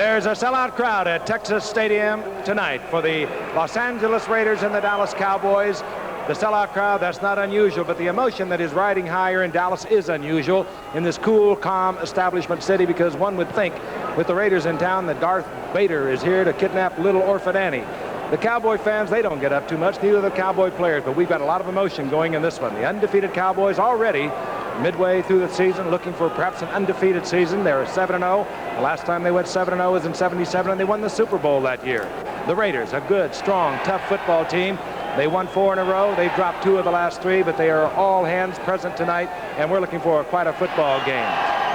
There's a sellout crowd at Texas Stadium tonight for the Los Angeles Raiders and the Dallas Cowboys. The sellout crowd, that's not unusual, but the emotion that is riding higher in Dallas is unusual in this cool, calm establishment city, because one would think with the Raiders in town that Darth Vader is here to kidnap little orphan Annie. The Cowboy fans, they don't get up too much, neither the Cowboy players, but we've got a lot of emotion going in this one. The undefeated Cowboys already midway through the season looking for perhaps an undefeated season. They're 7-0. The last time they went 7-0 was in '77, and they won the Super Bowl that year. The Raiders, a good, strong, tough football team. They won 4 in a row. They've dropped 2 of the last 3, but they are all hands present tonight, and we're looking for quite a football game.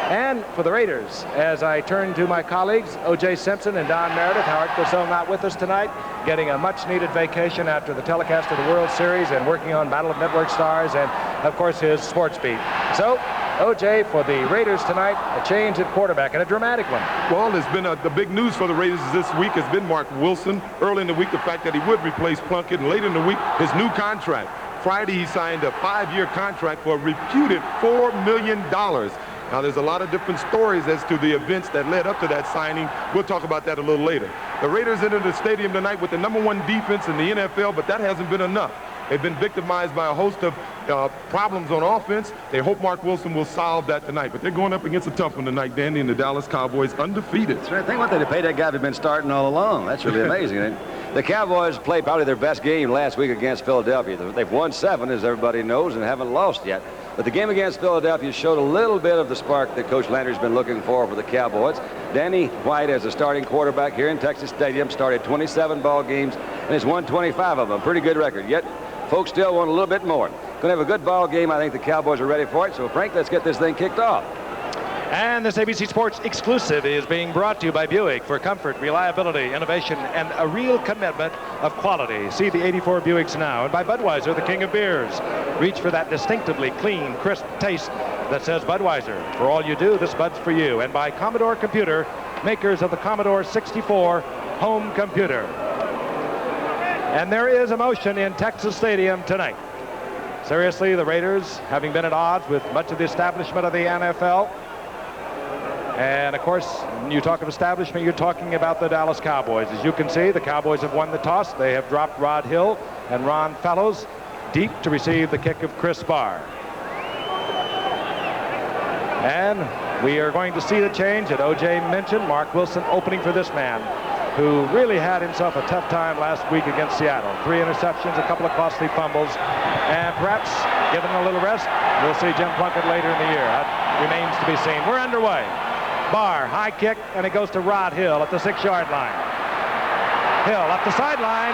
And for the Raiders, as I turn to my colleagues, O.J. Simpson and Don Meredith, Howard Cosell not with us tonight, getting a much-needed vacation after the telecast of the World Series and working on Battle of Network Stars and, of course, his sports beat. So, O.J., for the Raiders tonight, a change at quarterback, and a dramatic one. Well, it's been the big news for the Raiders this week has been Mark Wilson. Early in the week, the fact that he would replace Plunkett, and later in the week, his new contract. Friday, he signed a 5-year contract for a reputed $4 million. Now, there's a lot of different stories as to the events that led up to that signing. We'll talk about that a little later. The Raiders entered the stadium tonight with the #1 defense in the NFL, but that hasn't been enough. They've been victimized by a host of problems on offense. They hope Mark Wilson will solve that tonight. But they're going up against a tough one tonight, Danny, and the Dallas Cowboys undefeated. That's right. Think what they paid that guy who'd been starting all along. That's really amazing. The Cowboys played probably their best game last week against Philadelphia. They've won 7, as everybody knows, and haven't lost yet. But the game against Philadelphia showed a little bit of the spark that Coach Landry's been looking for the Cowboys. Danny White, as a starting quarterback here in Texas Stadium, started 27 ball games and has won 25 of them. Pretty good record. Yet, folks still want a little bit more. Going to have a good ball game. I think the Cowboys are ready for it. So, Frank, let's get this thing kicked off. And this ABC Sports exclusive is being brought to you by Buick for comfort, reliability, innovation, and a real commitment of quality. See the 84 Buicks now. And by Budweiser, the king of beers. Reach for that distinctively clean, crisp taste that says Budweiser. For all you do, this Bud's for you. And by Commodore Computer, makers of the Commodore 64 home computer. And there is emotion in Texas Stadium tonight. Seriously, the Raiders, having been at odds with much of the establishment of the NFL, and, of course, when you talk of establishment, you're talking about the Dallas Cowboys. As you can see, the Cowboys have won the toss. They have dropped Rod Hill and Ron Fellows deep to receive the kick of Chris Barr. And we are going to see the change that O.J. mentioned. Mark Wilson opening for this man, who really had himself a tough time last week against Seattle. 3 interceptions, a couple of costly fumbles, and perhaps, given a little rest, we'll see Jim Plunkett later in the year. That remains to be seen. We're underway. Barr, high kick, and it goes to Rod Hill at the 6-yard line. Hill up the sideline,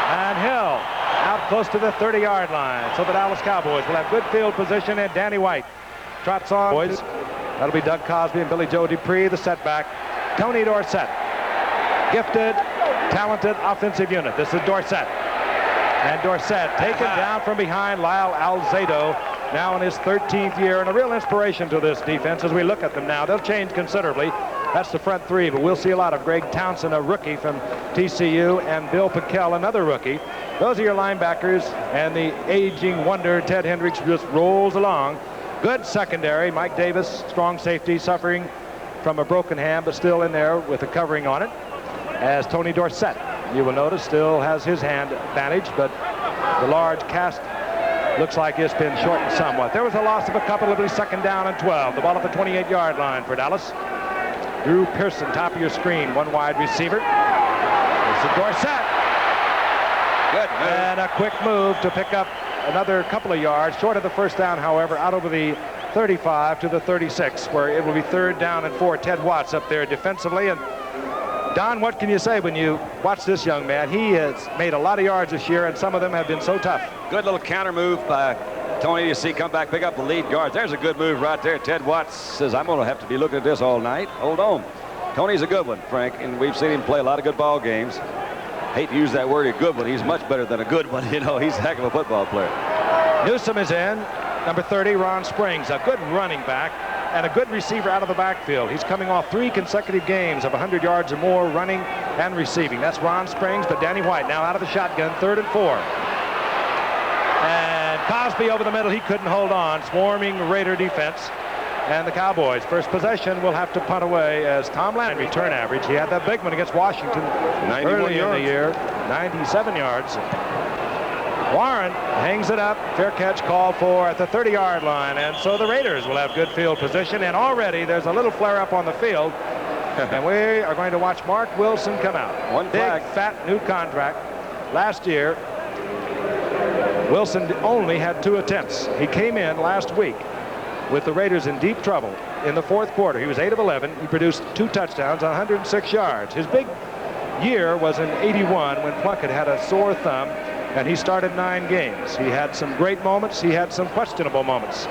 and Hill out close to the 30-yard line. So the Dallas Cowboys will have good field position, and Danny White trots on. Boys, that'll be Doug Cosby and Billy Joe Dupree, the setback. Tony Dorsett, gifted, talented offensive unit. This is Dorsett. And Dorsett taken down from behind. Lyle Alzado, now in his 13th year, and a real inspiration to this defense as we look at them now. They'll change considerably. That's the front 3, but we'll see a lot of Greg Townsend, a rookie from TCU, and Bill Pickell, another rookie. Those are your linebackers, and the aging wonder, Ted Hendricks, just rolls along. Good secondary. Mike Davis, strong safety, suffering from a broken hand, but still in there with a covering on it. As Tony Dorsett, you will notice, still has his hand bandaged, but the large cast looks like it's been shortened somewhat. There was a loss of a couple. It'll be 2nd down and 12. The ball at the 28-yard line for Dallas. Drew Pearson, top of your screen, one wide receiver. This is Dorsett. Good. And a quick move to pick up another couple of yards, short of the 1st down, however, out over the 35 to the 36, where it will be 3rd down and 4. Ted Watts up there defensively. And Don, what can you say when you watch this young man? He has made a lot of yards this year, and some of them have been so tough. Good little counter move by Tony. You see come back, pick up the lead guards. There's a good move right there. Ted Watts says, I'm going to have to be looking at this all night. Hold on. Tony's a good one, Frank, and we've seen him play a lot of good ball games. Hate to use that word, a good one. He's much better than a good one. You know, he's a heck of a football player. Newsom is in. Number 30, Ron Springs, a good running back and a good receiver out of the backfield. He's coming off 3 consecutive games of 100 yards or more running and receiving. That's Ron Springs, but Danny White now out of the shotgun, 3rd and 4. And Cosby over the middle, he couldn't hold on. Swarming Raider defense. And the Cowboys, first possession, will have to punt away as Tom Landry return average. He had that big one against Washington early in the year, 97 yards. Warren hangs it up. Fair catch called for at the 30-yard line. And so the Raiders will have good field position. And already there's a little flare-up on the field. And we are going to watch Mark Wilson come out. One flag. Big, fat, new contract. Last year, Wilson only had 2 attempts. He came in last week with the Raiders in deep trouble in the fourth quarter. He was 8 of 11. He produced 2 touchdowns on 106 yards. His big year was in '81 when Plunkett had a sore thumb, and he started 9 games. He had some great moments. He had some questionable moments.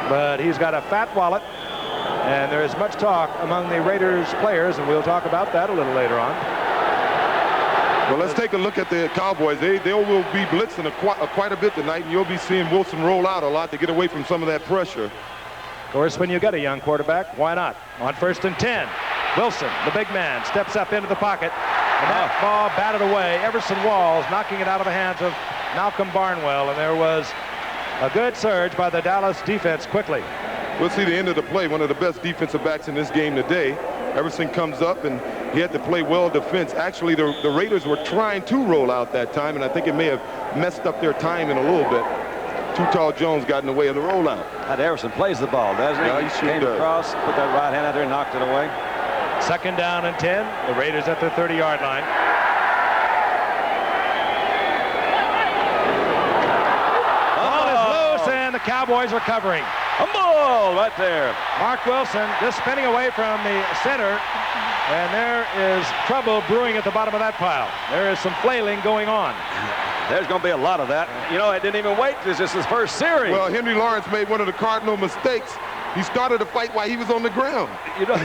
But he's got a fat wallet, and there is much talk among the Raiders players, and we'll talk about that a little later on. Well, let's take a look at the Cowboys. They will be blitzing quite a bit tonight, and you'll be seeing Wilson roll out a lot to get away from some of that pressure. Of course, when you get a young quarterback, why not? On 1st and 10, Wilson, the big man, steps up into the pocket, and that ball batted away. Everson Walls knocking it out of the hands of Malcolm Barnwell, and there was a good surge by the Dallas defense quickly. We'll see the end of the play. One of the best defensive backs in this game today. Everson comes up, and he had to play well defense. Actually, the Raiders were trying to roll out that time, and I think it may have messed up their timing a little bit. Too Tall Jones got in the way of the rollout. That Everson plays the ball, doesn't he? Yeah, he sure came does. across, put that right hand out there, and knocked it away. 2nd down and 10. The Raiders at the 30-yard line. Ball is loose, and the Cowboys are covering. A ball right there. Mark Wilson just spinning away from the center, and there is trouble brewing at the bottom of that pile. There is some flailing going on. There's going to be a lot of that. You know, it didn't even wait. This is his first series. Well, Henry Lawrence made one of the cardinal mistakes. He started a fight while he was on the ground. You know,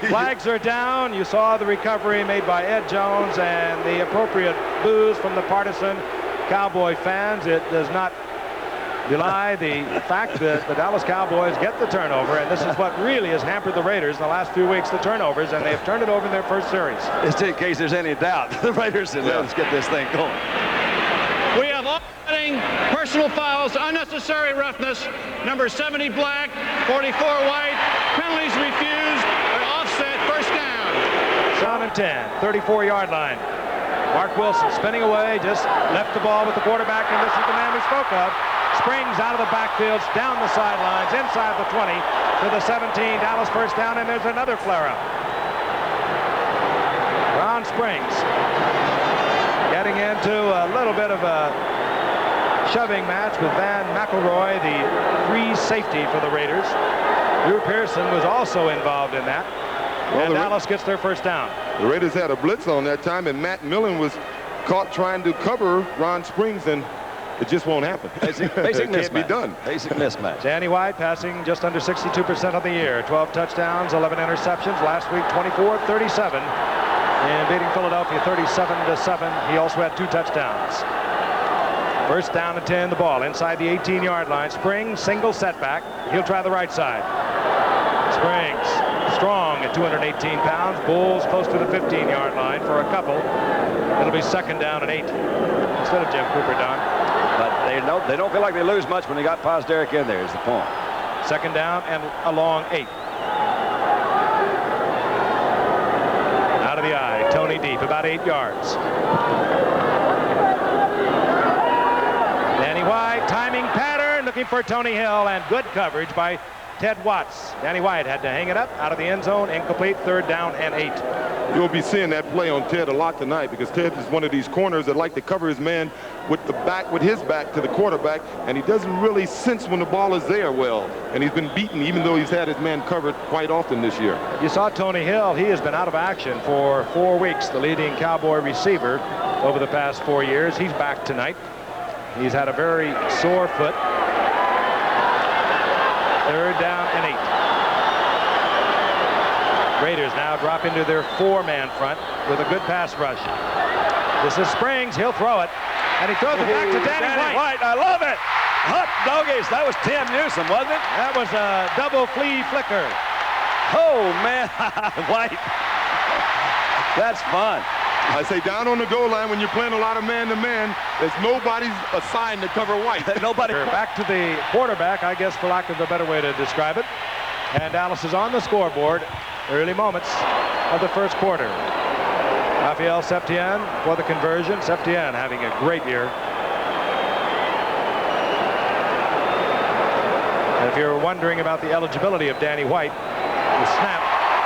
Flags are down. You saw the recovery made by Ed Jones and the appropriate boos from the partisan Cowboy fans. It does not belie the fact that the Dallas Cowboys get the turnover, and this is what really has hampered the Raiders in the last few weeks, the turnovers, and they've turned it over in their first series. just in case there's any doubt, the Raiders said, let's get this thing going. We have offsetting personal fouls, unnecessary roughness, number 70 black, 44 white, penalties refused, or offset, first down. 7 and 10, 34-yard line. Mark Wilson spinning away, just left the ball with the quarterback, and this is the man we spoke of. Springs out of the backfield, down the sidelines, inside the 20 to the 17. Dallas first down, and there's another flare-up. Ron Springs getting into a little bit of a shoving match with Van McElroy, the free safety for the Raiders. Drew Pearson was also involved in that. Well, and Dallas gets their first down. The Raiders had a blitz on that time, and Matt Millen was caught trying to cover Ron Springs, and it just won't happen. Basic It can't be mismatch. done. Basic mismatch. Danny White passing just under 62% of the year. 12 touchdowns, 11 interceptions. Last week, 24 of 37. And beating Philadelphia 37-7. He also had 2 touchdowns. First down and 10, the ball inside the 18-yard line. Springs, single setback. He'll try the right side. Springs, strong at 218 pounds. Bulls close to the 15-yard line for a couple. It'll be 2nd down and 8 instead of Jim Cooper, Don. But they don't feel like they lose much when they got Posderick in there, is the point. 2nd down and a long 8. Out of the eye, Tony deep, about 8 yards. Danny White, timing pattern, looking for Tony Hill, and good coverage by Ted Watts. Danny White had to hang it up out of the end zone, incomplete, 3rd down and 8. You'll be seeing that play on Ted a lot tonight, because Ted is one of these corners that like to cover his man with his back to the quarterback, and he doesn't really sense when the ball is there well. And he's been beaten, even though he's had his man covered quite often this year. You saw Tony Hill. He has been out of action for 4 weeks, the leading Cowboy receiver over the past 4 years. He's back tonight. He's had a very sore foot. 3rd down and 8. Raiders now drop into their 4-man front with a good pass rush. This is Springs. He'll throw it. And he throws it back to Danny White. I love it. Hot doggies. That was Tim Newsom, wasn't it? That was a double flea flicker. Oh, man. White. That's fun. I say down on the goal line when you're playing a lot of man-to-man, there's nobody's assigned to cover White. Nobody. Back to the quarterback, I guess, for lack of a better way to describe it. And Dallas is on the scoreboard. Early moments of the first quarter. Raphael Septien for the conversion. Septien having a great year. And if you're wondering about the eligibility of Danny White, the snap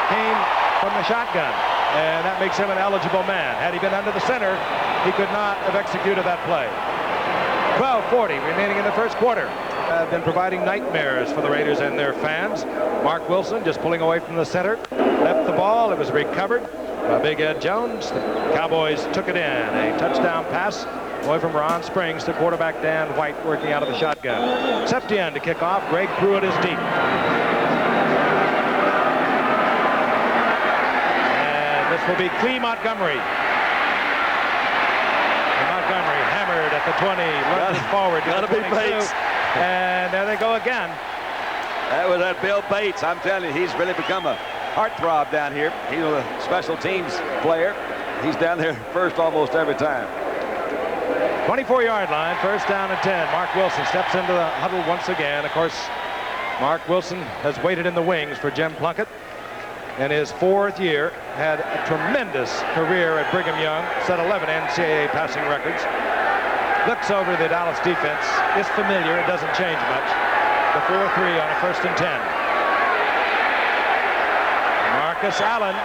came from the shotgun, and that makes him an eligible man. Had he been under the center, he could not have executed that play. 12:40 remaining in the first quarter. Have been providing nightmares for the Raiders and their fans. Mark Wilson just pulling away from the center. Left the ball. It was recovered by Big Ed Jones. The Cowboys took it in. A touchdown pass away from Ron Springs to quarterback Dan White working out of the shotgun. Septien to kick off. Greg Pruitt is deep. And this will be Clee Montgomery. And Montgomery hammered at the 20. Lunges forward to the 22. And there they go again. That was that Bill Bates. I'm telling you, he's really become a heartthrob down here. He's a special teams player. He's down there first almost every time. 24-yard line, first down and 10. Mark Wilson steps into the huddle once again. Of course, Mark Wilson has waited in the wings for Jim Plunkett. In his 4th year, had a tremendous career at Brigham Young, set 11 NCAA passing records. Looks over the Dallas defense. It's familiar. It doesn't change much. The 4-3 on a first and 10. Marcus Allen.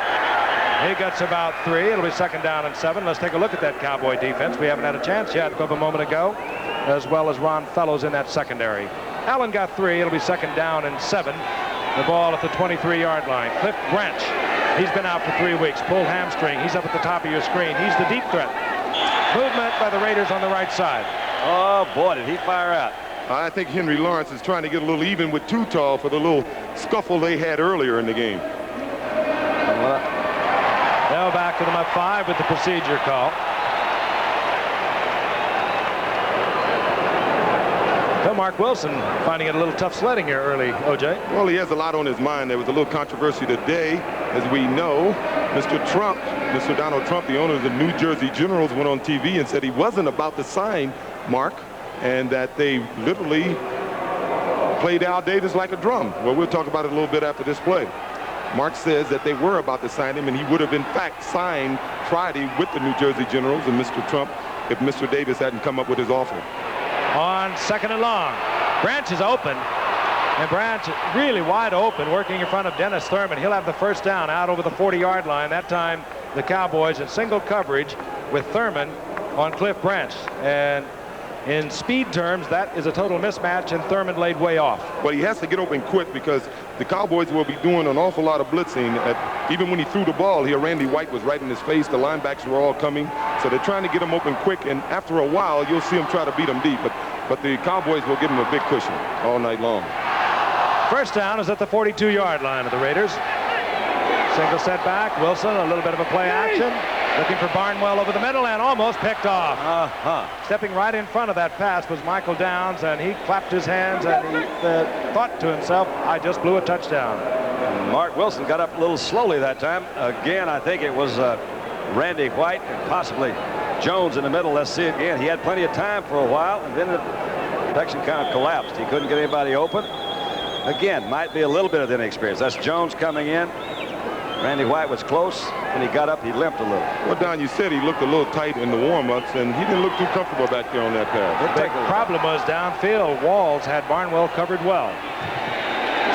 He gets about 3. It'll be second down and 7. Let's take a look at that Cowboy defense. We haven't had a chance yet of a moment ago, as well as Ron Fellows in that secondary. Allen got 3. It'll be second down and 7. The ball at the 23-yard line. Cliff Branch. He's been out for 3 weeks. Pulled hamstring. He's up at the top of your screen. He's the deep threat. Movement by the Raiders on the right side. Oh, boy, did he fire out. I think Henry Lawrence is trying to get a little even with Too Tall for the little scuffle they had earlier in the game. Now back to them up 5 with the procedure call. So Mark Wilson finding it a little tough sledding here early, O.J. Well, he has a lot on his mind. There was a little controversy today. As we know, Mr. Donald Trump, the owner of the New Jersey Generals, went on TV and said he wasn't about to sign Mark, and that they literally played Al Davis like a drum. Well, we'll talk about it a little bit after this play. Mark says that they were about to sign him, and he would have in fact signed Friday with the New Jersey Generals and Mr. Trump if Mr. Davis hadn't come up with his offer. On second and long. Branch is open. And Branch really wide open, working in front of Dennis Thurman. He'll have the first down out over the 40-yard line. That time, the Cowboys in single coverage with Thurman on Cliff Branch. And in speed terms, that is a total mismatch, and Thurman laid way off. But he has to get open quick because the Cowboys will be doing an awful lot of blitzing. Even when he threw the ball here, Randy White was right in his face. The linebackers were all coming. So they're trying to get him open quick, and after a while, you'll see him try to beat him deep. But the Cowboys will give him a big cushion all night long. First down is at the 42-yard line of the Raiders. Single setback. Wilson, a little bit of a play action. Looking for Barnwell over the middle and almost picked off. Stepping right in front of that pass was Michael Downs, and he clapped his hands and he thought to himself, I just blew a touchdown. Mark Wilson got up a little slowly that time. Again, I think it was Randy White and possibly Jones in the middle. Let's see it again. He had plenty of time for a while, and then the protection kind of collapsed. He couldn't get anybody open. Again, might be a little bit of inexperience. That's Jones coming in. Randy White was close. When he got up, he limped a little. Well, Don, you said he looked a little tight in the warm-ups, and he didn't look too comfortable back there on that pass. The problem was downfield. Walls had Barnwell covered well.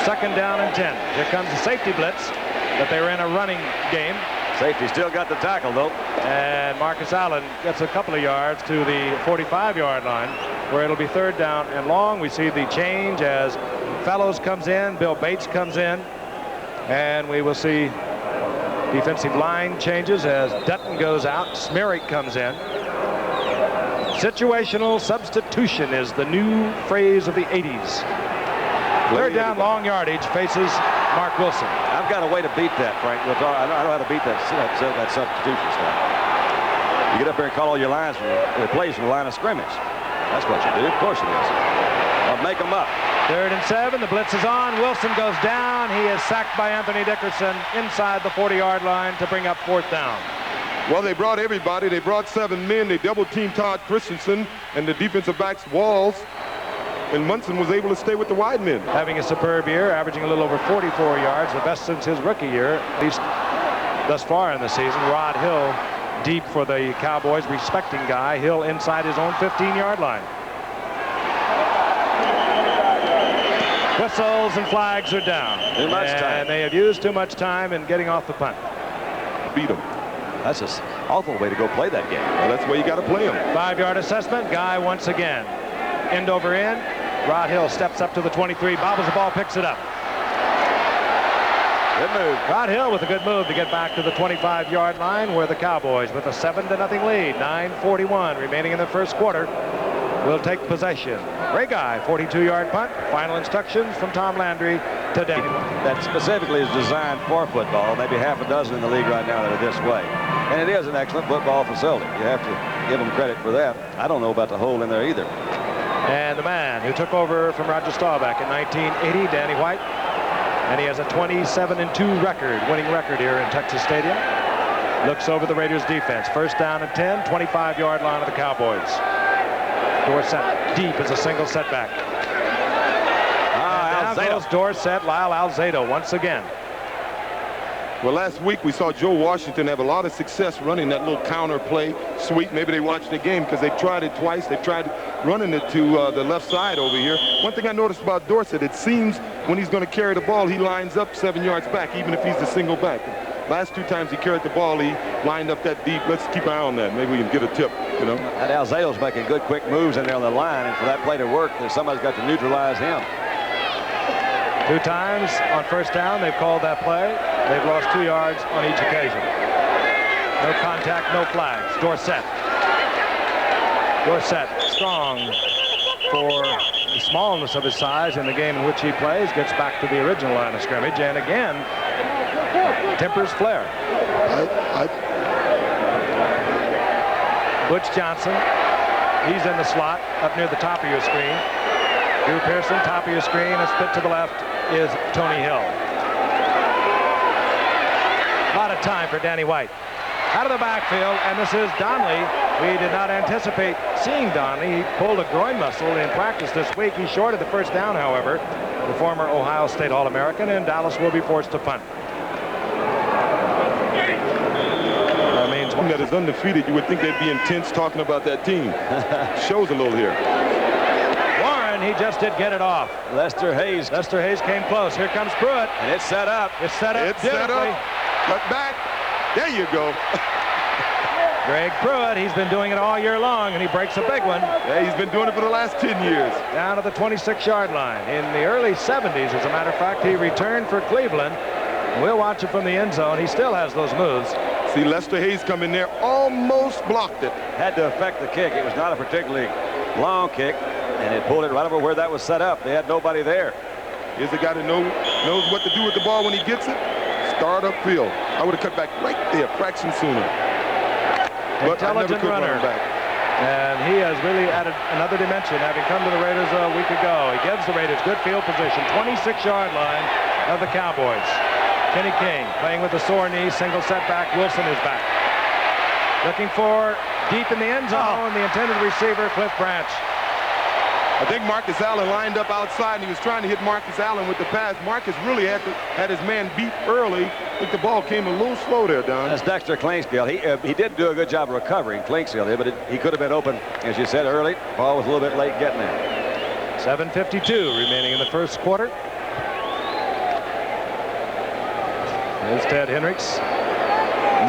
Second down and 10. Here comes the safety blitz, but they were in a running game. Safety still got the tackle, though. And Marcus Allen gets a couple of yards to the 45-yard line, where it'll be third down and long. We see the change as Fellows comes in, Bill Bates comes in, and we will see defensive line changes as Dutton goes out, Smerrick comes in. Situational substitution is the new phrase of the 80s. Third down, long yardage, faces Mark Wilson. I've got a way to beat that, Frank. I know how to beat that substitution stuff. You get up there and call all your lines for the plays from the line of scrimmage. That's what you do. Of course it is. I'll make them up. Third and 7. The blitz is on. Wilson goes down. He is sacked by Anthony Dickerson inside the 40-yard line to bring up fourth down. Well, they brought everybody. They brought 7 men. They double-teamed Todd Christensen and the defensive backs Walls. and Munson was able to stay with the wide men. Having a superb year, averaging a little over 44 yards, the best since his rookie year, at least thus far in the season. Rod Hill deep for the Cowboys, respecting guy. Hill inside his own 15-yard line. Whistles and flags are down. Too much time. And they have used too much time in getting off the punt. Beat him. That's an awful way to go play that game. Well, that's the way you got to play him. 5-yard assessment. Guy once again. End over end. Rod Hill steps up to the 23, bobbles the ball, picks it up. Good move. Rod Hill with a good move to get back to the 25-yard line, where the Cowboys, with a 7-0 lead, 9:41 remaining in the first quarter, will take possession. Great guy, 42-yard punt. Final instructions from Tom Landry to Dave. That specifically is designed for football. Maybe half a dozen in the league right now that are this way. And it is an excellent football facility. You have to give them credit for that. I don't know about the hole in there either. And the man who took over from Roger Staubach in 1980, Danny White. And he has a 27-2 record, winning record here in Texas Stadium. Looks over the Raiders defense. First down and 10, 25-yard line of the Cowboys. Dorsett deep as a single setback. Now goes Dorsett, Lyle Alzado once again. Well, last week we saw Joe Washington have a lot of success running that little counter play sweep. Maybe they watched the game because they tried it twice. They tried running it to the left side over here. One thing I noticed about Dorsett, it seems when he's going to carry the ball, he lines up 7 yards back, even if he's the single back. Last 2 times he carried the ball, he lined up that deep. Let's keep an eye on that. Maybe we can get a tip, you know. And Alzado's making good, quick moves in there on the line, and for that play to work, somebody's got to neutralize him. 2 times on first down, they've called that play. They've lost 2 yards on each occasion. No contact, no flags. Dorsett. Dorsett, strong for the smallness of his size in the game in which he plays, gets back to the original line of scrimmage, and again, tempers flair. Butch Johnson, he's in the slot up near the top of your screen. Drew Pearson, top of your screen. A split to the left is Tony Hill. A lot of time for Danny White. Out of the backfield, and this is Donnelly. We did not anticipate seeing Donnelly. He pulled a groin muscle in practice this week. He shorted the first down, however. The former Ohio State All-American, and Dallas will be forced to punt. That means one that is undefeated. You would think they'd be intense talking about that team. Shows a little here. He just did get it off. Lester Hayes came close. Here comes Pruitt. And it's set up. It's set up. It's set up. Cut back. There you go. Greg Pruitt, he's been doing it all year long, and he breaks a big one. Yeah, he's been doing it for the last 10 years. Down to the 26-yard line. In the early 70s, as a matter of fact, he returned for Cleveland. We'll watch it from the end zone. He still has those moves. See, Lester Hayes come in there, almost blocked it. Had to affect the kick. It was not a particularly long kick. And it pulled it right over where that was set up. They had nobody there. Here's a guy that knows what to do with the ball when he gets it. Start upfield. I would have cut back right there, fraction sooner. But intelligent runner. Back. And he has really added another dimension, having come to the Raiders a week ago. He gives the Raiders good field position. 26-yard line of the Cowboys. Kenny King playing with a sore knee, single setback. Wilson is back. Looking for deep in the end zone, the intended receiver, Cliff Branch. I think Marcus Allen lined up outside, and he was trying to hit Marcus Allen with the pass. Marcus really had his man beat early. I think the ball came a little slow there, Don. That's Dexter Klingsfield. He did do a good job of recovering, Klingsfield did, but he could have been open, as you said, early. Ball was a little bit late getting there. 7:52 remaining in the first quarter. There's Ted Hendricks.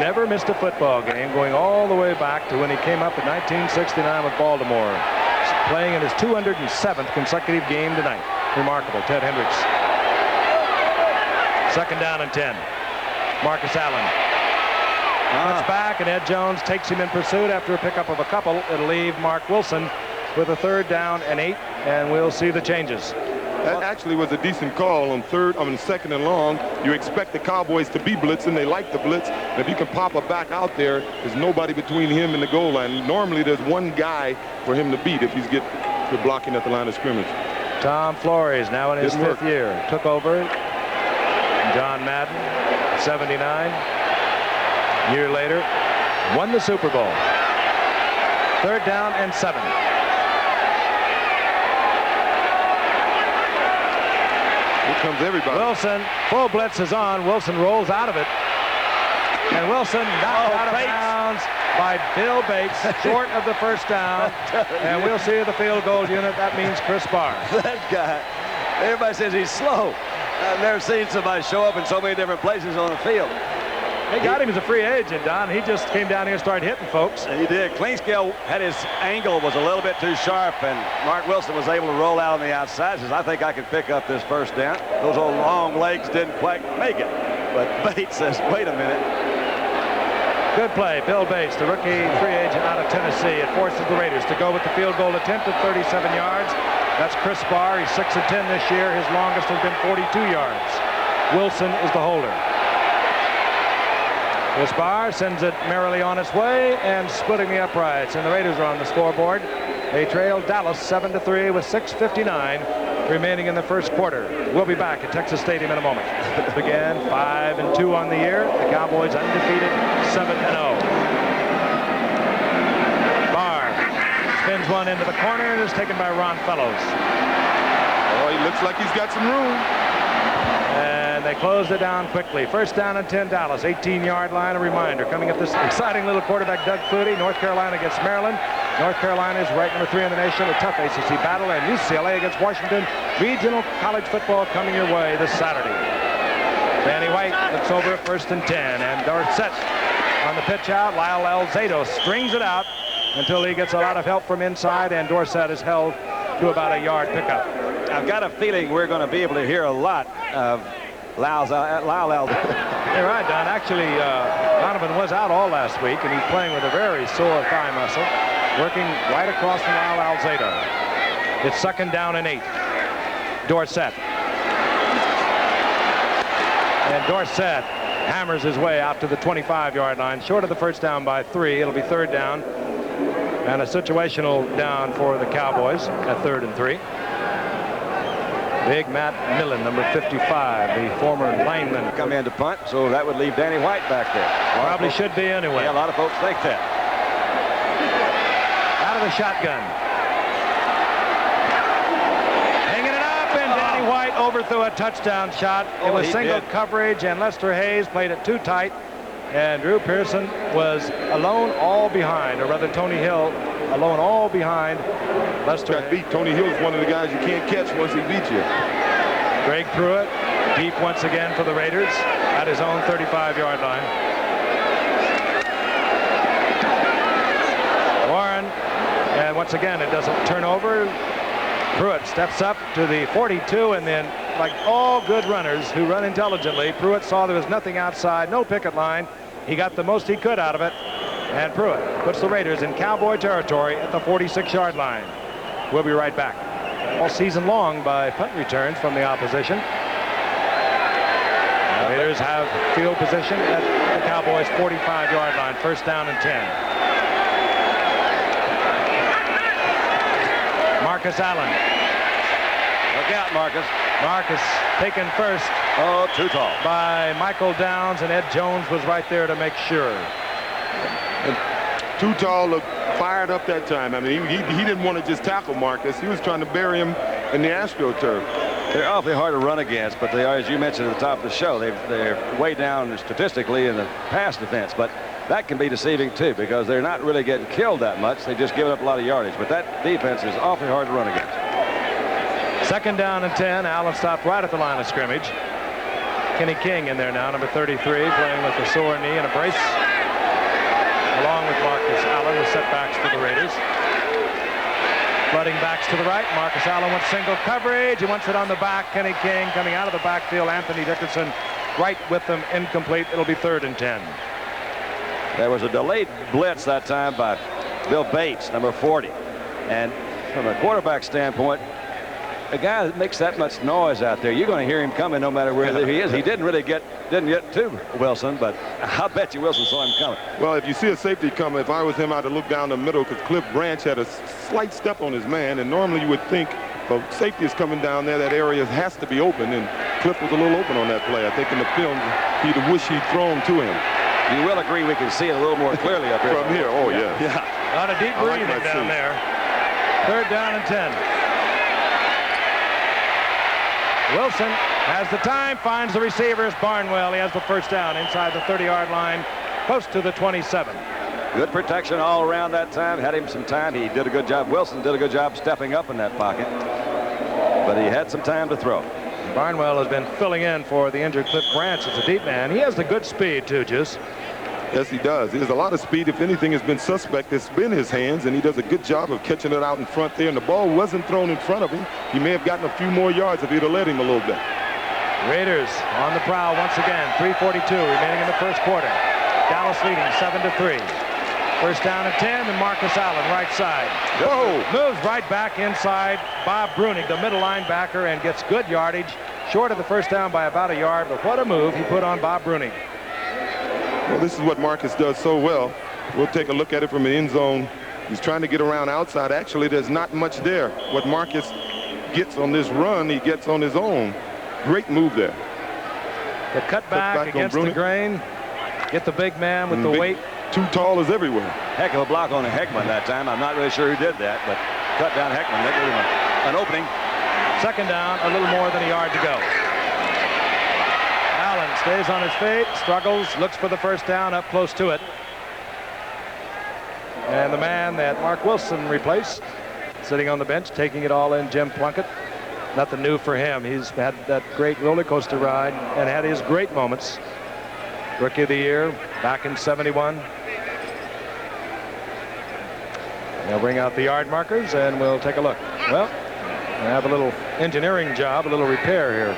Never missed a football game, going all the way back to when he came up in 1969 with Baltimore. Playing in his 207th consecutive game tonight. Remarkable, Ted Hendricks. Second down and 10. Marcus Allen. Cuts back, and Ed Jones takes him in pursuit after a pickup of a couple. It'll leave Mark Wilson with a 3rd down and 8, and we'll see the changes. That actually was a decent call on 2nd and long. You expect the Cowboys to be blitzing. They like the blitz. And if you can pop a back out there, there's nobody between him and the goal line. Normally, there's one guy for him to beat if he's blocking at the line of scrimmage. Tom Flores, now in his 5th year, took over. John Madden, 79. Year later, won the Super Bowl. 3rd down and 7. comes everybody. Wilson, full blitz is on. Wilson rolls out of it. And Wilson knocked out of bounds by Bill Bates, short of the first down. And we'll see the field goal unit. That means Chris Barr. That guy, everybody says he's slow. I've never seen somebody show up in so many different places on the field. They got him as a free agent, Don. He just came down here and started hitting folks. He did. Cleanscale had his angle was a little bit too sharp, and Mark Wilson was able to roll out on the outside. Says, I think I can pick up this first down. Those old long legs didn't quite make it. But Bates says, wait a minute. Good play. Bill Bates, the rookie free agent out of Tennessee. It forces the Raiders to go with the field goal attempt at 37 yards. That's Chris Barr. He's 6 of 10 this year. His longest has been 42 yards. Wilson is the holder. Chris Barr sends it merrily on its way and splitting the uprights. And the Raiders are on the scoreboard. They trail Dallas 7-3 with 6:59 remaining in the first quarter. We'll be back at Texas Stadium in a moment. Again, 5-2 on the year. The Cowboys undefeated, 7-0. Barr spins one into the corner and is taken by Ron Fellows. Oh, he looks like he's got some room. And they closed it down quickly. First down and 10 Dallas, 18-yard line. A reminder, coming up this exciting little quarterback, Doug Flutie, North Carolina against Maryland. North Carolina is ranked number 3 in the nation, a tough ACC battle, and UCLA against Washington. Regional college football coming your way this Saturday. Danny White looks over at 1st and 10, and Dorsett on the pitch out. Lyle Alzado strings it out until he gets a lot of help from inside, and Dorsett is held to about a yard pickup. I've got a feeling we're going to be able to hear a lot of Lyle Alzado. You're right, Don. Actually, Donovan was out all last week, and he's playing with a very sore thigh muscle, working right across from Lyle Alzado. It's 2nd down and 8. Dorsett. And Dorsett hammers his way out to the 25-yard line, short of the first down by 3. It'll be 3rd down, and a situational down for the Cowboys at 3rd and 3. Big Matt Millen, number 55, the former lineman. Come in to punt, so that would leave Danny White back there. Probably should be anyway. Yeah, a lot of folks think that. Out of the shotgun. Hanging it up, and Danny White overthrew a touchdown shot. It was single coverage, and Lester Hayes played it too tight. And Drew Pearson was alone all behind, or rather Tony Hill alone all behind Lester. Got beat. Tony Hill's one of the guys you can't catch once he beats you. Greg Pruitt deep once again for the Raiders at his own 35-yard line. Warren, and once again it doesn't turn over. Pruitt steps up to the 42, and then, like all good runners who run intelligently, Pruitt saw there was nothing outside, no picket line. He got the most he could out of it, and Pruitt puts the Raiders in Cowboy territory at the 46-yard line. We'll be right back. All season long by punt returns from the opposition. The Raiders have field position at the Cowboys' 45-yard line, 1st down and 10. Marcus Allen. Look out, Marcus. Marcus taken first. Oh, too tall. By Michael Downs, and Ed Jones was right there to make sure. Too tall, looked fired up that time. I mean, he didn't want to just tackle Marcus. He was trying to bury him in the AstroTurf. They're awfully hard to run against, but they are, as you mentioned at the top of the show, they're way down statistically in the pass defense. But that can be deceiving, too, because they're not really getting killed that much. They just give up a lot of yardage. But that defense is awfully hard to run against. 2nd down and 10. Allen stopped right at the line of scrimmage. Kenny King in there now, number 33, playing with a sore knee and a brace. Along with Marcus Allen, the setbacks for the Raiders. Flooding backs to the right. Marcus Allen wants single coverage. He wants it on the back. Kenny King coming out of the backfield. Anthony Dickerson right with them, incomplete. It'll be 3rd and 10. There was a delayed blitz that time by Bill Bates, number 40. And from a quarterback standpoint, a guy that makes that much noise out there, you're going to hear him coming no matter where he is. He didn't get to Wilson, but I bet you Wilson saw him coming. Well, if you see a safety coming, if I was him, I'd have looked down the middle because Cliff Branch had a slight step on his man, and normally you would think, well, safety is coming down there, that area has to be open, and Cliff was a little open on that play. I think in the film, he'd have wished he'd thrown to him. You will agree we can see it a little more clearly up here. From here, oh, yeah. A lot of deep breathing down there. 3rd down and 10. Wilson has the time, finds the receivers. Barnwell, he has the first down inside the 30-yard line, close to the 27. Good protection all around that time. Had him some time. He did a good job. Wilson did a good job stepping up in that pocket. But he had some time to throw. Barnwell has been filling in for the injured Cliff Branch as a deep man. He has the good speed, too, Juice. Yes, he does. He has a lot of speed. If anything has been suspect, it's been his hands, and he does a good job of catching it out in front there. And the ball wasn't thrown in front of him. He may have gotten a few more yards if he'd have let him a little bit. Raiders on the prowl once again. 3:42 remaining in the first quarter. Dallas leading 7-3. First down and 10, and Marcus Allen, right side. Whoa! Moves right back inside Bob Brunig, the middle linebacker, and gets good yardage. Short of the first down by about a yard, but what a move he put on Bob Brunig. Well, this is what Marcus does so well. We'll take a look at it from the end zone. He's trying to get around outside. Actually, there's not much there. What Marcus gets on this run, he gets on his own. Great move there. The cutback against the grain. Get the big man with the weight. Too tall is everywhere. Heck of a block on Heckman that time. I'm not really sure who did that, but cut down Heckman. That gave him an opening. Second down, a little more than a yard to go. Allen stays on his feet, struggles, looks for the first down, up close to it. And the man that Mark Wilson replaced, sitting on the bench, taking it all in, Jim Plunkett. Nothing new for him. He's had that great roller coaster ride and had his great moments. Rookie of the year back in '71. They'll bring out the yard markers and we'll take a look. Well, we have a little engineering job, a little repair here.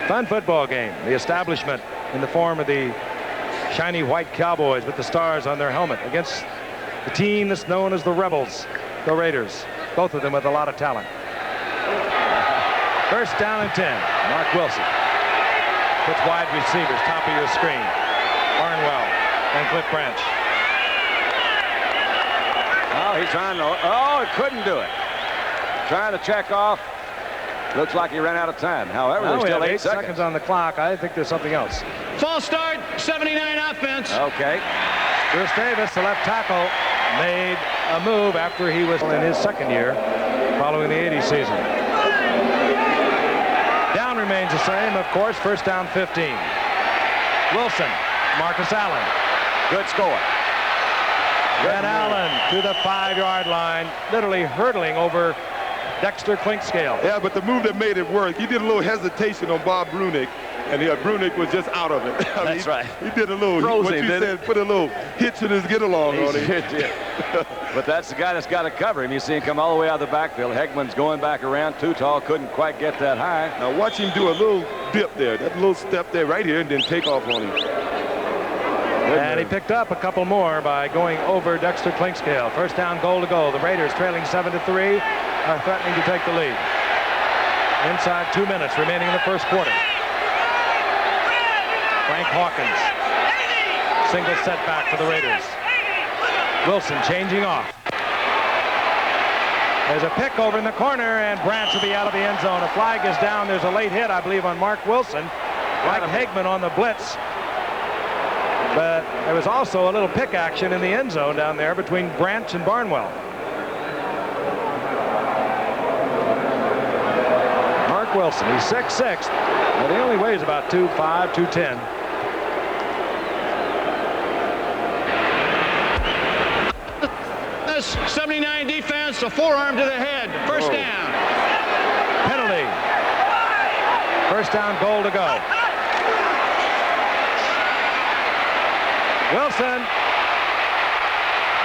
Fun football game. The establishment in the form of the shiny white Cowboys with the stars on their helmet against the team that's known as the Rebels, the Raiders. Both of them with a lot of talent. First down and 10. Mark Wilson. Puts wide receivers, top of your screen. Barnwell and Cliff Branch. Oh, he's trying to, he couldn't do it. Trying to check off. Looks like he ran out of time. However, there's still 8 seconds on the clock. I think there's something else. False start, 79 offense. Okay. Bruce Davis, the left tackle, made a move after he was in his second year following the '80 season. Down remains the same, of course. First down, 15. Wilson, Marcus Allen. Good score. Red Allen to the 5-yard line, literally hurtling over Dexter Clinkscale. Yeah, but the move that made it work, he did a little hesitation on Bob Brunig, and Brunig was just out of it. That's right. He did a little, Frozen, what you said, put a little hitch in his get-along on him. But that's the guy that's got to cover him. You see him come all the way out of the backfield. Heckman's going back around, too tall, couldn't quite get that high. Now watch him do a little dip there, that little step there right here, and then take off on him. And he picked up a couple more by going over Dexter Clinkscale. First down, goal to go. The Raiders trailing 7-3 are threatening to take the lead. Inside 2 minutes remaining in the first quarter. Frank Hawkins. Single setback for the Raiders. Wilson changing off. There's a pick over in the corner, and Branch will be out of the end zone. A flag is down. There's a late hit, I believe, on Mark Wilson. Like Hagman on the blitz. But there was also a little pick action in the end zone down there between Branch and Barnwell. Mark Wilson, he's 6'6", but he only weighs about 2'5", 210. This 79 defense, a forearm to the head. First down. Penalty. First down, goal to go. Wilson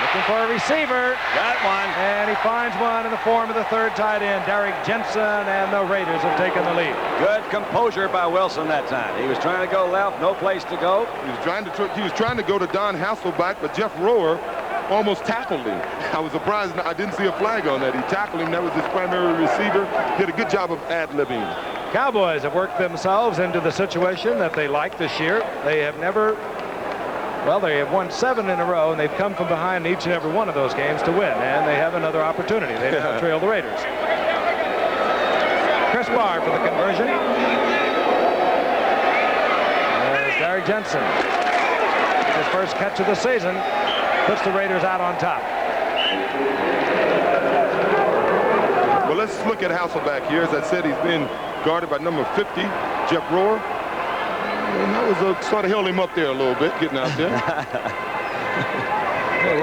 looking for a receiver. Got one. And he finds one in the form of the third tight end, Derek Jensen, and the Raiders have taken the lead. Good composure by Wilson that time. He was trying to go left, no place to go. He was trying to go to Don Hasselback, but Jeff Rower almost tackled him. I was surprised I didn't see a flag on that. He tackled him. That was his primary receiver. Did a good job of ad-libbing. Cowboys have worked themselves into the situation that they like this year. They have never... Well, they have won 7 in a row, and they've come from behind each and every one of those games to win, and they have another opportunity. They now trail the Raiders. Chris Barr for the conversion. There's Derek Jensen. His first catch of the season puts the Raiders out on top. Well, let's look at Hasselbeck here. As I said, he's been guarded by number 50, Jeff Rohr. And that was sort of held him up there a little bit, getting out there.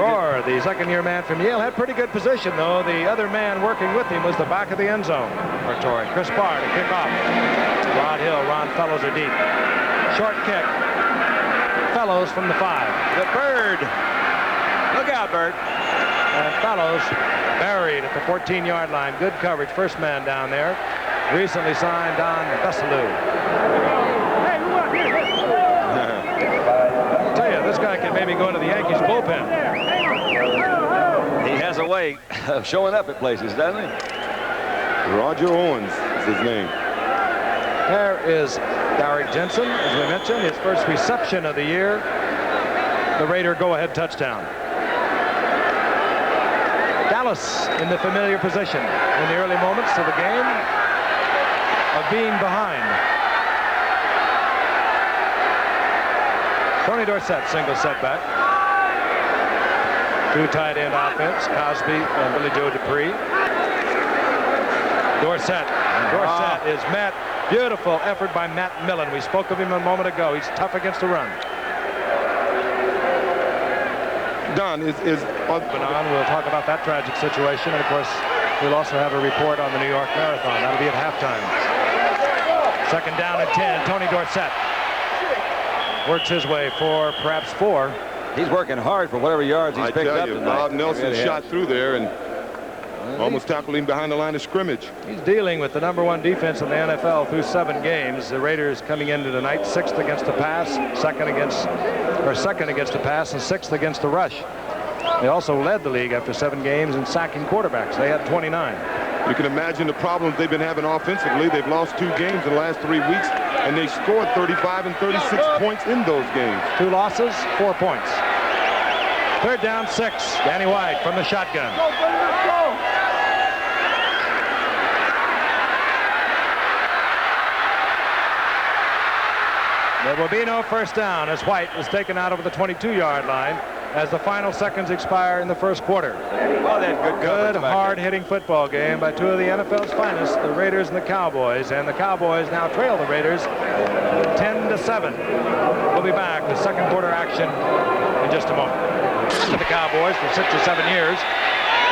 Rohr, the second-year man from Yale, had pretty good position, though. The other man working with him was the back of the end zone for Torrey. Chris Barr to kick off. Rod Hill, Ron Fellows are deep. Short kick. Fellows from the 5. The Bird. Look out, Bird. And Fellows buried at the 14-yard line. Good coverage. First man down there. Recently signed Don Bessalou. I'll tell you, this guy can maybe go into the Yankees bullpen. He has a way of showing up at places, doesn't he? Roger Owens is his name. There is Derek Jensen, as we mentioned, his first reception of the year. The Raider go-ahead touchdown. Dallas in the familiar position in the early moments of the game of being behind. Tony Dorsett, single setback. Two tight end offense, Cosby and Billy Joe Dupree. Dorsett is met. Beautiful effort by Matt Millen. We spoke of him a moment ago. He's tough against the run. Don, We'll talk about that tragic situation. And, of course, we'll also have a report on the New York Marathon. That'll be at halftime. Second down and 10. Tony Dorsett works his way for perhaps 4. He's working hard for whatever yards he's picked up tonight. Bob Nelson shot through there and almost tackled him behind the line of scrimmage. He's dealing with the #1 defense in the NFL through 7 games. The Raiders coming into tonight 6th against the pass, second against the pass, and 6th against the rush. They also led the league after 7 games in sacking quarterbacks. They had 29. You can imagine the problems they've been having offensively. They've lost 2 games in the last 3 weeks, and they scored 35 and 36 points in those games. 2 losses, 4 points. Third down, 6. Danny White from the shotgun. There will be no first down as White is taken out over the 22-yard line as the final seconds expire in the first quarter. Well, then, good hard-hitting football game by 2 of the NFL's finest, the Raiders and the Cowboys. And the Cowboys now trail the Raiders 10-7. We'll be back with second quarter action in just a moment. To the Cowboys for 6 or 7 years.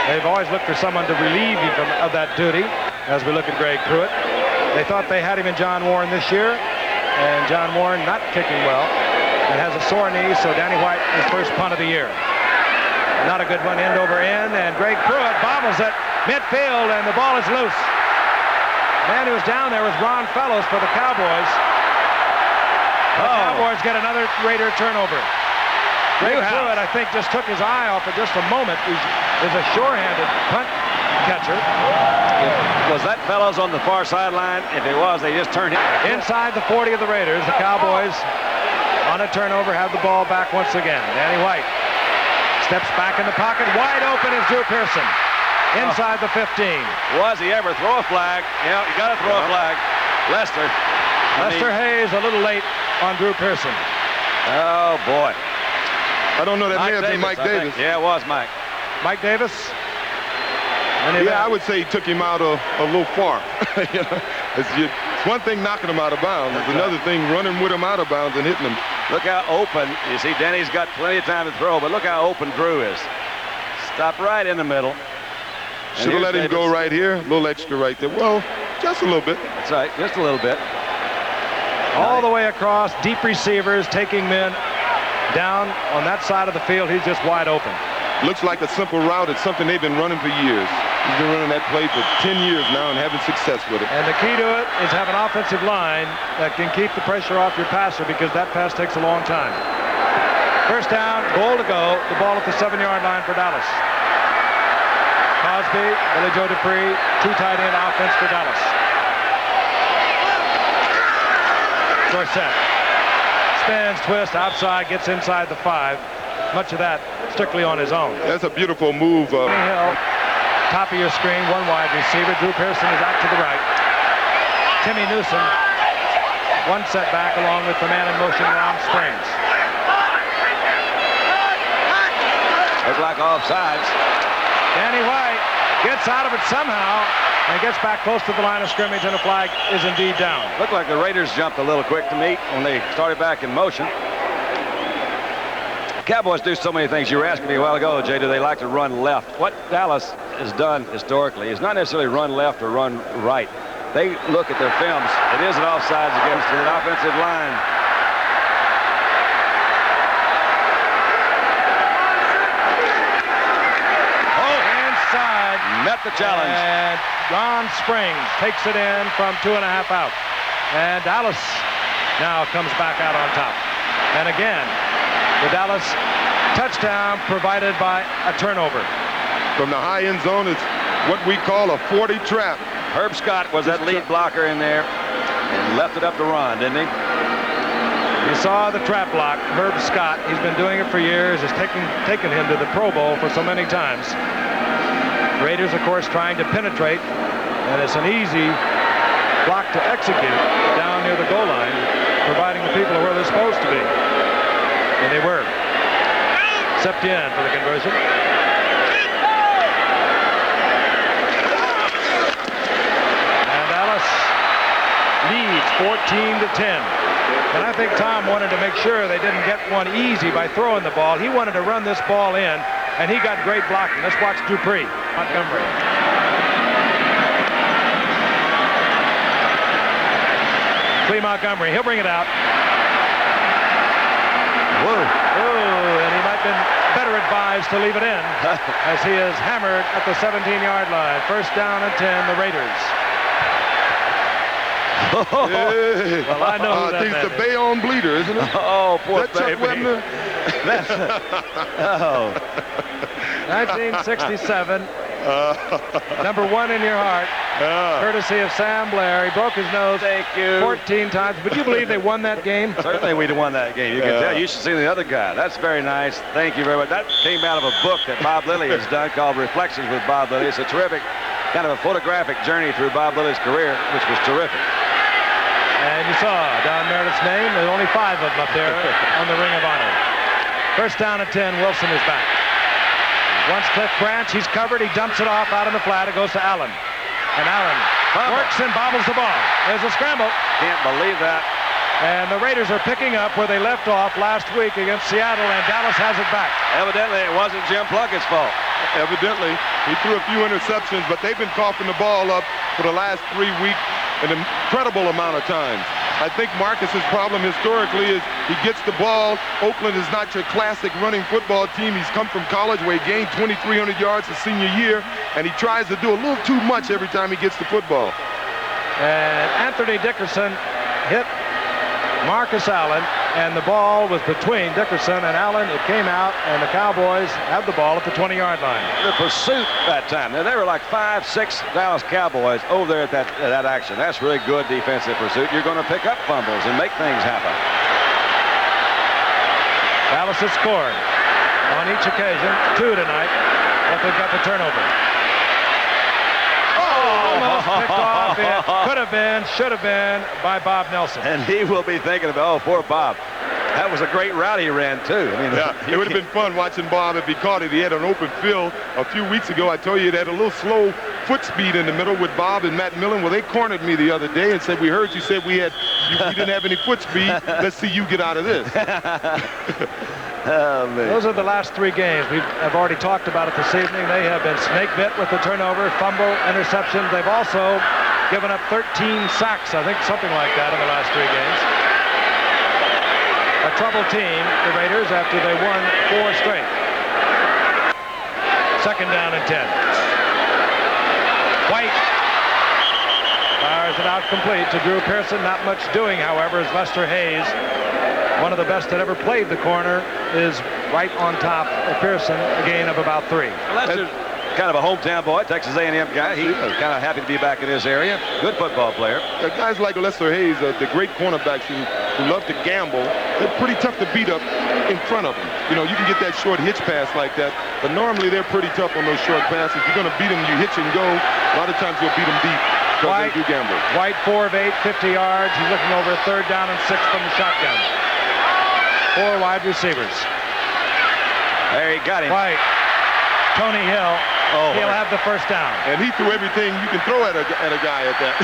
They've always looked for someone to relieve you of that duty as we look at Greg Pruitt. They thought they had him in John Warren this year. And John Warren not kicking well and has a sore knee, so Danny White, his first punt of the year. Not a good one, end over end, and Greg Pruitt bobbles it midfield, and the ball is loose. The man who was down there was Ron Fellows for the Cowboys. The Cowboys get another Raider turnover. Greg Pruitt, I think, just took his eye off for just a moment. He's a sure-handed punt catcher. Was that Fellows on the far sideline? If it was, they just turned him. Inside the 40 of the Raiders, the Cowboys on a turnover have the ball back once again. Danny White steps back in the pocket. Wide open is Drew Pearson. Inside the 15. Was he ever throw a flag? Yeah, you got to throw a flag. Lester Hayes a little late on Drew Pearson. Oh, boy. I don't know. That may have been Mike Davis. Yeah, it was Mike. Mike Davis? Yeah, I would say he took him out a little far. You know, it's one thing knocking him out of bounds. It's another thing running with him out of bounds and hitting him. Look how open. You see, Denny's got plenty of time to throw, but look how open Drew is. Stop right in the middle. Should have let him go right here. A little extra right there. Well, just a little bit. That's right, just a little bit. All the way across, deep receivers taking men down on that side of the field. He's just wide open. Looks like a simple route. It's something they've been running for years. He's been running that play for 10 years now and having success with it. And the key to it is have an offensive line that can keep the pressure off your passer, because that pass takes a long time. First down, goal to go. The ball at the 7-yard line for Dallas. Cosby, Billy Joe Dupree, 2 tight end offense for Dallas. Dorsett spins, twists, outside, gets inside the 5. Much of that strictly on his own. That's a beautiful move. Hill, top of your screen, 1 wide receiver. Drew Pearson is out to the right. Timmy Newsom, 1 setback along with the man in motion, Ron Springs. Look like offsides. Danny White gets out of it somehow. and gets back close to the line of scrimmage, and a flag is indeed down. Looked like the Raiders jumped a little quick to meet when they started back in motion. Cowboys do so many things. You were asking me a while ago, Jay, do they like to run left? What Dallas has done historically is not necessarily run left or run right. They look at their films. It is an offsides against an offensive line. Inside. Met the challenge. And Ron Springs takes it in from 2.5 out. And Dallas now comes back out on top. And again, the Dallas touchdown provided by a turnover. From the high end zone, it's what we call a 40 trap. Herb Scott was that lead blocker in there and left it up to Ron, didn't he? You saw the trap block. Herb Scott, he's been doing it for years, has taken him to the Pro Bowl for so many times. Raiders, of course, trying to penetrate, and it's an easy block to execute down near the goal line, providing the people are where they're supposed to be. And they were. Septien for the conversion. And Dallas leads 14-10. And I think Tom wanted to make sure they didn't get one easy by throwing the ball. He wanted to run this ball in, and he got great blocking. Let's watch Dupree. Montgomery. Clee Montgomery, he'll bring it out. Whoa. Oh, and he might have been better advised to leave it in as he is hammered at the 17-yard line. First down and 10, the Raiders. Hey. Well, I know who that he's man the is. Bayonne bleeder, isn't it? Oh, poor Is that Chuck baby. Webner? Oh. 1967. Number 1 in your heart. Courtesy of Sam Blair. He broke his nose Thank you. 14 times. Would you believe they won that game? Certainly we'd have won that game. You can tell. You should see the other guy. That's very nice. Thank you very much. That came out of a book that Bob Lilly has done called Reflections with Bob Lilly. It's a terrific kind of a photographic journey through Bob Lilly's career, which was terrific. And you saw Don Meredith's name. There's only 5 of them up there on the Ring of Honor. First down and 10. Wilson is back. Once Cliff Branch, he's covered. He dumps it off out in the flat. It goes to Allen. And Allen works and bobbles the ball. There's a scramble. Can't believe that. And the Raiders are picking up where they left off last week against Seattle, and Dallas has it back. Evidently, it wasn't Jim Plunkett's fault. Evidently, he threw a few interceptions, but they've been coughing the ball up for the last 3 weeks an incredible amount of times. I think Marcus's problem historically is he gets the ball. Oakland is not your classic running football team. He's come from college where he gained 2,300 yards his senior year, and he tries to do a little too much every time he gets the football. And Anthony Dickerson hit Marcus Allen, and the ball was between Dickerson and Allen. It came out, and the Cowboys have the ball at the 20-yard line. The pursuit that time. Now, there were like 5, 6 Dallas Cowboys over there at that action. That's really good defensive pursuit. You're going to pick up fumbles and make things happen. Dallas has scored on each occasion, 2 tonight, but they've got the turnover. Almost picked off. It could have been, should have been by Bob Nelson. And he will be thinking about, oh, poor Bob. That was a great route he ran, too. I mean, Yeah, it would have been fun watching Bob if he caught it. He had an open field a few weeks ago. I told you it had a little slow foot speed in the middle with Bob and Matt Millen. Well, they cornered me the other day and said, we heard you said you didn't have any foot speed. Let's see you get out of this. Oh, man. Those are the last 3 games. We have already talked about it this evening. They have been snake bit with the turnover, fumble, interception. They've also given up 13 sacks, I think, something like that in the last 3 games. A troubled team, the Raiders, after they won 4 straight. Second down and 10. White fires it out complete to Drew Pearson. Not much doing, however, as Lester Hayes, one of the best that ever played the corner, is right on top of Pearson, a gain of about 3. Lester's kind of a hometown boy, Texas A&M guy. He's kind of happy to be back in his area. Good football player. Guys like Lester Hayes, the great cornerbacks who love to gamble, they're pretty tough to beat up in front of them. You know, you can get that short hitch pass like that, but normally they're pretty tough on those short passes. If you're going to beat them, you hitch and go. A lot of times you'll beat them deep because they do gamble. White 4 of 8, 50 yards. He's looking over a 3rd down and 6 from the shotgun. 4 wide receivers. There, he got him. White, Tony Hill, he'll have the first down. And he threw everything you can throw at a guy at that.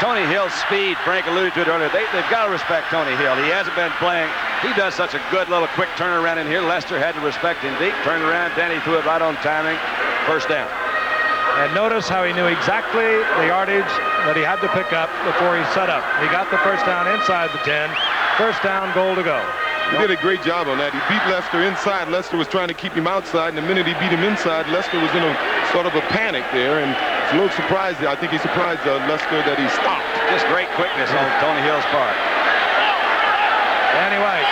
Tony Hill's speed, Frank alluded to it earlier. They've got to respect Tony Hill. He hasn't been playing. He does such a good little quick turnaround in here. Lester had to respect him deep. Turned around. Danny threw it right on timing. First down. And notice how he knew exactly the yardage that he had to pick up before he set up. He got the first down inside the 10. First down, goal to go. He did a great job on that. He beat Lester inside. Lester was trying to keep him outside, and the minute he beat him inside, Lester was in a sort of a panic there, and it's a little surprised. I think he surprised Lester that he stopped. Just great quickness on Tony Hill's part. Danny White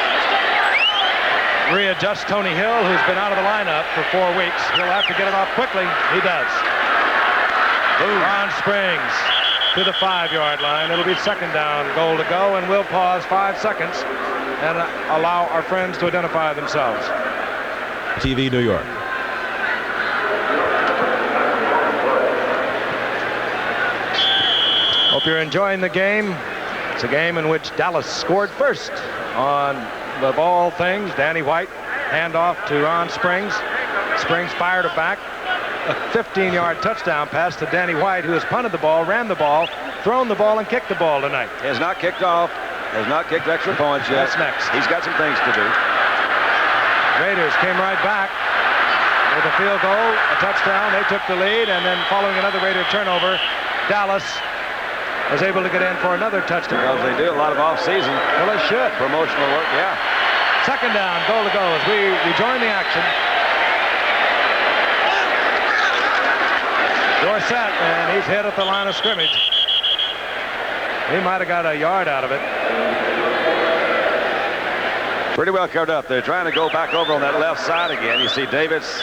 readjusts Tony Hill, who's been out of the lineup for 4 weeks. He'll have to get it off quickly. He does. Ron Springs to the 5-yard line. It'll be second down, goal to go, and we'll pause 5 seconds and allow our friends to identify themselves. TV New York. Hope you're enjoying the game. It's a game in which Dallas scored first on the ball things. Danny White, handoff to Ron Springs. Springs fired it back. A 15-yard touchdown pass to Danny White, who has punted the ball, ran the ball, thrown the ball, and kicked the ball tonight. He has not kicked off. Has not kicked extra points yet. That's next. He's got some things to do. Raiders came right back with a field goal, a touchdown. They took the lead, and then following another Raider turnover, Dallas was able to get in for another touchdown. Because they do a lot of off-season. Well, they should. Promotional work, yeah. Second down, goal to go as we rejoin the action. Dorsett, and he's hit at the line of scrimmage. He might have got a yard out of it. Pretty well covered up. They're trying to go back over on that left side again. You see Davis.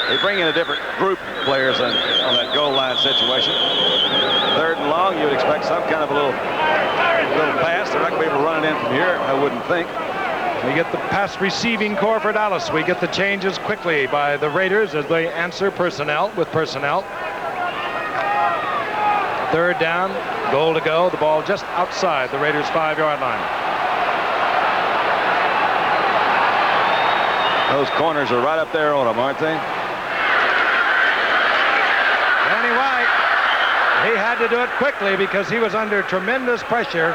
They bring in a different group of players on that goal line situation. Third and long, you would expect some kind of a little pass. They're not going to be able to run it in from here, I wouldn't think. We get the pass receiving core for Dallas. We get the changes quickly by the Raiders as they answer personnel with personnel. Third down, goal to go. The ball just outside the Raiders' 5-yard line. Those corners are right up there on them, aren't they? Danny White, he had to do it quickly because he was under tremendous pressure.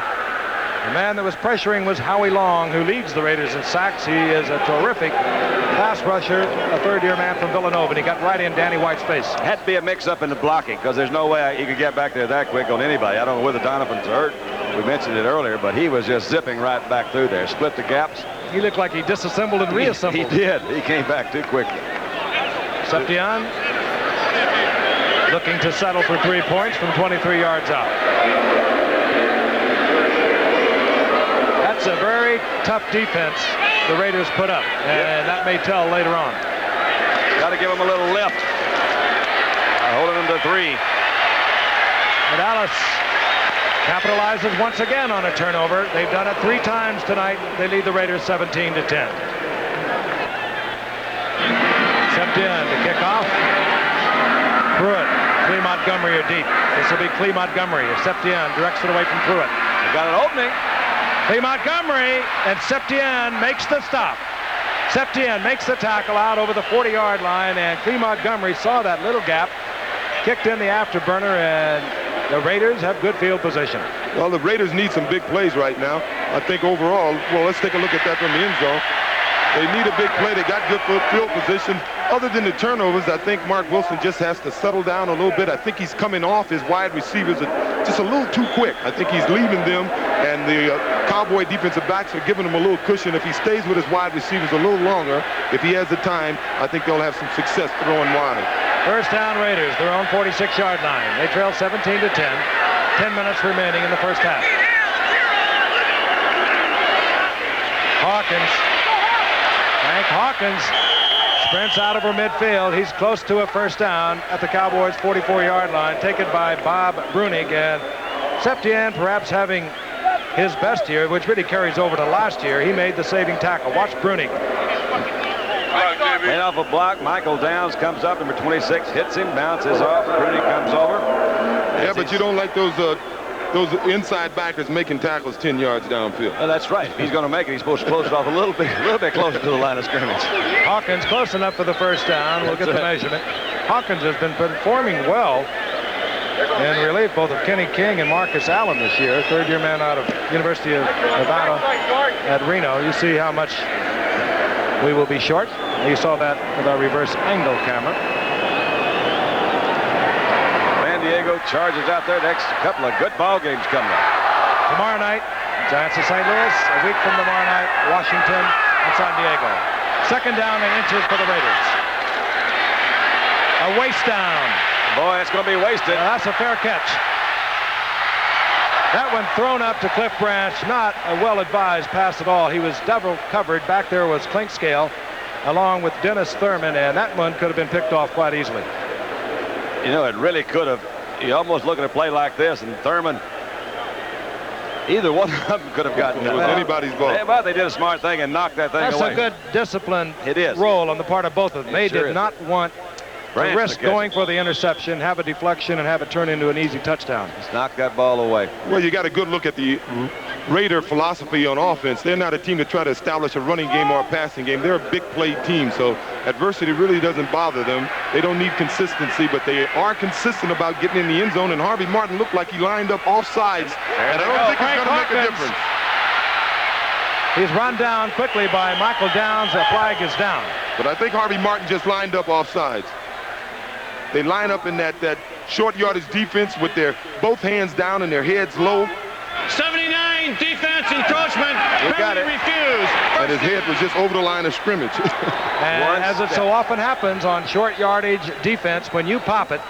The man that was pressuring was Howie Long, who leads the Raiders in sacks. He is a terrific pass rusher, a third-year man from Villanova, and he got right in Danny White's face. Had to be a mix-up in the blocking because there's no way he could get back there that quick on anybody. I don't know whether Donovan's hurt. We mentioned it earlier, but he was just zipping right back through there. Split the gaps. He looked like he disassembled and reassembled. He did. He came back too quickly. Septian looking to settle for 3 points from 23 yards out. That's a very tough defense the Raiders put up, and that may tell later on. Got to give them a little lift. Holding them to 3. And Dallas capitalizes once again on a turnover. They've done it 3 times tonight. They lead the Raiders 17-10. Septian to kick off. Pruitt, Clee Montgomery are deep. This will be Clee Montgomery. Septian directs it away from Pruitt. They got an opening. Clee Montgomery, and Septian makes the stop. Septian makes the tackle out over the 40-yard line, and Clee Montgomery saw that little gap, kicked in the afterburner, and the Raiders have good field position. Well, the Raiders need some big plays right now. I think overall, well, let's take a look at that from the end zone. They need a big play. They got good field position. Other than the turnovers, I think Mark Wilson just has to settle down a little bit. I think he's coming off his wide receivers just a little too quick. I think he's leaving them, and the Cowboy defensive backs are giving him a little cushion. If he stays with his wide receivers a little longer, if he has the time, I think they'll have some success throwing wide. First down Raiders, their own 46-yard line. They trail 17-10. 10 minutes remaining in the first half. Hawkins. Frank Hawkins sprints out over midfield. He's close to a first down at the Cowboys' 44-yard line, taken by Bob Brunig. And Septian perhaps having his best year, which really carries over to last year. He made the saving tackle. Watch Brunig. Made off a block. Michael Downs comes up. Number 26 hits him, bounces off. Brunig comes over. Yeah, but you don't like those those inside backers making tackles 10 yards downfield. Well, that's right. If he's going to make it, he's supposed to close it off a little bit closer to the line of scrimmage. Hawkins close enough for the first down. We'll get the measurement. Hawkins has been performing well in relief both of Kenny King and Marcus Allen this year. Third-year man out of University of Nevada at Reno. You see how much we will be short. You saw that with our reverse angle camera. San Diego Chargers out there. Next couple of good ball games coming up. Tomorrow night, Giants of St. Louis. A week from tomorrow night, Washington and San Diego. Second down and inches for the Raiders. A waste down. Boy, it's going to be wasted. That's a fair catch. That one thrown up to Cliff Branch. Not a well-advised pass at all. He was double covered. Back there was Clinkscale along with Dennis Thurman, and that one could have been picked off quite easily. You know, it really could have. You almost look at a play like this, and Thurman, either one of them could have gotten it. It was anybody's ball. But they did a smart thing and knocked that thing away. That's a good disciplined role on the part of both of them. They did not want to risk going for the interception, have a deflection, and have it turn into an easy touchdown. Just knock that ball away. Well, you got a good look at the Raider philosophy on offense. They're not a team to try to establish a running game or a passing game. They're a big play team, so adversity really doesn't bother them. They don't need consistency, but they are consistent about getting in the end zone, and Harvey Martin looked like he lined up off sides, and I don't think it's going to make a difference. He's run down quickly by Michael Downs. The flag is down. But I think Harvey Martin just lined up off sides. They line up in that short yardage defense with their both hands down and their heads low. 79 defense encroachment. Penalty refused. And his head was just over the line of scrimmage. And as it so often happens on short yardage defense, when you pop it,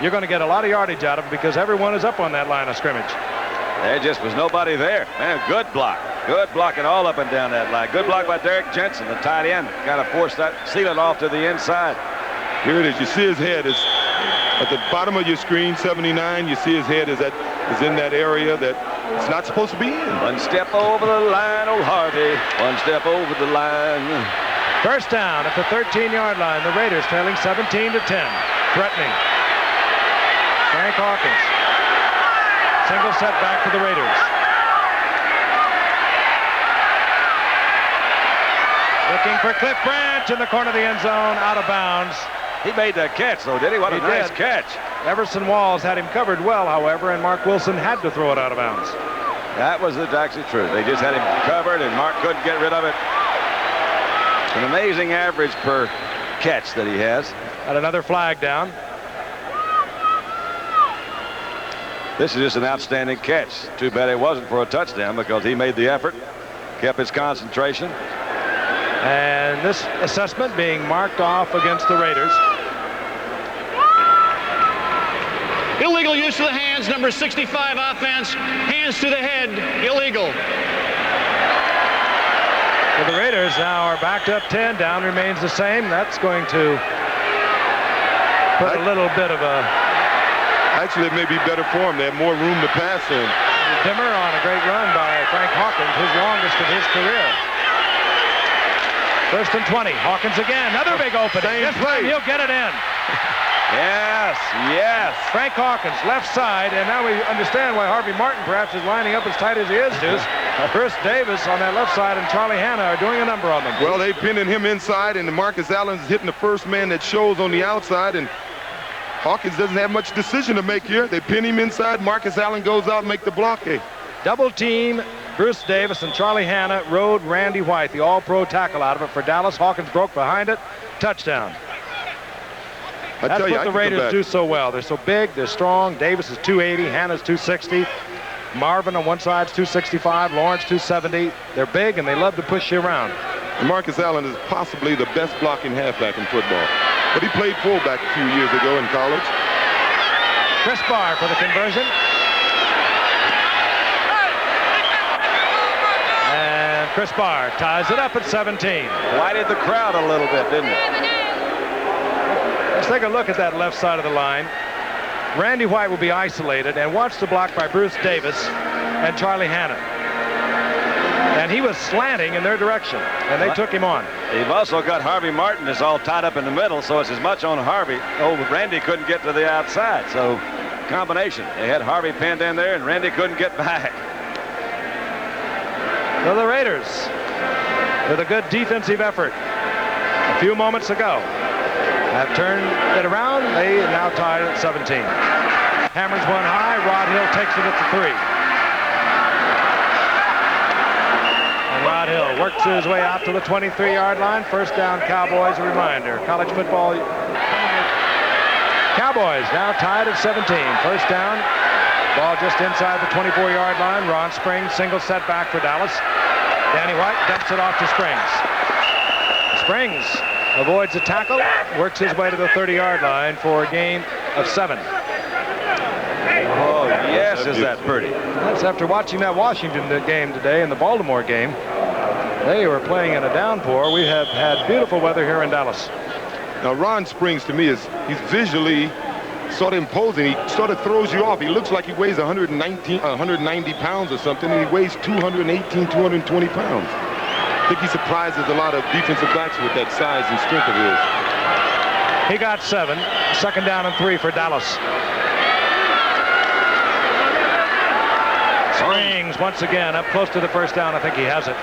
you're going to get a lot of yardage out of it because everyone is up on that line of scrimmage. There just was nobody there. Man, good block. Good blocking all up and down that line. Good block by Derek Jensen, the tight end. Kind of forced that, seal it off to the inside. Here it is. You see his head is at the bottom of your screen, 79. You see his head is in that area that it's not supposed to be in. One step over the line, old Harvey. One step over the line. First down at the 13-yard line. The Raiders trailing 17-10. Threatening. Frank Hawkins. Single setback for the Raiders. Looking for Cliff Branch in the corner of the end zone, out of bounds. He made that catch, though, did he? What a nice catch. Everson Walls had him covered well, however, and Mark Wilson had to throw it out of bounds. That was actually true. They just had him covered, and Mark couldn't get rid of it. An amazing average per catch that he has. And another flag down. This is just an outstanding catch. Too bad it wasn't for a touchdown because he made the effort, kept his concentration. And this assessment being marked off against the Raiders. Illegal use of the hands, number 65 offense. Hands to the head, illegal. So the Raiders now are backed up 10. Down remains the same. That's going to put a little bit of a... Actually, it may be better for him. They have more room to pass in. Dimmer on a great run by Frank Hawkins, his longest of his career. First and 20. Hawkins again. Another big opening. This time he'll get it in. Yes, yes. Frank Hawkins, left side, and now we understand why Harvey Martin perhaps is lining up as tight as he is, Deuce. Bruce Davis on that left side and Charlie Hanna are doing a number on them. Well, they're pinning him inside, and Marcus Allen's hitting the first man that shows on the outside, and Hawkins doesn't have much decision to make here. They pin him inside. Marcus Allen goes out and make the block. Double team. Bruce Davis and Charlie Hanna rode Randy White, the all-pro tackle, out of it for Dallas. Hawkins broke behind it. Touchdown. That's what the Raiders do so well. They're so big, they're strong. Davis is 280, Hanna's 260. Marvin on one side is 265, Lawrence 270. They're big and they love to push you around. And Marcus Allen is possibly the best blocking halfback in football. But he played fullback a few years ago in college. Chris Barr for the conversion. And Chris Barr ties it up at 17. Lighted the crowd a little bit, didn't it? Let's take a look at that left side of the line. Randy White will be isolated, and watch the block by Bruce Davis and Charlie Hanna. And he was slanting in their direction, and they took him on. They've also got Harvey Martin is all tied up in the middle, so it's as much on Harvey. Oh, Randy couldn't get to the outside, so combination. They had Harvey pinned in there, and Randy couldn't get back. So the Raiders, with a good defensive effort a few moments ago, have turned it around. They now tied at 17. Hammers one high. Rod Hill takes it at the 3. And Rod Hill works his way out to the 23-yard line. First down, Cowboys. A reminder, college football. Cowboys now tied at 17. First down. Ball just inside the 24-yard line. Ron Springs, single setback for Dallas. Danny White dumps it off to Springs. Springs avoids a tackle, works his way to the 30-yard line for a gain of 7. Oh, yes, is that pretty. That's after watching that Washington game today and the Baltimore game. They were playing in a downpour. We have had beautiful weather here in Dallas. Now, Ron Springs, to me, he's visually sort of imposing. He sort of throws you off. He looks like he weighs 190 pounds or something, and he weighs 218, 220 pounds. I think he surprises a lot of defensive backs with that size and strength of his. He got 7. Second down and 3 for Dallas. Springs once again up close to the first down. I think he has it.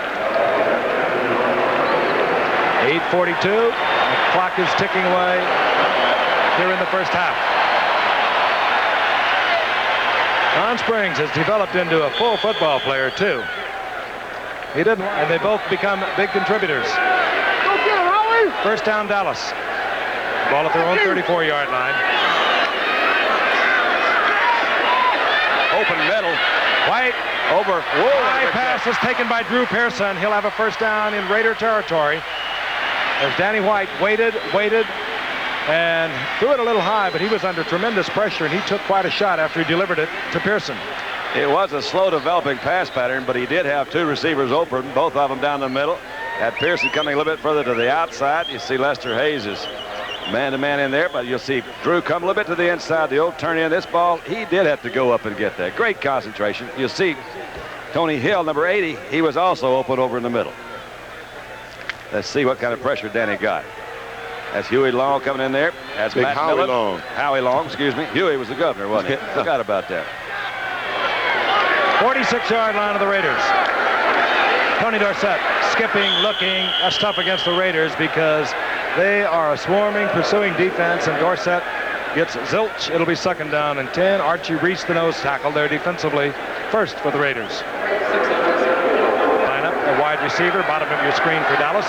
8:42. The clock is ticking away here in the first half. Ron Springs has developed into a full football player, too. He didn't, and they both become big contributors. First down, Dallas. Ball at their own 34-yard line. Open middle. White Over. high pass is taken by Drew Pearson. He'll have a first down in Raider territory. As Danny White waited, and threw it a little high, but he was under tremendous pressure, and he took quite a shot after he delivered it to Pearson. It was a slow developing pass pattern, but he did have 2 receivers open, both of them down the middle. Had Pearson coming a little bit further to the outside. You see Lester Hayes is man-to-man in there, but you'll see Drew come a little bit to the inside. The old turn in. This ball, he did have to go up and get that. Great concentration. You'll see Tony Hill, number 80, he was also open over in the middle. Let's see what kind of pressure Danny got. That's Huey Long coming in there. That's Big Matt Howie Miller. Long. Howie Long, excuse me. Huey was the governor, wasn't he? Forgot about that. 46-yard line of the Raiders. Tony Dorsett skipping, looking. That's tough against the Raiders because they are a swarming, pursuing defense, and Dorsett gets zilch. It'll be second down and 10. Archie Reese, the nose tackle there defensively. First for the Raiders. Line up a wide receiver, bottom of your screen for Dallas.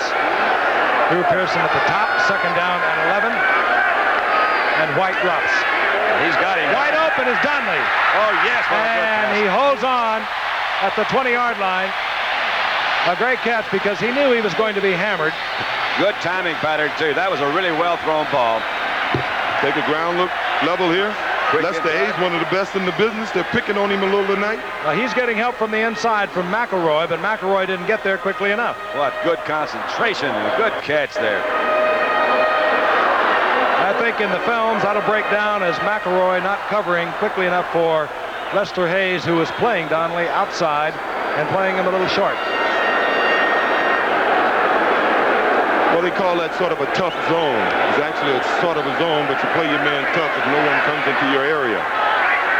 Drew Pearson at the top, second down and 11. And White drops. He's got him. Wide open is Donnelly. Oh, yes. And he holds on at the 20-yard line. A great catch because he knew he was going to be hammered. Good timing pattern, too. That was a really well-thrown ball. Take a ground look level here. Lester Hayes, one of the best in the business. They're picking on him a little tonight. Well, he's getting help from the inside from McElroy, but McElroy didn't get there quickly enough. What good concentration and a good catch there. I think in the films that'll break down as McElroy not covering quickly enough for Lester Hayes, who was playing Donnelly outside and playing him a little short. Well, they call that sort of a tough zone. It's actually a sort of a zone, but you play your man tough if no one comes into your area.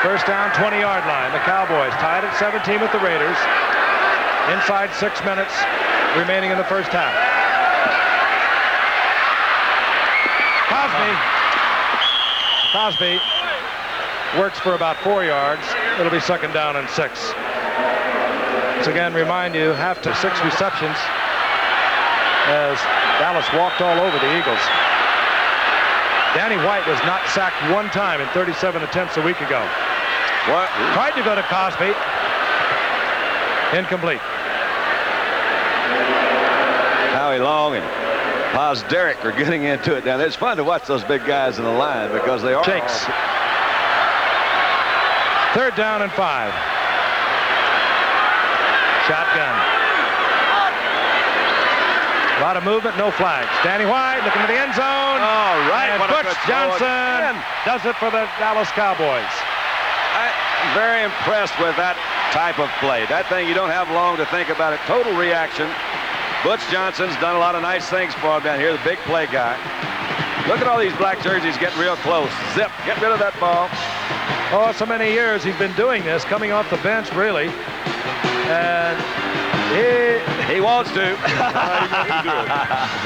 First down, 20-yard line. The Cowboys tied at 17 with the Raiders. Inside 6 minutes remaining in the first half. Cosby works for about 4 yards. It'll be second down and 6. Once again, remind you, half to 6 receptions as Dallas walked all over the Eagles. Danny White was not sacked one time in 37 attempts a week ago. What? Tried to go to Cosby. Incomplete. Howie Long and Paz Derrick are getting into it now. It's fun to watch those big guys in the line because they are. Shakes. Third down and 5. Shotgun. A lot of movement, no flags. Danny White looking to the end zone. All right. And What a Butch good throw Johnson again. does it for the Dallas Cowboys. I'm very impressed with that type of play. That thing, you don't have long to think about it. Total reaction. Butch Johnson's done a lot of nice things for him down here, the big play guy. Look at all these black jerseys getting real close. Zip, get rid of that ball. Oh, so many years he's been doing this, coming off the bench, really. And he wants to.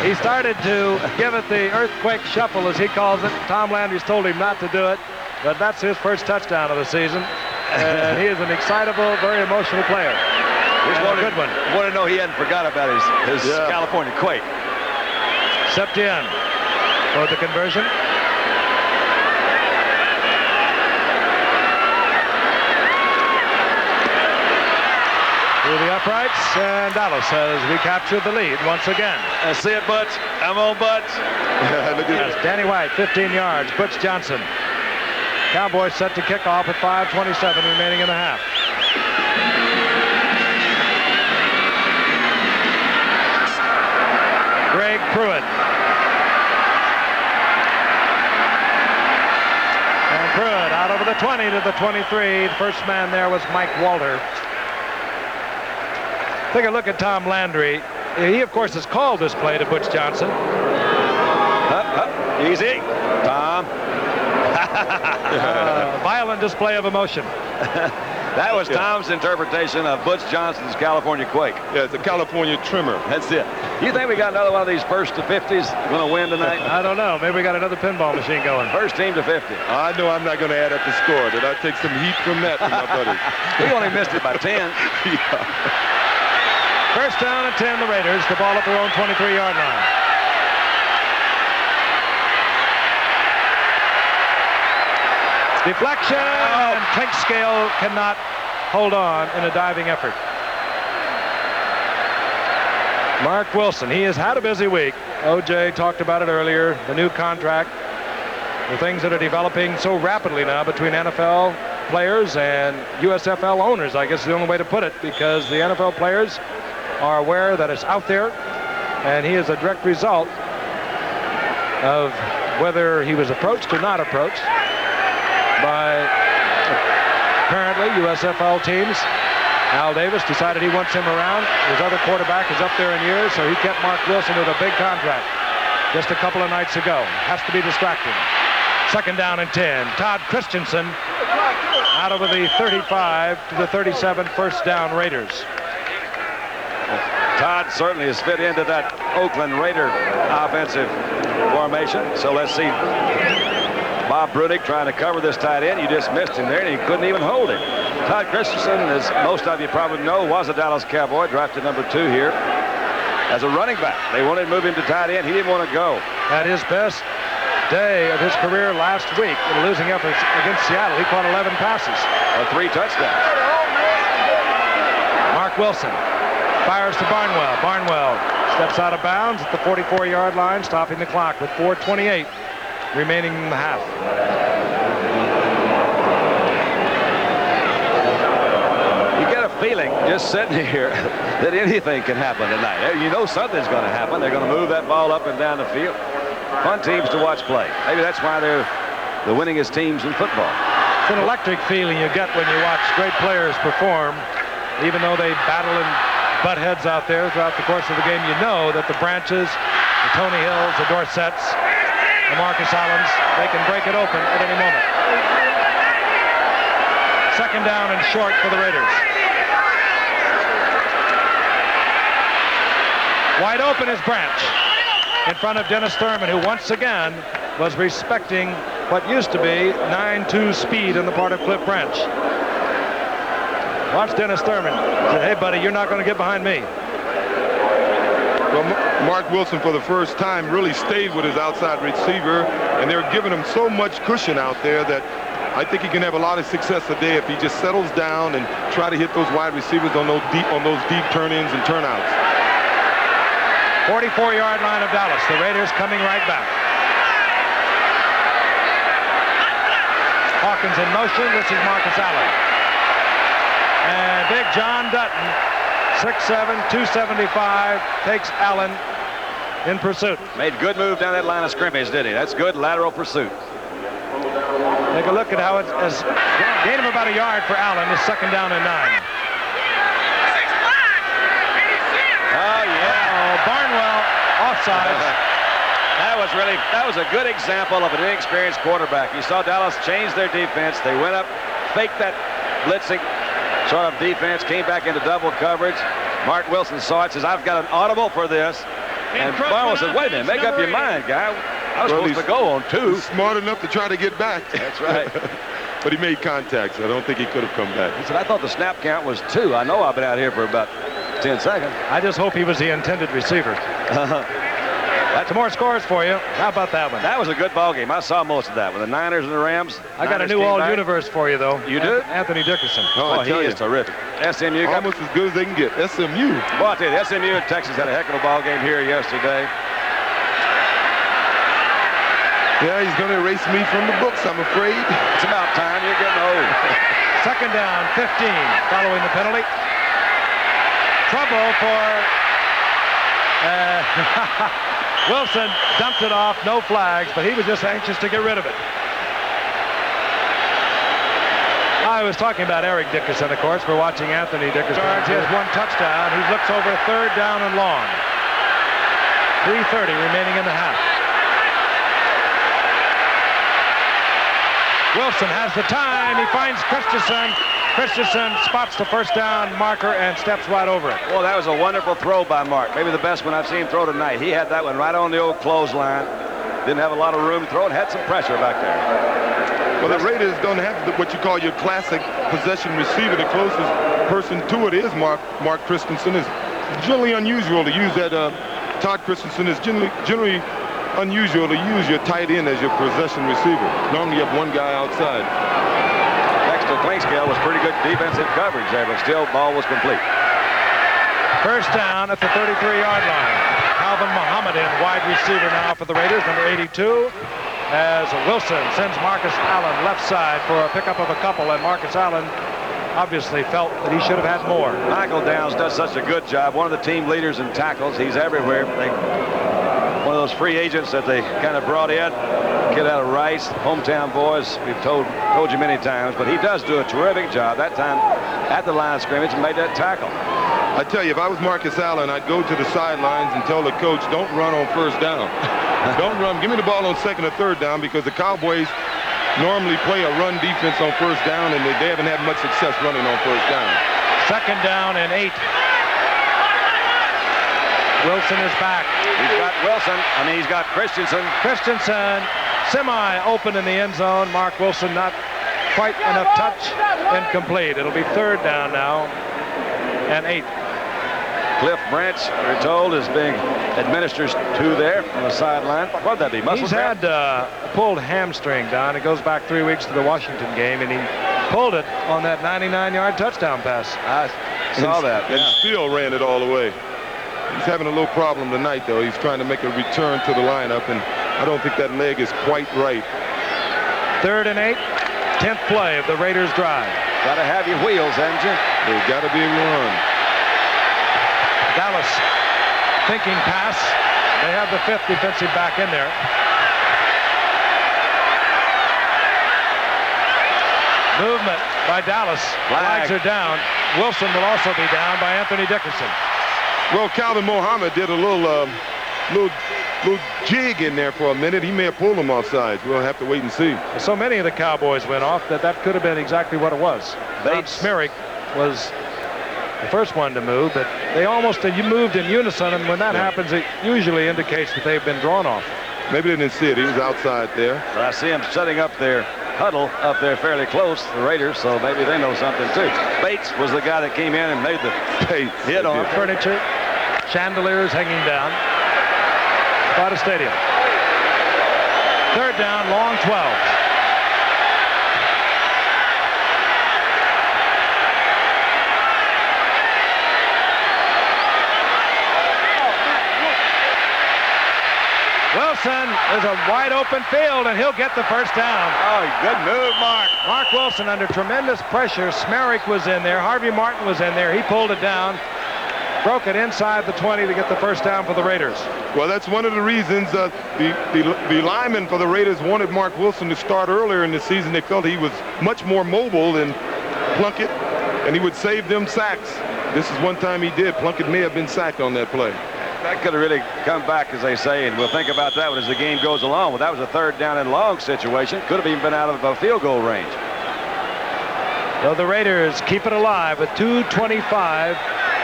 He started to give it the earthquake shuffle, as he calls it. Tom Landry's told him not to do it, but that's his first touchdown of the season. And he is an excitable, very emotional player. And a good one. Want to know he hadn't forgot about his California quake. Septien for the conversion. Through the uprights, and Dallas has recaptured the lead once again. I see it, Butch. I'm on Butch. Yes, Danny White, 15 yards. Butch Johnson. Cowboys set to kick off with 5:27 remaining in the half. Greg Pruitt. And Pruitt out over the 20 to the 23. The first man there was Mike Walter. Take a look at Tom Landry. He, of course, has called this play to Butch Johnson. Easy, Tom. Violent display of emotion. That was Tom's interpretation of Butch Johnson's California quake. Yeah, it's a California tremor. That's it. You think we got another one of these first to 50s going to win tonight? I don't know. Maybe we got another pinball machine going. First team to 50. I know I'm not going to add up the score. Did I take some heat from that from my buddies? We only missed it by 10. First down and 10, the Raiders. The ball at their own 23-yard line. Deflection, and Clinkscale cannot hold on in a diving effort. Mark Wilson, he has had a busy week. O.J. talked about it earlier, the new contract, the things that are developing so rapidly now between NFL players and USFL owners, I guess is the only way to put it, because the NFL players are aware that it's out there, and he is a direct result of whether he was approached or not approached by apparently USFL teams. Al Davis decided he wants him around. His other quarterback is up there in years, so he kept Mark Wilson with a big contract just a couple of nights ago. Has to be distracting. Second down and 10. Todd Christensen out over the 35 to the 37, first down Raiders. Todd certainly has fit into that Oakland Raider offensive formation. So let's see. Bob Brudick trying to cover this tight end. You just missed him there, and he couldn't even hold him. Todd Christensen, as most of you probably know, was a Dallas Cowboy, drafted number 2 here as a running back. They wanted to move him to tight end. He didn't want to go. At his best day of his career last week in a losing effort against Seattle, he caught 11 passes. 3 touchdowns. Mark Wilson fires to Barnwell. Barnwell steps out of bounds at the 44-yard line, stopping the clock with 4:28 remaining in the half. You get a feeling just sitting here that anything can happen tonight. You know something's going to happen. They're going to move that ball up and down the field. Fun teams to watch play. Maybe that's why they're the winningest teams in football. It's an electric feeling you get when you watch great players perform, even though they battle and butt heads out there throughout the course of the game. You know that the Branches, the Tony Hills, the Dorsets, the Marcus Allens, they can break it open at any moment. Second down and short for the Raiders. Wide open is Branch in front of Dennis Thurman, who once again was respecting what used to be 9-2 speed on the part of Cliff Branch. Watch Dennis Thurman. Said, hey, buddy, you're not going to get behind me. Well, Mark Wilson, for the first time, really stayed with his outside receiver, and they're giving him so much cushion out there that I think he can have a lot of success today if he just settles down and try to hit those wide receivers on those deep turn-ins and turnouts. 44-yard line of Dallas. The Raiders coming right back. Hawkins in motion. This is Marcus Allen. And big John Dutton, 6'7", 275, takes Allen in pursuit. Made good move down that line of scrimmage, did he? That's good lateral pursuit. Take a look at how it has gained him about a yard for Allen. It's second down and 9. Oh, yeah. Barnwell offside. That was a good example of an inexperienced quarterback. You saw Dallas change their defense. They went up, faked that blitzing sort of defense, came back into double coverage. Mark Wilson saw it, says, I've got an audible for this. And Barlow said, wait a minute, make up your mind, guy. I was supposed to go on 2. He's smart enough to try to get back. That's right. But he made contact, so I don't think he could have come back. He said, I thought the snap count was 2. I know I've been out here for about 10 seconds. I just hope he was the intended receiver. That's more scores for you. How about that one? That was a good ball game. I saw most of that with the Niners and the Rams. I got a new all-universe for you, though. You do? Anthony Dickerson. Oh, he is terrific. SMU. Almost as good as they can get. SMU. Well, I tell you, SMU and Texas had a heck of a ball game here yesterday. Yeah, he's going to erase me from the books, I'm afraid. It's about time. You're getting old. Second down, 15, following the penalty. Trouble for Wilson. Dumped it off, no flags, but he was just anxious to get rid of it. I was talking about Eric Dickerson, of course. We're watching Anthony Dickerson. He has 1 touchdown. He looks over 3rd down and long. 3:30 remaining in the half. Wilson has the time. He finds Christensen. Christensen spots the first down marker and steps right over it. Well, that was a wonderful throw by Mark. Maybe the best one I've seen him throw tonight. He had that one right on the old clothesline. Didn't have a lot of room to throw it. Had some pressure back there. Well, the Raiders don't have what you call your classic possession receiver. The closest person to it is Mark Christensen. It's generally unusual to use that. Todd Christensen is generally unusual to use your tight end as your possession receiver. Normally you have one guy outside. Dexter Clinkscale was pretty good defensive coverage there, but still ball was complete. First down at the 33-yard line. Calvin Muhammad in wide receiver now for the Raiders, number 82. As Wilson sends Marcus Allen left side for a pickup of a couple, and Marcus Allen obviously felt that he should have had more. Michael Downs does such a good job. One of the team leaders in tackles. He's everywhere. One of those free agents that they kind of brought in. Kid out of Rice, hometown boys. We've told you many times, but he does do a terrific job. That time at the line of scrimmage and made that tackle. I tell you, if I was Marcus Allen, I'd go to the sidelines and tell the coach, don't run on first down. Don't run. Give me the ball on 2nd or 3rd down, because the Cowboys normally play a run defense on first down, and they haven't had much success running on first down. Second down and 8. Wilson is back. He's got Wilson. He's got Christensen. Christensen semi-open in the end zone. Mark Wilson not quite enough touch. Incomplete. It'll be 3rd down now and 8. Cliff Branch, we're told, is being administered to there on the sideline. What'd that be? Muscle He's had pulled hamstring, Don. It goes back 3 weeks to the Washington game, and he pulled it on that 99-yard touchdown pass. I saw that. And still ran it all the way. He's having a little problem tonight, though. He's trying to make a return to the lineup, and I don't think that leg is quite right. 3rd and 8, 10th play of the Raiders' drive. Got to have your wheels, haven't you? There's got to be a run. Dallas thinking pass. They have the 5th defensive back in there. Movement by Dallas. Flags are down. Wilson will also be down by Anthony Dickerson. Well, Calvin Muhammad did a little jig in there for a minute. He may have pulled him offside. We'll have to wait and see. So many of the Cowboys went off that could have been exactly what it was. Bates. Smerrick was the first one to move, but they almost moved in unison, and when that happens, it usually indicates that they've been drawn off. Maybe they didn't see it. He was outside there. But I see him setting up their huddle up there fairly close, the Raiders, so maybe they know something too. Bates was the guy that came in and made the hit on furniture, chandeliers hanging down. Sparta Stadium. 3rd down, long 12. Wilson is a wide open field, and he'll get the first down. Oh, good move, Mark. Mark Wilson under tremendous pressure. Smerrick was in there. Harvey Martin was in there. He pulled it down, broke it inside the 20 to get the first down for the Raiders. Well, that's one of the reasons the linemen for the Raiders wanted Mark Wilson to start earlier in the season. They felt he was much more mobile than Plunkett, and he would save them sacks. This is one time he did. Plunkett may have been sacked on that play. that could have really come back, as they say, and we'll think about that one as the game goes along. Well, that was a 3rd down and long situation. Could have even been out of a field goal range. So the Raiders keep it alive with 2:25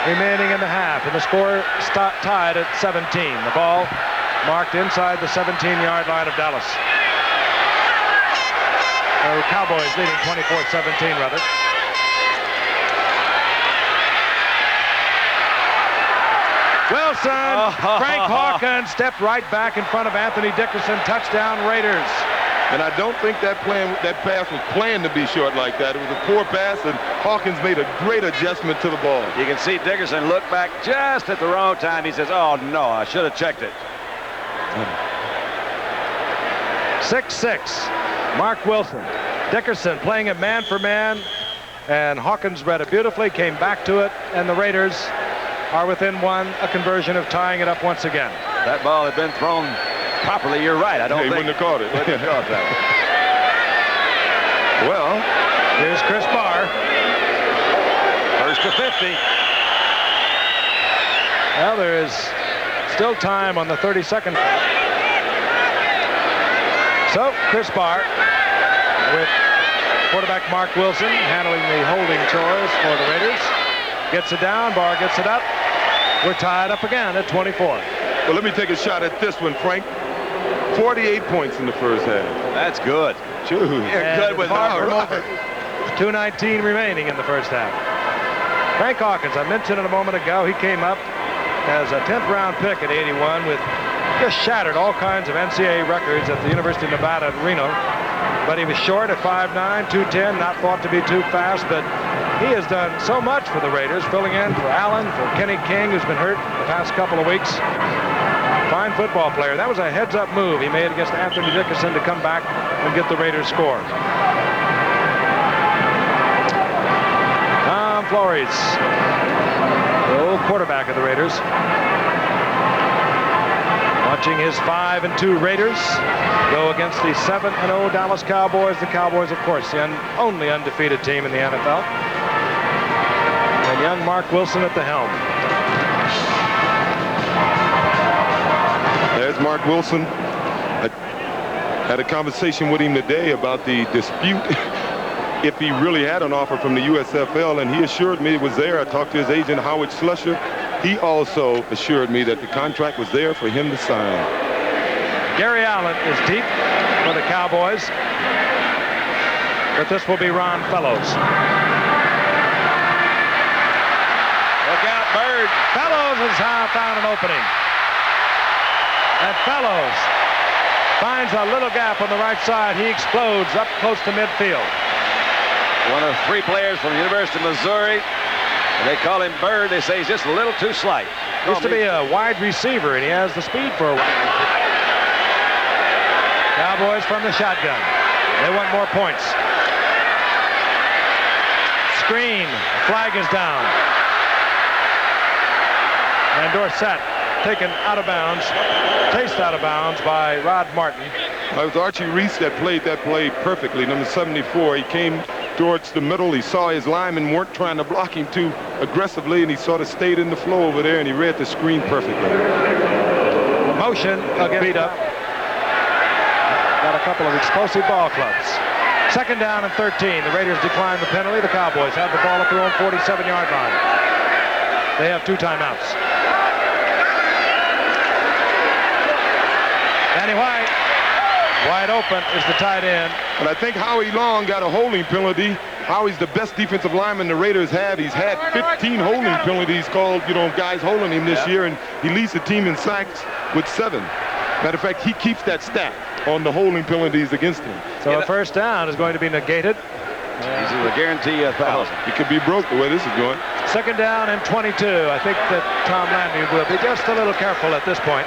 remaining in the half, and the score tied at 17. The ball marked inside the 17-yard line of Dallas. Cowboys leading 24-17, rather. Wilson, Frank Hawkins stepped right back in front of Anthony Dickerson. Touchdown, Raiders. And I don't think that pass was planned to be short like that. It was a poor pass, and Hawkins made a great adjustment to the ball. You can see Dickerson look back just at the wrong time. He says, oh, no, I should have checked it. 6-6. Mark Wilson. Dickerson playing it man for man, and Hawkins read it beautifully, came back to it, and the Raiders are within one, a conversion of tying it up once again. That ball had been thrown properly. You're right. I don't think he wouldn't have caught it. Wouldn't have caught that. Well, here's Chris Barr. First to 50. Well, there is still time on the 32nd. So, Chris Barr with quarterback Mark Wilson handling the holding chores for the Raiders. Gets it down. Barr gets it up. We're tied up again at 24. Well, let me take a shot at this one, Frank. 48 points in the first half. That's good. You're good with that. 2:19 remaining in the first half. Frank Hawkins, I mentioned it a moment ago, he came up as a 10th round pick at 81 with just shattered all kinds of NCAA records at the University of Nevada at Reno. But he was short at 5'9", 210, not thought to be too fast, but he has done so much for the Raiders, filling in for Allen, for Kenny King, who's been hurt the past couple of weeks. Fine football player. That was a heads-up move he made against Anthony Dickerson to come back and get the Raiders score. Tom Flores, the old quarterback of the Raiders, watching his 5-2 Raiders go against the 7-0 Dallas Cowboys. The Cowboys, of course, the only undefeated team in the NFL. And young Mark Wilson at the helm. There's Mark Wilson. I had a conversation with him today about the dispute if he really had an offer from the USFL, and he assured me it was there. I talked to his agent, Howard Slusher. He also assured me that the contract was there for him to sign. Gary Allen is deep for the Cowboys, but this will be Ron Fellows. Look out, Bird. Fellows has found an opening. And Fellows finds a little gap on the right side. He explodes up close to midfield. One of 3 players from the University of Missouri. They call him Bird. They say he's just a little too slight. Used to be a wide receiver, and he has the speed for a wide receiver. Cowboys from the shotgun. They want more points. Screen. Flag is down. And Dorsett taken out of bounds, chased out of bounds by Rod Martin. It was Archie Reese that played that play perfectly, number 74. He came towards the middle. He saw his linemen weren't trying to block him too aggressively, and he sort of stayed in the flow over there, and he read the screen perfectly. Motion again, beat up. Got a couple of explosive ball clubs. 2nd down and 13. The Raiders decline the penalty. The Cowboys have the ball at their own 47-yard line. They have 2 timeouts. Danny White, wide open, is the tight end. And I think Howie Long got a holding penalty. Howie's the best defensive lineman the Raiders have. He's had 15 holding penalties called, guys holding him this year, and he leads the team in sacks with 7. Matter of fact, he keeps that stat on the holding penalties against him. So a 1st down is going to be negated. He's going to guarantee 1,000. He could be broke the way this is going. 2nd down and 22. I think that Tom Landry will be just a little careful at this point.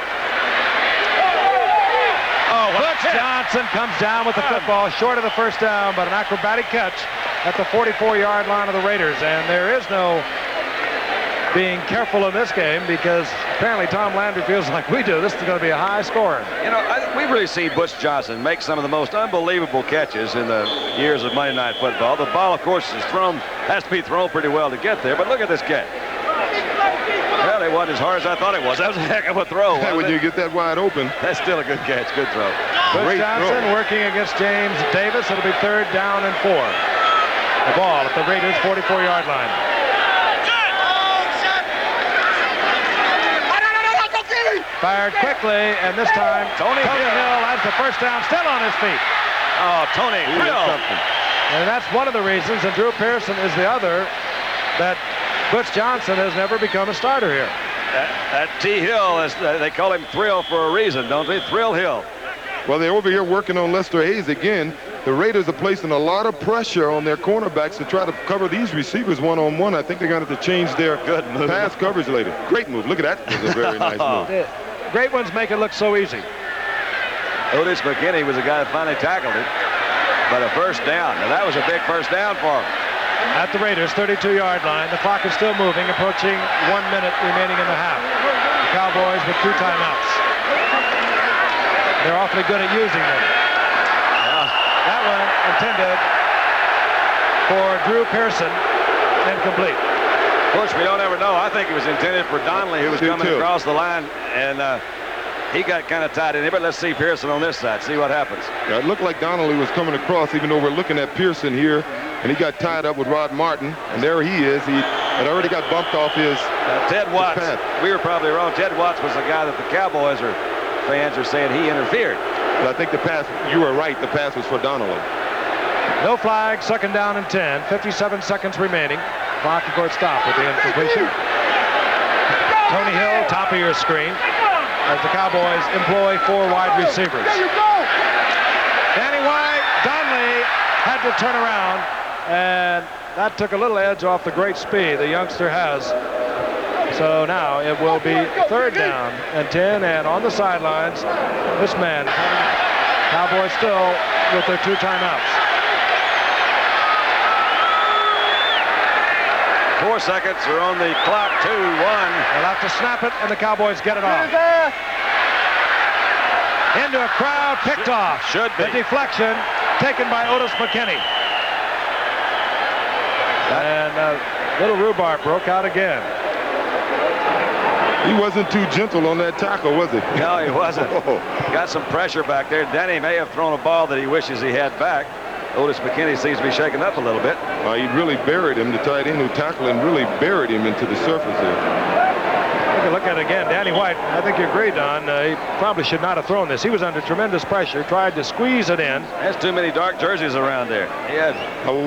Butch Johnson comes down with the football short of the 1st down, but an acrobatic catch at the 44-yard line of the Raiders. And there is no being careful in this game because apparently Tom Landry feels like we do. This is going to be a high score. We've really seen Butch Johnson make some of the most unbelievable catches in the years of Monday Night Football. The ball, of course, has to be thrown pretty well to get there, but look at this catch. Well, it wasn't as hard as I thought it was. That was a heck of a throw. When you get that wide open. That's still a good catch. Good throw. Butch Johnson working against James Davis. It'll be 3rd down and 4. The ball at the Raiders' 44-yard line. Fired quickly, and this time Tony Hill has the first down, still on his feet. Oh, Tony Hill. And that's one of the reasons, and Drew Pearson is the other, that Butch Johnson has never become a starter here. That T. Hill, they call him Thrill for a reason, don't they? Thrill Hill. Well, they're over here working on Lester Hayes again. The Raiders are placing a lot of pressure on their cornerbacks to try to cover these receivers one-on-one. I think they're going to have to change their pass coverage later. Great move. Look at that. It was a very nice move. Great ones make it look so easy. Otis McKinney was the guy that finally tackled it. But a first down. Now, that was a big first down for him. At the Raiders' 32-yard line, the clock is still moving, approaching 1 minute remaining in the half. The Cowboys with 2 timeouts. They're awfully good at using them. That one intended for Drew Pearson, incomplete. Of course, we don't ever know. I think it was intended for Donnelly, who was coming across the line, and he got kind of tied in here. But let's see Pearson on this side, see what happens. Yeah, it looked like Donnelly was coming across, even though we're looking at Pearson here, and he got tied up with Rod Martin, and there he is. He had already got bumped off his Ted Watts. We were probably wrong. Ted Watts was the guy that the Cowboys fans are saying he interfered. But I think the pass, you were right, the pass was for Donnelly. No flag, 2nd down and 10, 57 seconds remaining. Clock, of course, stop with the incompletion. Tony Hill, top of your screen, as the Cowboys employ 4 wide receivers. Danny White, Donnelly had to turn around, and that took a little edge off the great speed the youngster has. So now it will be 3rd down and 10, and on the sidelines, this man, Cowboys still with their 2 timeouts. 4 seconds are on the clock, 2-1. They'll have to snap it, and the Cowboys get it off. Into a crowd, picked off. Should be. The deflection taken by Otis McKinney. And little rhubarb broke out again. He wasn't too gentle on that tackle, was he? No, he wasn't. Got some pressure back there. Denny may have thrown a ball that he wishes he had back. Otis McKinney seems to be shaken up a little bit. He really buried him. The tight end who tackled him really buried him into the surface there. Take a look at it again. Danny White, I think you agree, Don. He probably should not have thrown this. He was under tremendous pressure, tried to squeeze it in. There's too many dark jerseys around there. He had,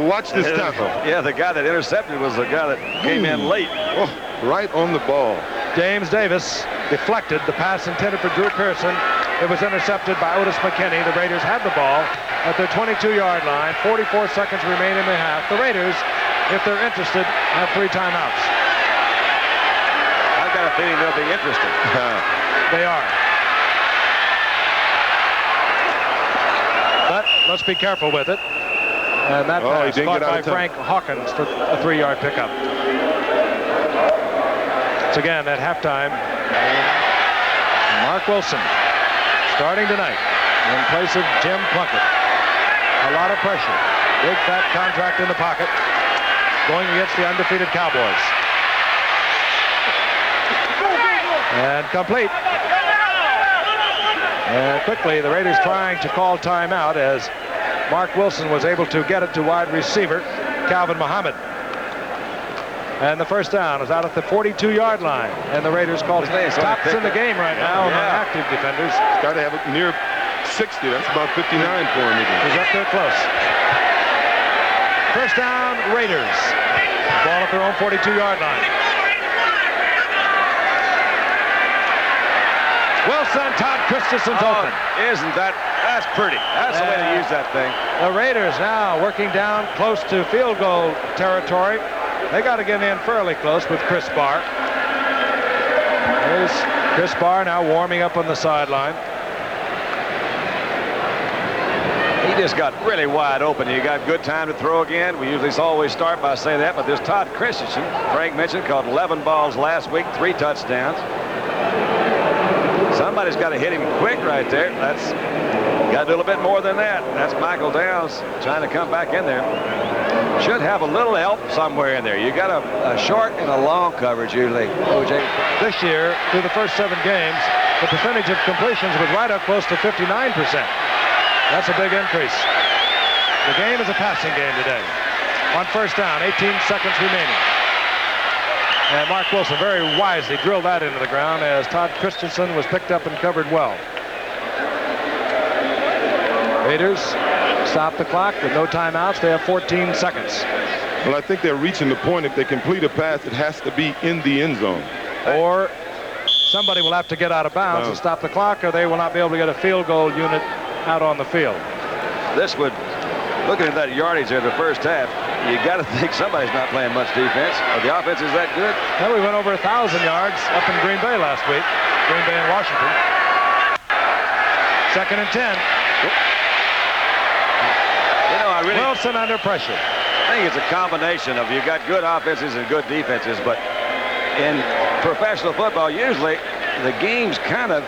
watch this tackle. Yeah, the guy that intercepted was the guy that came in late. Oh, right on the ball. James Davis deflected the pass intended for Drew Pearson. It was intercepted by Otis McKinney. The Raiders had the ball at their 22-yard line. 44 seconds remain in the half. The Raiders, if they're interested, have 3 timeouts. I've got a feeling they'll be interested. They are. But let's be careful with it. And that pass caught by Frank Hawkins for a 3-yard pickup. So again, at halftime, Mark Wilson starting tonight in place of Jim Plunkett. A lot of pressure. Big fat contract in the pocket going against the undefeated Cowboys. And complete. And quickly, the Raiders trying to call timeout as Mark Wilson was able to get it to wide receiver Calvin Muhammad. And the first down is out at the 42-yard line. And the Raiders called tops in the game right now among active defenders. He's got to have it near 60. That's about 59 for him again. He's up there close. First down, Raiders. Ball at their own 42-yard line. Wilson, Todd Christensen's open. Isn't that's pretty. That's the way to use that thing. The Raiders now working down close to field goal territory. They got to get in fairly close with Chris Barr. There's Chris Barr now warming up on the sideline. He just got really wide open. You got good time to throw again. We usually always start by saying that, but there's Todd Christensen. Frank mentioned caught 11 balls last week, 3 touchdowns. Somebody's got to hit him quick right there. That's Got to do a little bit more than that. That's Michael Downs trying to come back in there. Should have a little help somewhere in there. You got a short and a long coverage usually, O.J. This year, through the first 7 games, the percentage of completions was right up close to 59%. That's a big increase. The game is a passing game today. On first down, 18 seconds remaining. And Mark Wilson very wisely drilled that into the ground as Todd Christensen was picked up and covered well. Raiders stop the clock with no timeouts. They have 14 seconds. Well, I think they're reaching the point. If they complete a pass, it has to be in the end zone. Or somebody will have to get out of bounds and stop the clock, or they will not be able to get a field goal unit out on the field. This would, looking at that yardage in the first half, you got to think somebody's not playing much defense. The offense is that good. Well, we went over 1,000 yards up in Green Bay last week. Green Bay and Washington. 2nd and 10. You know, I really Wilson under pressure. I think it's a combination of you got good offenses and good defenses, but in professional football, usually the games kind of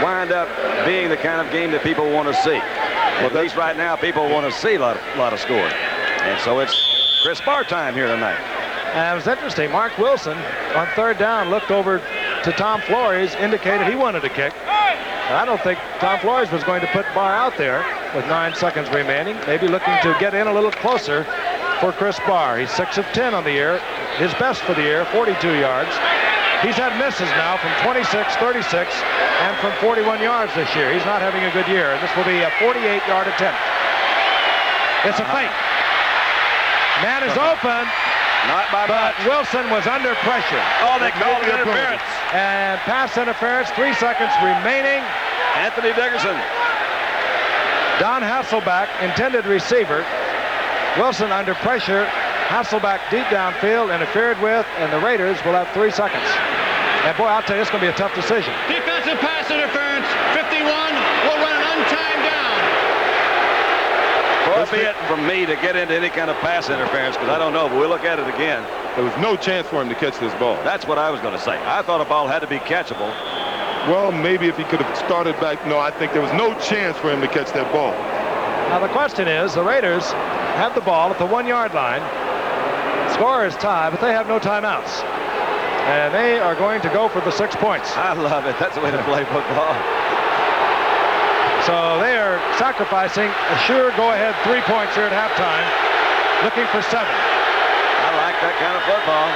wind up being the kind of game that people want to see. Well, at least right now, people want to see a lot of scoring. And so it's Chris Barr time here tonight. And it was interesting. Mark Wilson, on 3rd down, looked over to Tom Flores, indicated he wanted to kick. And I don't think Tom Flores was going to put Barr out there with 9 seconds remaining. Maybe looking to get in a little closer for Chris Barr. He's 6 of 10 on the year. His best for the year, 42 yards. He's had misses now from 26, 36, and from 41 yards this year. He's not having a good year. And this will be a 48-yard attempt. It's a fake. Man is open. Not by But much. Wilson was under pressure. Oh, they called it interference. And pass interference, 3 seconds remaining. Anthony Dickerson. Don Hasselback, intended receiver. Wilson under pressure. Hasselback deep downfield, interfered with, and the Raiders will have 3 seconds. And boy, I'll tell you, it's going to be a tough decision. Defensive pass interference. 51 will run an untimed down. Far be it from me to get into any kind of pass interference, because I don't know, but we'll look at it again. There was no chance for him to catch this ball. That's what I was going to say. I thought a ball had to be catchable. Well, maybe if he could have started back. No, I think there was no chance for him to catch that ball. Now the question is, the Raiders have the ball at the 1-yard line. Score is tied, but they have no timeouts. And they are going to go for the 6 points. I love it. That's the way to play football. So they are sacrificing a sure go-ahead 3 points here at halftime, looking for 7. I like that kind of football.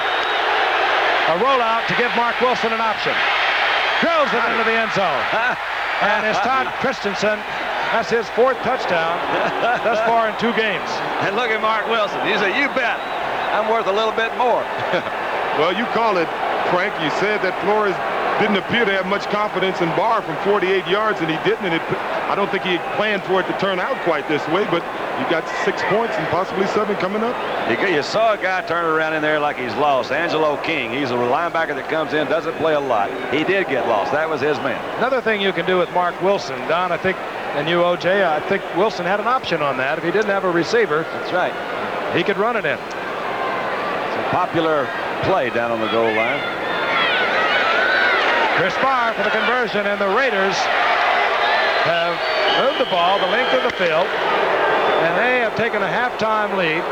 A rollout to give Mark Wilson an option. Drills it into the end zone. And it's Todd Christensen. That's his 4th touchdown thus far in 2 games. And look at Mark Wilson. He said, you bet. I'm worth a little bit more. Well, you call it, Frank. You said that Flores didn't appear to have much confidence in Barr from 48 yards, and he didn't. And I don't think he had planned for it to turn out quite this way, but you got 6 points and possibly 7 coming up. You saw a guy turn around in there like he's lost. Angelo King. He's a linebacker that comes in, doesn't play a lot. He did get lost. That was his man. Another thing you can do with Mark Wilson, Don, I think, and you, O.J., I think Wilson had an option on that. If he didn't have a receiver, That's right. he could run it in. It's a popular play down on the goal line. Chris Barr for the conversion, and the Raiders have moved the ball the length of the field, and they have taken a halftime lead.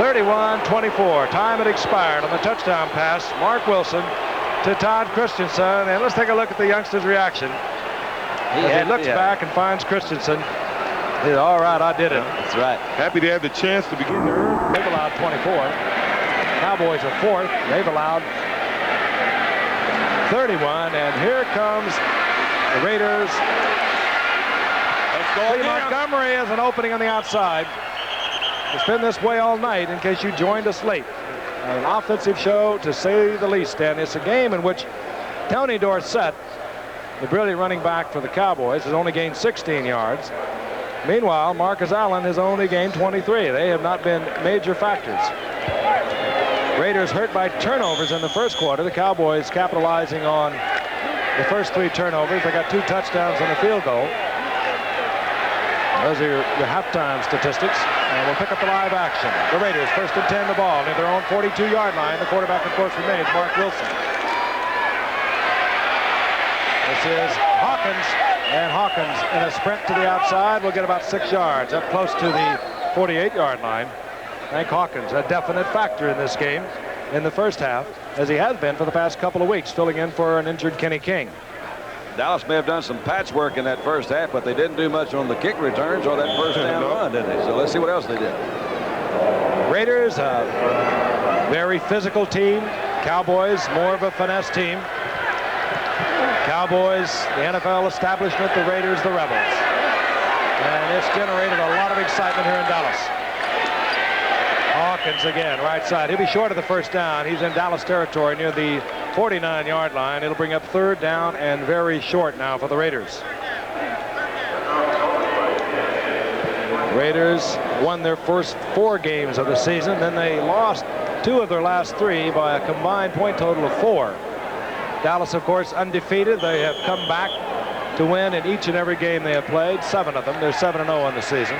31-24. Time had expired on the touchdown pass. Mark Wilson to Todd Christensen, and let's take a look at the youngster's reaction. He looks back and finds Christensen. He's all right, I did it. That's right. Happy to have the chance to begin to earn. They've allowed 24. Cowboys are 4th. They've allowed 31, and here comes the Raiders. Let's go. Montgomery has an opening on the outside. It's been this way all night, in case you joined us late. An offensive show, to say the least, and it's a game in which Tony Dorsett, the brilliant running back for the Cowboys, has only gained 16 yards. Meanwhile, Marcus Allen has only gained 23. They have not been major factors. Raiders hurt by turnovers in the first quarter. The Cowboys capitalizing on the first 3 turnovers. They got 2 touchdowns and a field goal. Those are your halftime statistics. And we'll pick up the live action. The Raiders 1st and 10 the ball near their own 42-yard line. The quarterback, of course, remains Mark Wilson. This is Hawkins, and Hawkins Hawkins in a sprint to the outside will get about 6 yards, up close to the 48-yard line. Frank Hawkins, a definite factor in this game in the first half, as he has been for the past couple of weeks, filling in for an injured Kenny King. Dallas may have done some patchwork in that first half, but they didn't do much on the kick returns or that first down run, did they? So let's see what else they did. Raiders, a very physical team. Cowboys, more of a finesse team. Cowboys, the NFL establishment, the Raiders, the Rebels. And it's generated a lot of excitement here in Dallas. Hawkins again, right side. He'll be short of the first down. He's in Dallas territory near the 49-yard line. It'll bring up 3rd down and very short now for the Raiders. Raiders won their first 4 games of the season. Then they lost 2 of their last 3 by a combined point total of 4. Dallas, of course, undefeated. They have come back to win in each and every game they have played. 7 of them. They're 7-0 on the season.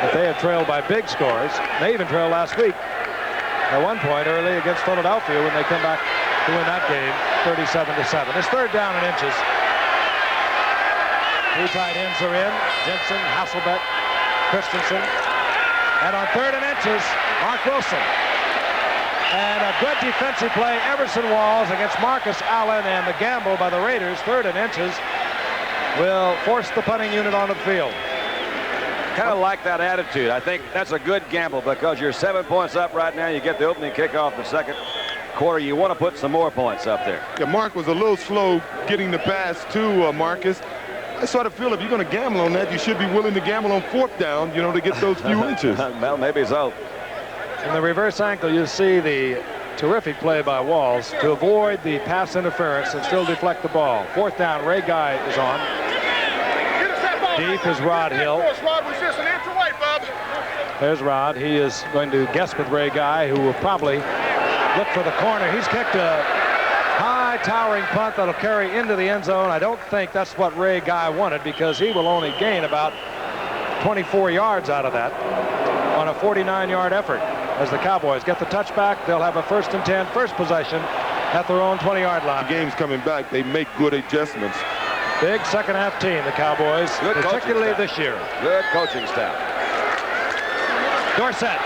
But they have trailed by big scores. They even trailed last week at one point early against Philadelphia when they come back to win that game 37-7. It's 3rd down and inches. 2 tight ends are in. Jensen, Hasselbeck, Christensen. And on 3rd and inches, Mark Wilson. And a good defensive play, Everson Walls against Marcus Allen, and the gamble by the Raiders, 3rd and inches, will force the punting unit onto the field. Kind of like that attitude. I think that's a good gamble because you're 7 points up right now. You get the opening kickoff the second quarter. You want to put some more points up there. Yeah, Mark was a little slow getting the pass to Marcus. I sort of feel if you're going to gamble on that, you should be willing to gamble on 4th down, you know, to get those few inches. Well, maybe so. In the reverse ankle, you see the terrific play by Walls to avoid the pass interference and still deflect the ball. 4th down, Ray Guy is on. Deep is Rod Hill. There's Rod. He is going to guess with Ray Guy, who will probably look for the corner. He's kicked a high towering punt that'll carry into the end zone. I don't think that's what Ray Guy wanted because he will only gain about 24 yards out of that on a 49-yard effort. As the Cowboys get the touchback, they'll have a 1st and 10, first possession at their own 20-yard line. The game's coming back. They make good adjustments. Big second half team, the Cowboys, Good particularly this year. Good coaching staff. Dorsett.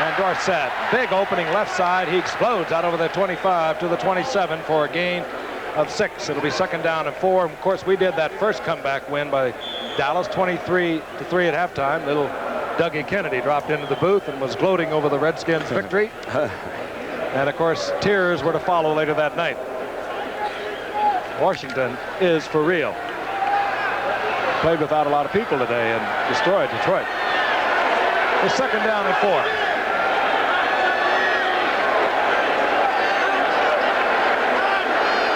And Dorsett, big opening left side. He explodes out over the 25 to the 27 for a gain of 6. It'll be 2nd down and 4. Of course, we did that first comeback win by Dallas, 23-3 at halftime. Little Dougie Kennedy dropped into the booth and was gloating over the Redskins' victory. And, of course, tears were to follow later that night. Washington is for real. Played without a lot of people today and destroyed Detroit. It's 2nd down and 4.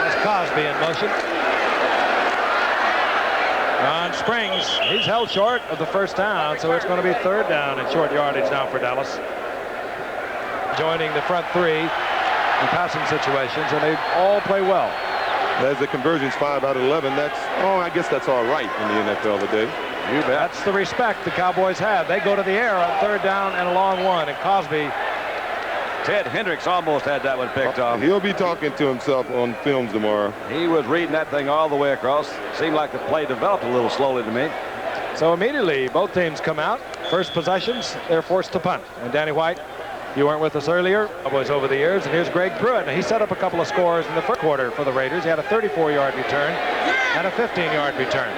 That's Cosby in motion. On Springs, he's held short of the first down, so it's going to be 3rd down and short yardage now for Dallas. Joining the front 3 in passing situations, and they all play well. As the conversion's 5 out of 11, I guess that's all right in the NFL today. You bet. That's the respect the Cowboys have. They go to the air on 3rd down and a long one, and Cosby. Ted Hendricks almost had that one picked off. He'll be talking to himself on films tomorrow. He was reading that thing all the way across. Seemed like the play developed a little slowly to me. So immediately, both teams come out. First possessions, they're forced to punt. And Danny White, you weren't with us earlier. Cowboys over the years. And here's Greg Pruitt. He set up a couple of scores in the first quarter for the Raiders. He had a 34-yard return and a 15-yard return.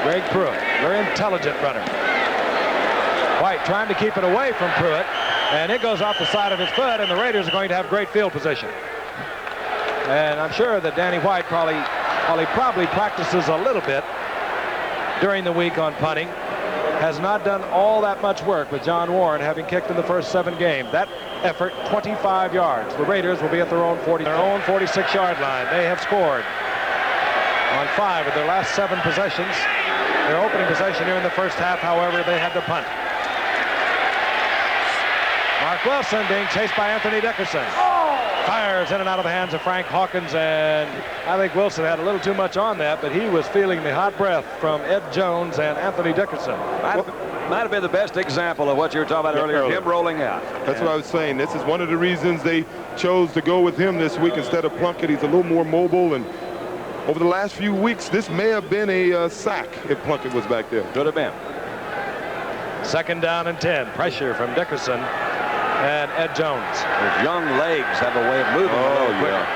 Greg Pruitt, very intelligent runner. White trying to keep it away from Pruitt. And it goes off the side of his foot, and the Raiders are going to have great field position. And I'm sure that Danny White probably practices a little bit during the week on punting, has not done all that much work with John Warren having kicked in the first 7 games. That effort, 25 yards. The Raiders will be at their own 46-yard line. They have scored on 5 of their last 7 possessions. Their opening possession here in the first half, however, they had to punt. Mark Wilson being chased by Anthony Dickerson. Fires in and out of the hands of Frank Hawkins, and I think Wilson had a little too much on that, but he was feeling the hot breath from Ed Jones and Anthony Dickerson. Might have been the best example of what you were talking about earlier, him rolling out. That's what I was saying. This is one of the reasons they chose to go with him this week instead of Plunkett. He's a little more mobile and over the last few weeks, this may have been a sack if Plunkett was back there. Could have been. 2nd down and 10. Pressure from Dickerson and Ed Jones. His young legs have a way of moving a little quicker.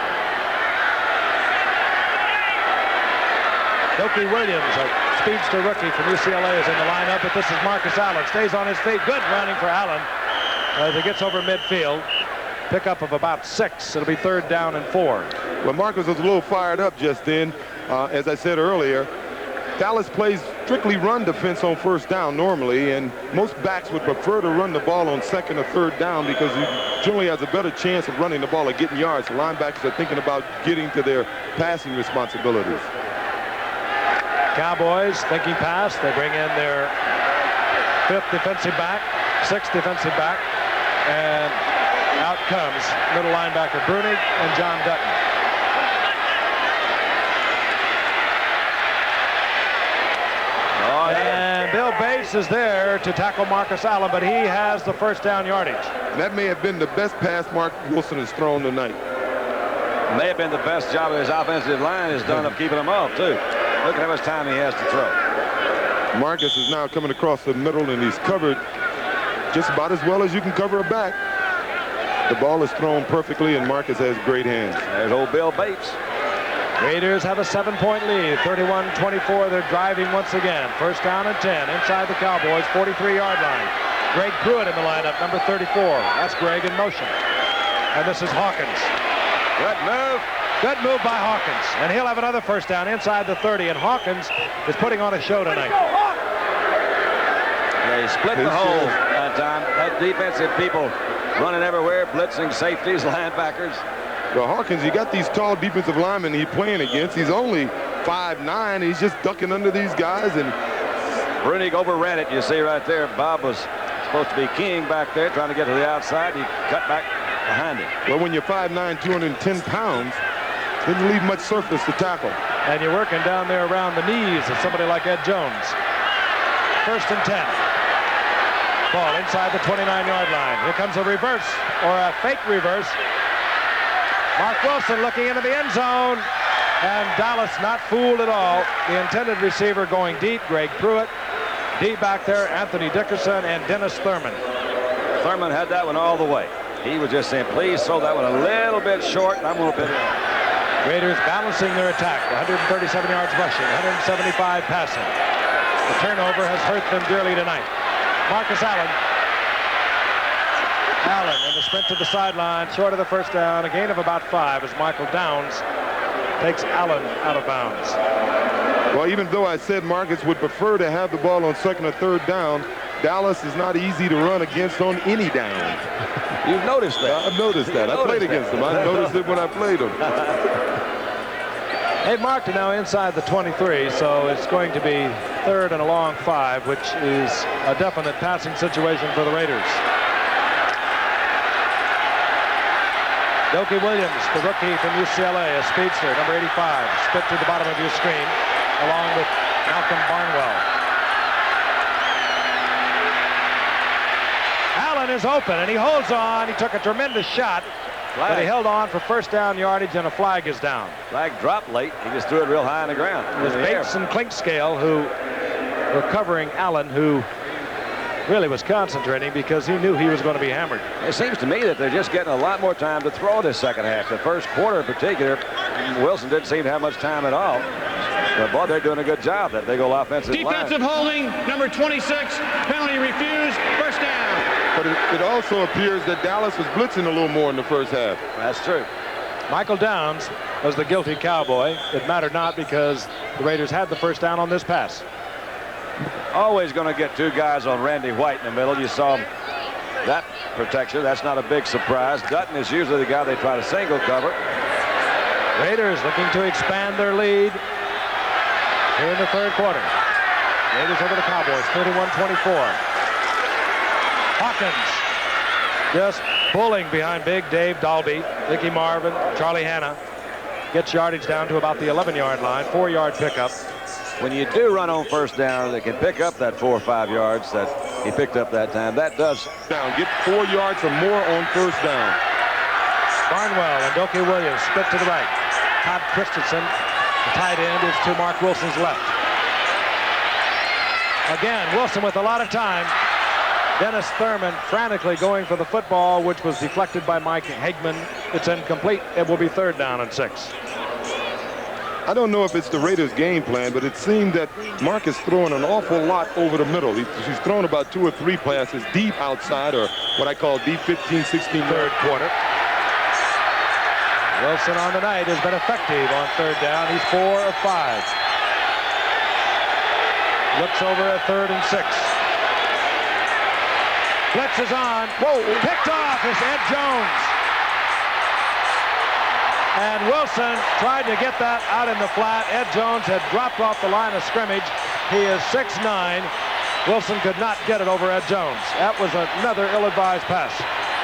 Dokie Williams, a speedster rookie from UCLA, is in the lineup, but this is Marcus Allen. Stays on his feet. Good running for Allen as he gets over midfield. Pickup of about 6. It'll be 3rd down and 4. Well, Marcus was a little fired up just then. As I said earlier, Dallas plays strictly run defense on 1st down normally, and most backs would prefer to run the ball on 2nd or 3rd down because he generally has a better chance of running the ball or getting yards. The linebackers are thinking about getting to their passing responsibilities. Cowboys thinking pass. They bring in their 5th defensive back, 6th defensive back, and out comes middle linebacker Brunig and John Dutton. And Bill Bates is there to tackle Marcus Allen, but he has the 1st down yardage. That may have been the best pass Mark Wilson has thrown tonight. May have been the best job his offensive line has done of keeping him off, too. Look at how much time he has to throw. Marcus is now coming across the middle, and he's covered just about as well as you can cover a back. The ball is thrown perfectly, and Marcus has great hands. There's old Bill Bates. Raiders have a 7-point lead, 31-24. They're driving once again. 1st down and 10 inside the Cowboys' 43-yard line. Greg Pruitt in the lineup, number 34. That's Greg in motion. And this is Hawkins. Good move. Good move by Hawkins. And he'll have another 1st down inside the 30. And Hawkins is putting on a show tonight. They split the hole that time. That defensive people running everywhere, blitzing safeties, linebackers. Well, Hawkins, you got these tall defensive linemen he's playing against. He's only 5'9". He's just ducking under these guys. And Brunig overran it. You see right there, Bob was supposed to be keying back there, trying to get to the outside. He cut back behind him. Well, when you're 5'9", 210 pounds, didn't leave much surface to tackle. And you're working down there around the knees of somebody like Ed Jones. 1st and 10. Ball inside the 29-yard line. Here comes a reverse, or a fake reverse. Mark Wilson looking into the end zone. And Dallas not fooled at all. The intended receiver going deep, Greg Pruitt. Deep back there, Anthony Dickerson and Dennis Thurman. Thurman had that one all the way. He was just saying, please throw that one a little bit short, and I'm going to put it in. Raiders balancing their attack. 137 yards rushing, 175 passing. The turnover has hurt them dearly tonight. Marcus Allen. Allen in the sprint to the sideline, short of the 1st down. A gain of about 5 as Michael Downs takes Allen out of bounds. Well, even though I said Marcus would prefer to have the ball on 2nd or 3rd down, Dallas is not easy to run against on any down. You've noticed that. I've noticed that. I played against them. I noticed it when I played them. They've marked it now inside the 23, so it's going to be 3rd and a long 5, which is a definite passing situation for the Raiders. Dokie Williams, the rookie from UCLA, a speedster, number 85, split to the bottom of your screen, along with Malcolm Barnwell. Allen is open, and he holds on. He took a tremendous shot, but he held on for 1st down yardage, and a flag is down. Flag dropped late. He just threw it real high on the ground. It was Bates and Clinkscale who were covering Allen, who really was concentrating because he knew he was going to be hammered. It seems to me that they're just getting a lot more time to throw this 2nd half. The 1st quarter in particular, Wilson didn't seem to have much time at all. But, boy, they're doing a good job, that big old offensive line. Defensive holding, number 26, penalty refused, 1st down. But it also appears that Dallas was blitzing a little more in the 1st half. That's true. Michael Downs was the guilty Cowboy. It mattered not because the Raiders had the 1st down on this pass. Always going to get 2 guys on Randy White in the middle. You saw that protection. That's not a big surprise. Dutton is usually the guy they try to single cover. Raiders looking to expand their lead here in the 3rd quarter. Raiders over the Cowboys, 31-24. Hawkins just pulling behind big Dave Dalby, Ricky Marvin, Charlie Hanna. Gets yardage down to about the 11-yard line, 4-yard pickup. When you do run on 1st down, they can pick up that 4 or 5 yards that he picked up that time. That does. Get 4 yards or more on 1st down. Barnwell and Dokie Williams split to the right. Todd Christensen The tight end is to Mark Wilson's left. Again, Wilson with a lot of time. Dennis Thurman frantically going for the football, which was deflected by Mike Hagman. It's incomplete. It will be 3rd down and 6. I don't know if it's the Raiders' game plan, but it seemed that Mark is throwing an awful lot over the middle. He's thrown about 2 or 3 passes deep outside, or what I call deep 15, 16 3rd quarter. Wilson on the night has been effective on 3rd down. He's 4 of 5. Looks over at 3rd and 6. Blitz is on. Whoa! Picked off is Ed Jones. And Wilson tried to get that out in the flat. Ed Jones had dropped off the line of scrimmage. He is 6'9". Wilson could not get it over Ed Jones. That was another ill-advised pass.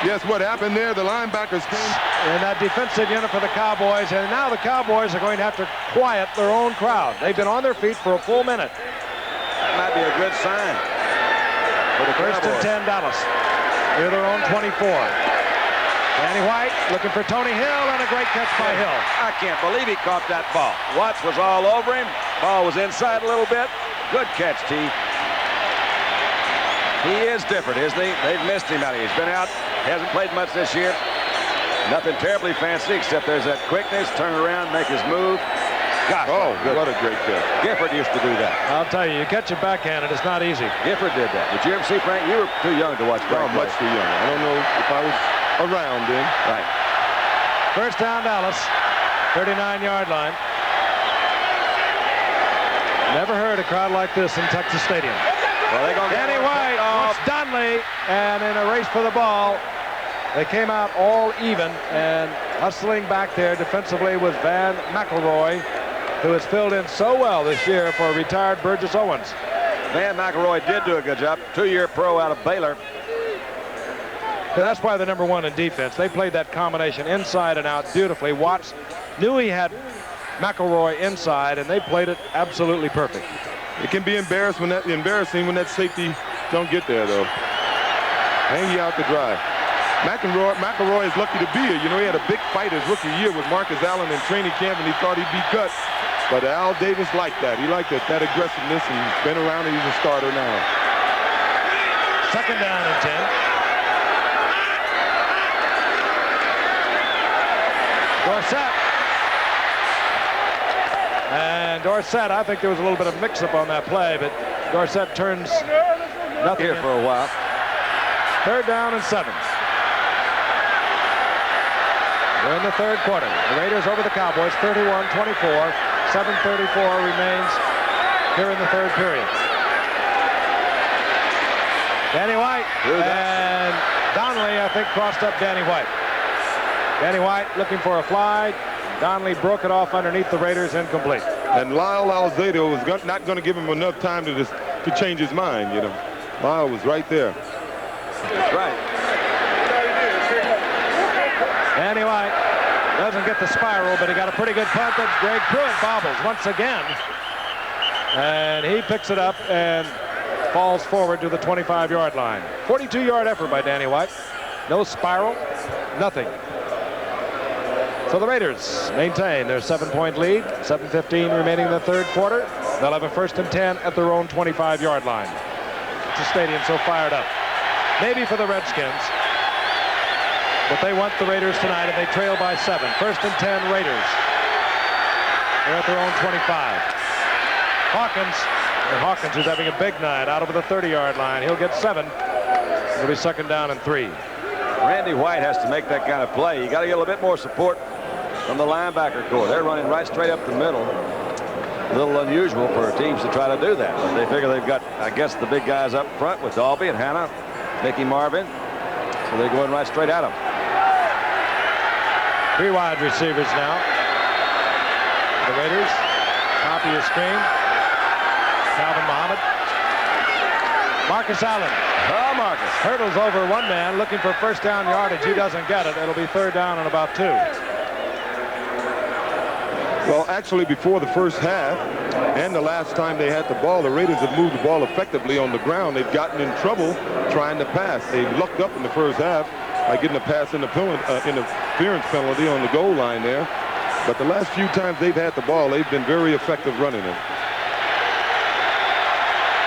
Yes, what happened there, the linebackers came in that defensive unit for the Cowboys, and now the Cowboys are going to have to quiet their own crowd. They've been on their feet for a full minute. That might be a good sign for the First Cowboys. and 10, Dallas. Near their own 24. Danny White looking for Tony Hill, and a great catch by Hill. I can't believe he caught that ball. Watts was all over him. Ball was inside a little bit. Good catch, T. He is different, isn't he? They've missed him out. He's been out. Hasn't played much this year. Nothing terribly fancy, except there's that quickness, turn around, make his move. Gosh, oh, good. What a great catch. Gifford used to do that. I'll tell you, you catch it backhanded, it's not easy. Gifford did that. Did you ever see Frank? You were too young to watch Frank. Much too young. I don't know if I was around then. Right. First down, Dallas. 39-yard line. Never heard a crowd like this in Texas Stadium. Well, they're going to Danny White off Donnelly, and in a race for the ball, they came out all even, and hustling back there defensively was Van McElroy, who has filled in so well this year for retired Burgess Owens. Van McElroy did do a good job. 2-year pro out of Baylor. That's why they're #1 in defense. They played that combination inside and out beautifully. Watts knew he had McElroy inside, and they played it absolutely perfect. It can be embarrassing when that safety don't get there, though. Hang you out to dry. McElroy is lucky to be here. You know, he had a big fight his rookie year with Marcus Allen in training camp, and he thought he'd be cut. But Al Davis liked that. He liked that aggressiveness, and he's been around, and he's a starter now. Second down and 10. Dorsett. And Dorsett, I think there was a little bit of mix-up on that play, but Dorsett turns nothing Here for a while. Third down and 7. We're in the 3rd quarter. The Raiders over the Cowboys, 31-24. 7:34 remains here in the 3rd period. Danny White and Donnelly, I think, crossed up Danny White. Danny White looking for a fly. Donnelly broke it off underneath the Raiders, incomplete. And Lyle Alzado was not going to give him enough time to change his mind, you know. Lyle was right there. That's right. Danny White doesn't get the spiral, but he got a pretty good punt, but Greg Pruitt bobbles once again. And he picks it up and falls forward to the 25-yard line. 42-yard effort by Danny White. No spiral, nothing. So the Raiders maintain their 7-point lead. 7:15 remaining in the 3rd quarter. They'll have a 1st and 10 at their own 25-yard line. It's a stadium so fired up. Maybe for the Redskins, but they want the Raiders tonight, and they trail by 7. 1st and 10 Raiders. They're at their own 25. Hawkins is having a big night out over the 30-yard line. He'll get 7. It'll be 2nd down and 3. Randy White has to make that kind of play. You got to get a little bit more support from the linebacker corps. They're running right straight up the middle. A little unusual for teams to try to do that. But they figure they've got, I guess, the big guys up front with Dalby and Hanna, Mickey Marvin. So they're going right straight at them. 3 wide receivers now. The Raiders. Top of your screen. Calvin Muhammad. Marcus Allen. Oh, Marcus. Hurdles over one man looking for 1st down yardage. He doesn't get it. It'll be 3rd down and about 2. Well, actually, before the first half and the last time they had the ball, the Raiders have moved the ball effectively on the ground. They've gotten in trouble trying to pass. They lucked up in the first half by getting a pass interference penalty on the goal line there. But the last few times they've had the ball, they've been very effective running it.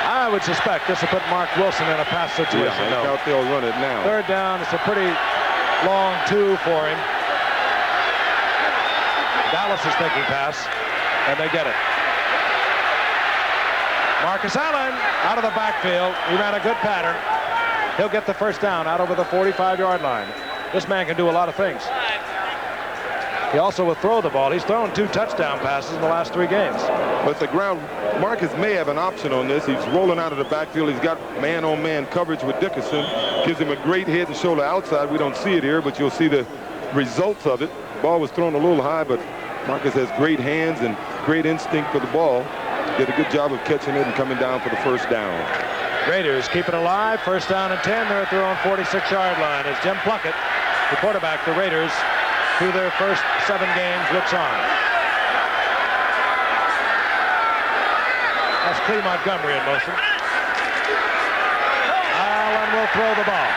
I would suspect this will put Mark Wilson in a pass situation. Yeah, I doubt they'll run it now. Third down, it's a pretty long 2 for him. Dallas is thinking pass, and they get it. Marcus Allen out of the backfield. He ran a good pattern. He'll get the first down out over the 45-yard line. This man can do a lot of things. He also will throw the ball. He's thrown 2 touchdown passes in the last 3 games. But the ground, Marcus may have an option on this. He's rolling out of the backfield. He's got man-on-man coverage with Dickerson. Gives him a great head and shoulder outside. We don't see it here, but you'll see the results of it. Ball was thrown a little high, but Marcus has great hands and great instinct for the ball. Did a good job of catching it and coming down for the first down. Raiders keep it alive. First down and 10. They're at their own 46-yard line as Jim Plunkett, the quarterback, the Raiders, through their first 7 games, looks on. That's Clee Montgomery in motion. Allen will throw the ball.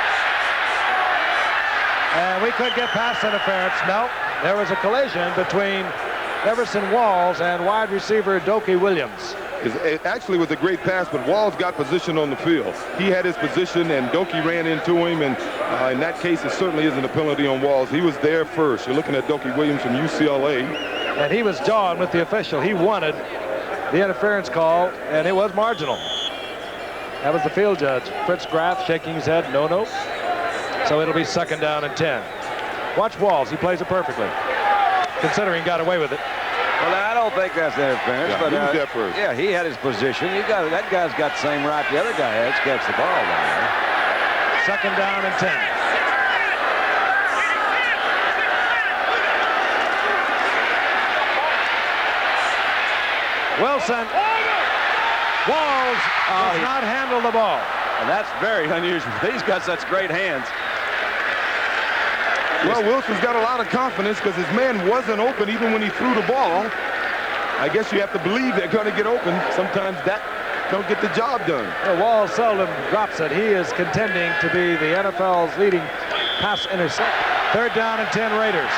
And we could get pass interference. No, there was a collision between Everson Walls and wide receiver Dokie Williams. It actually was a great pass, but Walls got position on the field. He had his position, and Dokie ran into him, and in that case, it certainly isn't a penalty on Walls. He was there first. You're looking at Dokie Williams from UCLA. And he was jawing with the official. He wanted the interference call, and it was marginal. That was the field judge, Fritz Graff, shaking his head, no. So it'll be second down and 10. Watch Walls. He plays it perfectly, considering he got away with it. Well, I don't think that's interference, Yeah, but he was there first. yeah, he had his position. That guy's got the same right the other guy has to catch the ball down there. Second down and 10. Wilson. Walls does not handle the ball. And that's very unusual. He's got such great hands. Well, Wilson's got a lot of confidence because his man wasn't open even when he threw the ball. I guess you have to believe they're going to get open. Sometimes that don't get the job done. Well, Walls seldom drops it. He is contending to be the NFL's leading pass interceptor. Third down and 10 Raiders.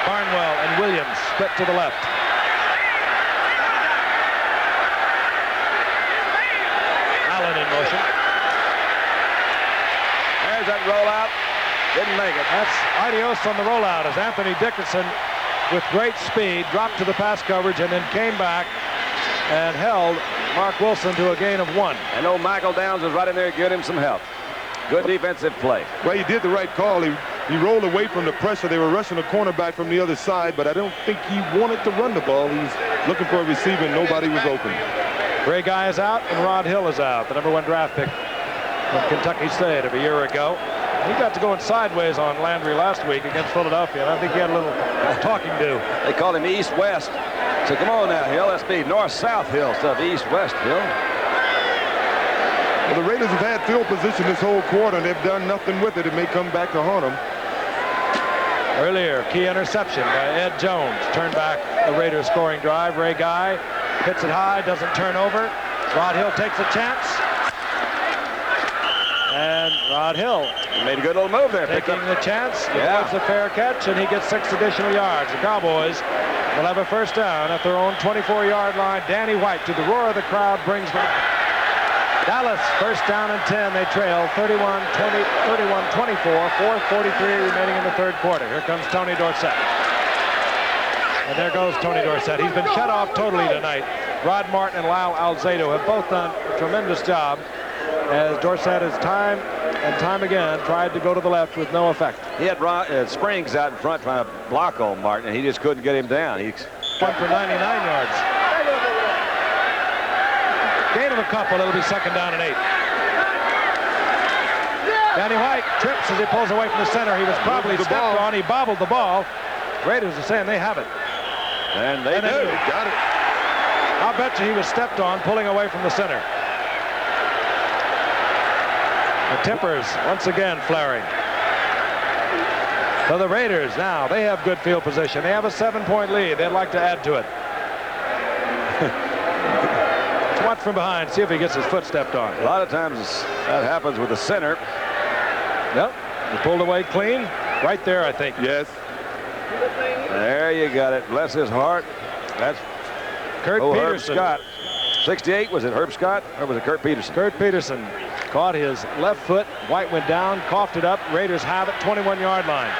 Barnwell and Williams split to the left. Allen in motion. There's that rollout. Didn't make it. That's adios on the rollout as Anthony Dickerson, with great speed, dropped to the pass coverage and then came back and held Mark Wilson to a gain of 1. And old Michael Downs was right in there to give him some help. Good defensive play. Well, he did the right call. He rolled away from the pressure. They were rushing a cornerback from the other side, but I don't think he wanted to run the ball. He was looking for a receiver, and nobody was open. Ray Guy is out, and Rod Hill is out, the #1 draft pick from Kentucky State of a year ago. He got to going sideways on Landry last week against Philadelphia, and I think he had a little talking to. They called him East-West. So come on now, Hill. Let's be North-South Hill instead of East-West Hill. Well, the Raiders have had field position this whole quarter, and they've done nothing with it. It may come back to haunt them. Earlier, key interception by Ed Jones. Turned back the Raiders scoring drive. Ray Guy hits it high, doesn't turn over. Rod Hill takes a chance. And Rod Hill He made a good little move there. taking the chance. Yeah. Avoids the fair catch, and he gets 6 additional yards. The Cowboys will have a first down at their own 24-yard line. Danny White, to the roar of the crowd, brings them. Dallas, first down and 10. They trail 31-24, 4:43 remaining in the third quarter. Here comes Tony Dorsett. And there goes Tony Dorsett. He's been shut off totally tonight. Rod Martin and Lyle Alzado have both done a tremendous job, as Dorsett has time and time again tried to go to the left with no effect. He had Springs out in front trying to block on Martin, and he just couldn't get him down. He's one for 99 yards. Gain of a couple, it'll be second down and 8. Danny White trips as he pulls away from the center. He was probably stepped on. He bobbled the ball. Raiders are saying they have it. And they do. Got it. I'll bet you he was stepped on pulling away from the center. The tempers once again flaring. So the Raiders now, they have good field position. They have a 7-point lead. They'd like to add to it. Let's watch from behind, see if he gets his foot stepped on. A lot of times that happens with the center. Nope. He pulled away clean. Right there, I think. Yes. There you got it. Bless his heart. That's Kurt Herb Peterson. Scott. 68, was it Herb Scott or was it Kurt Peterson? Kurt Peterson caught his left foot. White went down, coughed it up. Raiders have it, 21-yard line.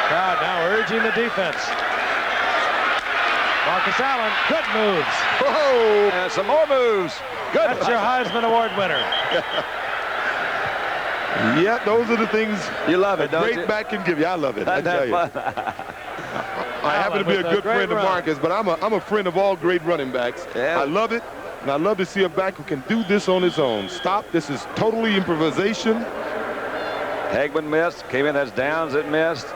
Crowd now urging the defense. Marcus Allen, good moves. Whoa! And some more moves. Good. That's your Heisman Award winner. Yeah, those are the things You love it, a don't great you? back can give you. I love it. I Isn't tell that you. fun? I happen to be a with a good great friend of run. Marcus, but I'm a friend of all great running backs. Yeah. I love it, and I love to see a back who can do this on his own. Stop. This is totally improvisation. Hagman missed. Came in. That's Downs that missed.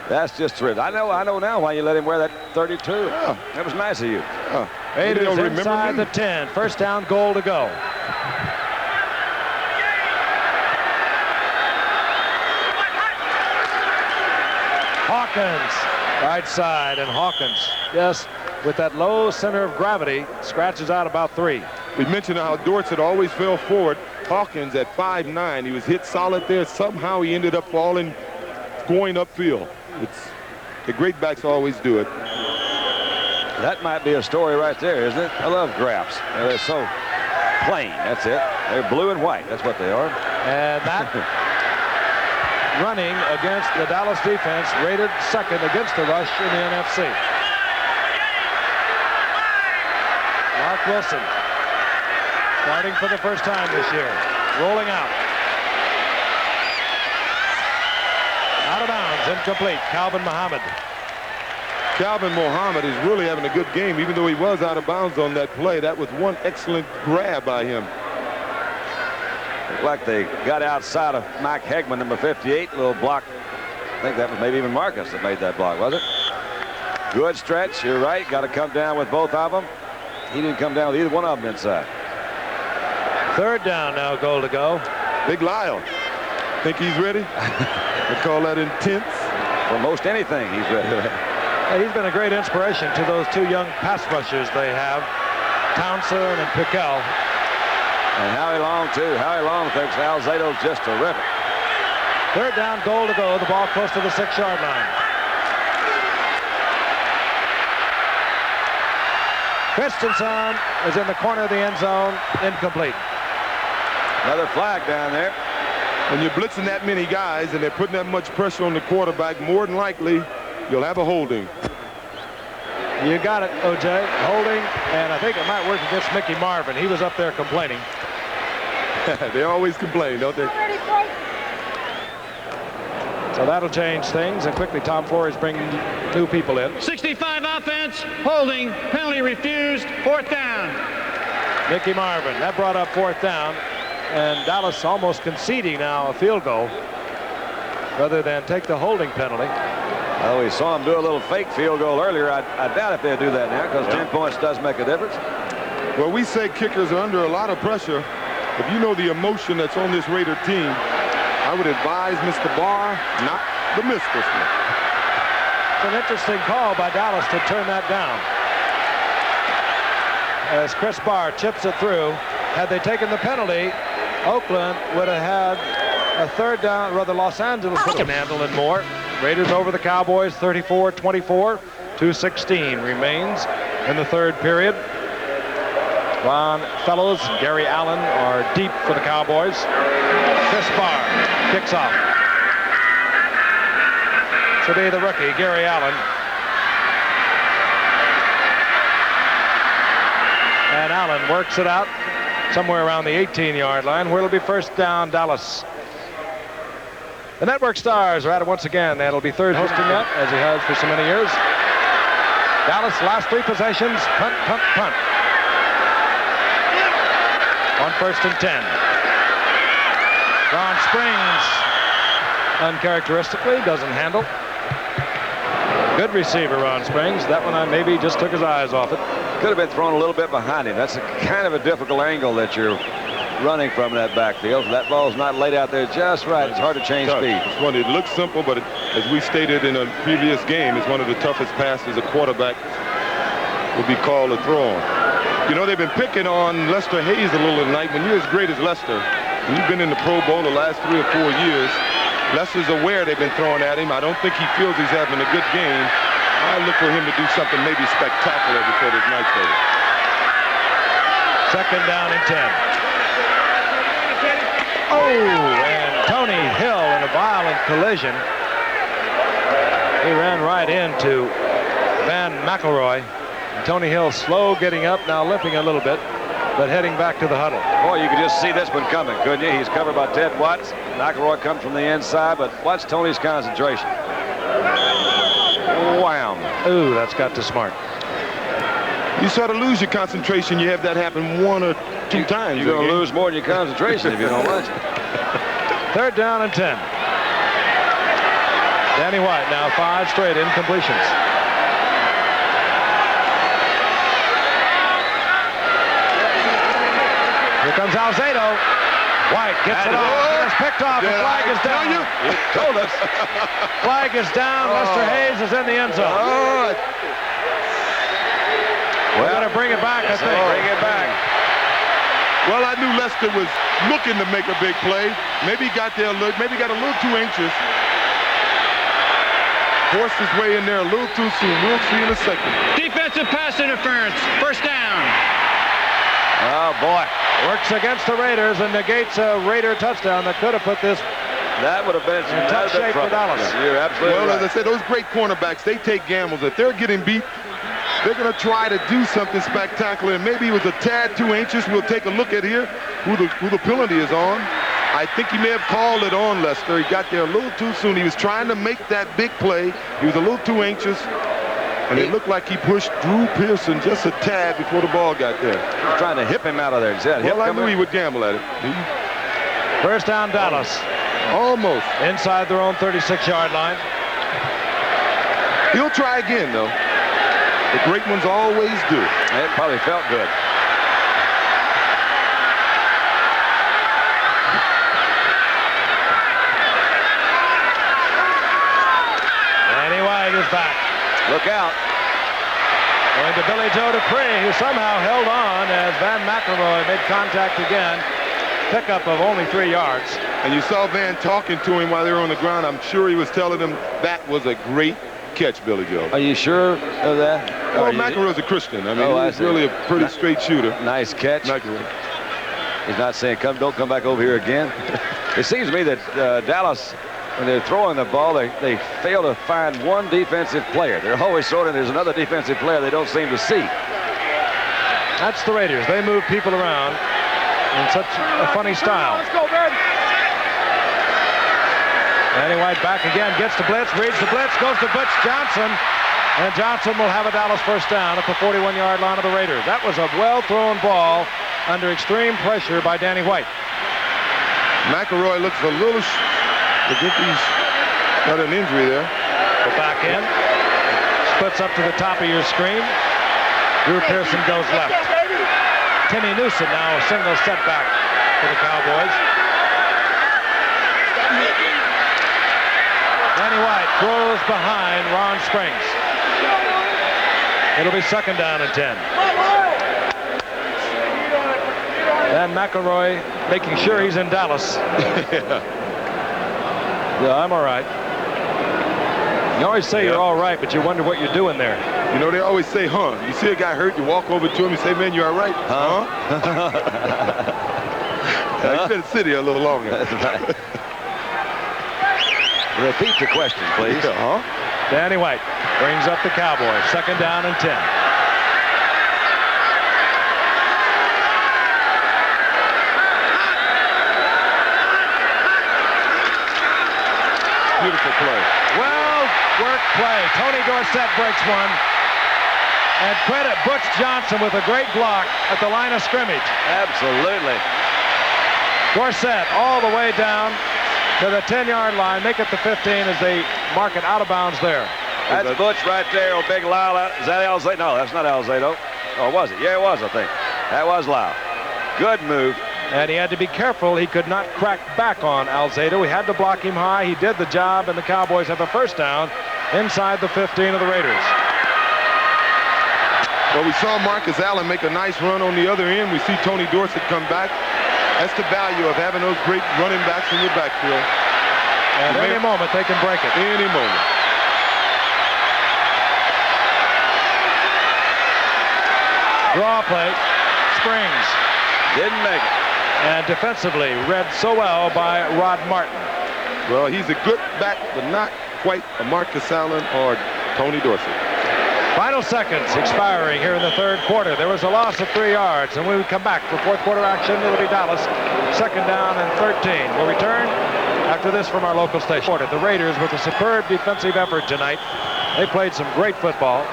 That's just terrific. I know now why you let him wear that 32. Yeah. That was nice of you. Raiders don't remember inside me? the 10. First down, goal to go. Hawkins, right side, and Hawkins, yes, with that low center of gravity, scratches out about 3. We mentioned how Dorset always fell forward. Hawkins at 5'9", he was hit solid there. Somehow he ended up falling, going upfield. The great backs always do it. That might be a story right there, isn't it? I love graphs. They're so plain. That's it. They're blue and white. That's what they are. And that running against the Dallas defense, rated second against the rush in the NFC. Mark Wilson starting for the first time this year. Rolling out. Out of bounds, incomplete. Calvin Muhammad. Calvin Muhammad is really having a good game, even though he was out of bounds on that play. That was one excellent grab by him. Looked like they got outside of Mike Hegman, number 58. Little block. I think that was maybe even Marcus that made that block, was it? Good stretch. You're right. Got to come down with both of them. He didn't come down with either one of them inside. Third down now, goal to go. Big Lyle. Think he's ready? They call that intense. For most anything, he's ready. He's been a great inspiration to those two young pass rushers they have, Townsend and Pickell. And Howie Long, too. Howie Long thinks Alzado's just terrific. Third down, goal to go. The ball close to the 6-yard line. Christensen is in the corner of the end zone, incomplete. Another flag down there. When you're blitzing that many guys and they're putting that much pressure on the quarterback, more than likely, you'll have a holding. You got it, O.J. Holding, and I think it might work against Mickey Marvin. He was up there complaining. They always complain, don't they? So that'll change things, and quickly Tom Flores bringing new people in. 65 offense, holding, penalty refused, 4th down. Mickey Marvin, that brought up 4th down, and Dallas almost conceding now a field goal rather than take the holding penalty. Well, we saw him do a little fake field goal earlier. I doubt if they'll do that now because 10 points does make a difference. Well, we say kickers are under a lot of pressure. If you know the emotion that's on this Raider team, I would advise Mr. Barr not to miss this one. It's an interesting call by Dallas to turn that down. As Chris Barr chips it through, had they taken the penalty, Oakland would have had a third down, rather Los Angeles would have handled it more. Raiders over the Cowboys 34-24. 2:16 remains in the third period. Ron Fellows and Gary Allen are deep for the Cowboys. Chris Barr kicks off. Today the rookie, Gary Allen. And Allen works it out somewhere around the 18-yard line, where it'll be first down, Dallas. The Network Stars are at it once again. That'll be third hosting that, as he has for so many years. Dallas, last 3 possessions, punt, punt, punt. On 1st and 10. Ron Springs, uncharacteristically, doesn't handle. Good receiver, Ron Springs. That one maybe just took his eyes off it. Could have been thrown a little bit behind him. That's a kind of a difficult angle that you're running from that backfield. That ball's not laid out there just right. It's hard to change speed. It's one, it looks simple, but as we stated in a previous game, it's one of the toughest passes a quarterback would be called to throw on. You know, they've been picking on Lester Hayes a little tonight. When you're as great as Lester, and you've been in the Pro Bowl the last 3 or 4 years, Lester's aware they've been throwing at him. I don't think he feels he's having a good game. I look for him to do something maybe spectacular before this night's over. Second down and 10. Oh, and Tony Hill in a violent collision. He ran right into Van McElroy. And Tony Hill slow getting up, now limping a little bit, but heading back to the huddle. Boy, you could just see this one coming, couldn't you? He's covered by Ted Watts. McElroy comes from the inside, but watch Tony's concentration. Wham. Ooh, that's got to Smart. You sort of lose your concentration. You have that happen 1 or 2 times. You're going to lose more than your concentration if you don't watch it. Third down and 10. Danny White now 5 straight incompletions. Here comes Alzado. White gets it off. It's picked off. The flag is down. He told us. Flag is down. Lester Hayes is in the end zone. Oh. We're going to bring it back, I think. Bring it back. Well, I knew Lester was looking to make a big play. Maybe he got there, maybe got a little too anxious. Forced his way in there a little too soon. We'll see in a second. Defensive pass interference. First down. Oh, boy. Works against the Raiders and negates a Raider touchdown that could have put this That would have been in tough shape for Dallas. You're absolutely well, right. as I said, those great cornerbacks, they take gambles. If they're getting beat, they're going to try to do something spectacular. And maybe he was a tad too anxious. We'll take a look at here who the penalty is on. I think he may have called it on Lester. He got there a little too soon. He was trying to make that big play. He was a little too anxious. And it looked like he pushed Drew Pearson just a tad before the ball got there. He was trying to hip him out of there. Well, I knew he would gamble at it. First down, Dallas. Almost. Inside their own 36-yard line. He'll try again, though. The great ones always do. It probably felt good. Danny White is back. Look out. Going to Billy Joe Dupree, who somehow held on as Van McElroy made contact again. Pickup of only 3 yards. And you saw Van talking to him while they were on the ground. I'm sure he was telling him that was a great catch, Billy Joe. Are you sure of that? Well, McElroy's a Christian. I mean, he's really a pretty straight shooter. Nice catch. McElroy. He's not saying, don't come back over here again. It seems to me that Dallas, when they're throwing the ball, they fail to find one defensive player. They're always throwing, there's another defensive player they don't seem to see. That's the Raiders. They move people around in such a funny style. Let's go, Ben. Danny White back again, gets the blitz, reads the blitz, goes to Butch Johnson, and Johnson will have a Dallas first down at the 41-yard line of the Raiders. That was a well-thrown ball under extreme pressure by Danny White. McElroy looks a little, I think he's got an injury there. Go back in, splits up to the top of your screen. Drew Pearson goes left. Timmy Newsom now a single setback for the Cowboys. Danny White throws behind Ron Springs. It'll be second down and 10. And McElroy making sure he's in Dallas. Yeah, I'm all right. You always say you're all right, but you wonder what you're doing there. You know, they always say, huh? You see a guy hurt, you walk over to him and say, man, you all right? Huh? You better sit here a little longer. That's right. Repeat the question, please. Huh? Danny White brings up the Cowboys. Second down and 10. Beautiful play. Well worked play. Tony Dorsett breaks one. And credit Butch Johnson with a great block at the line of scrimmage. Absolutely. Dorsett all the way down to the 10-yard line. Make it the 15 as they mark it out of bounds there. That's Butch right there, oh, big Lyle. Is that Alzado? No, that's not Alzado. Or was it? Yeah, it was, I think. That was Lyle. Good move. And he had to be careful. He could not crack back on Alzado. He had to block him high. He did the job, and the Cowboys have a first down inside the 15 of the Raiders. Well, we saw Marcus Allen make a nice run on the other end. We see Tony Dorsett come back. That's the value of having those great running backs in your backfield. At any moment, they can break it. Any moment. Draw play. Springs. Didn't make it. And defensively, read so well by Rod Martin. Well, he's a good back, but not quite a Marcus Allen or Tony Dorsett. Final seconds expiring here in the third quarter. There was a loss of 3 yards, and when we come back for fourth quarter action, it'll be Dallas. Second down and 13. We'll return after this from our local station. The Raiders with a superb defensive effort tonight. They played some great football.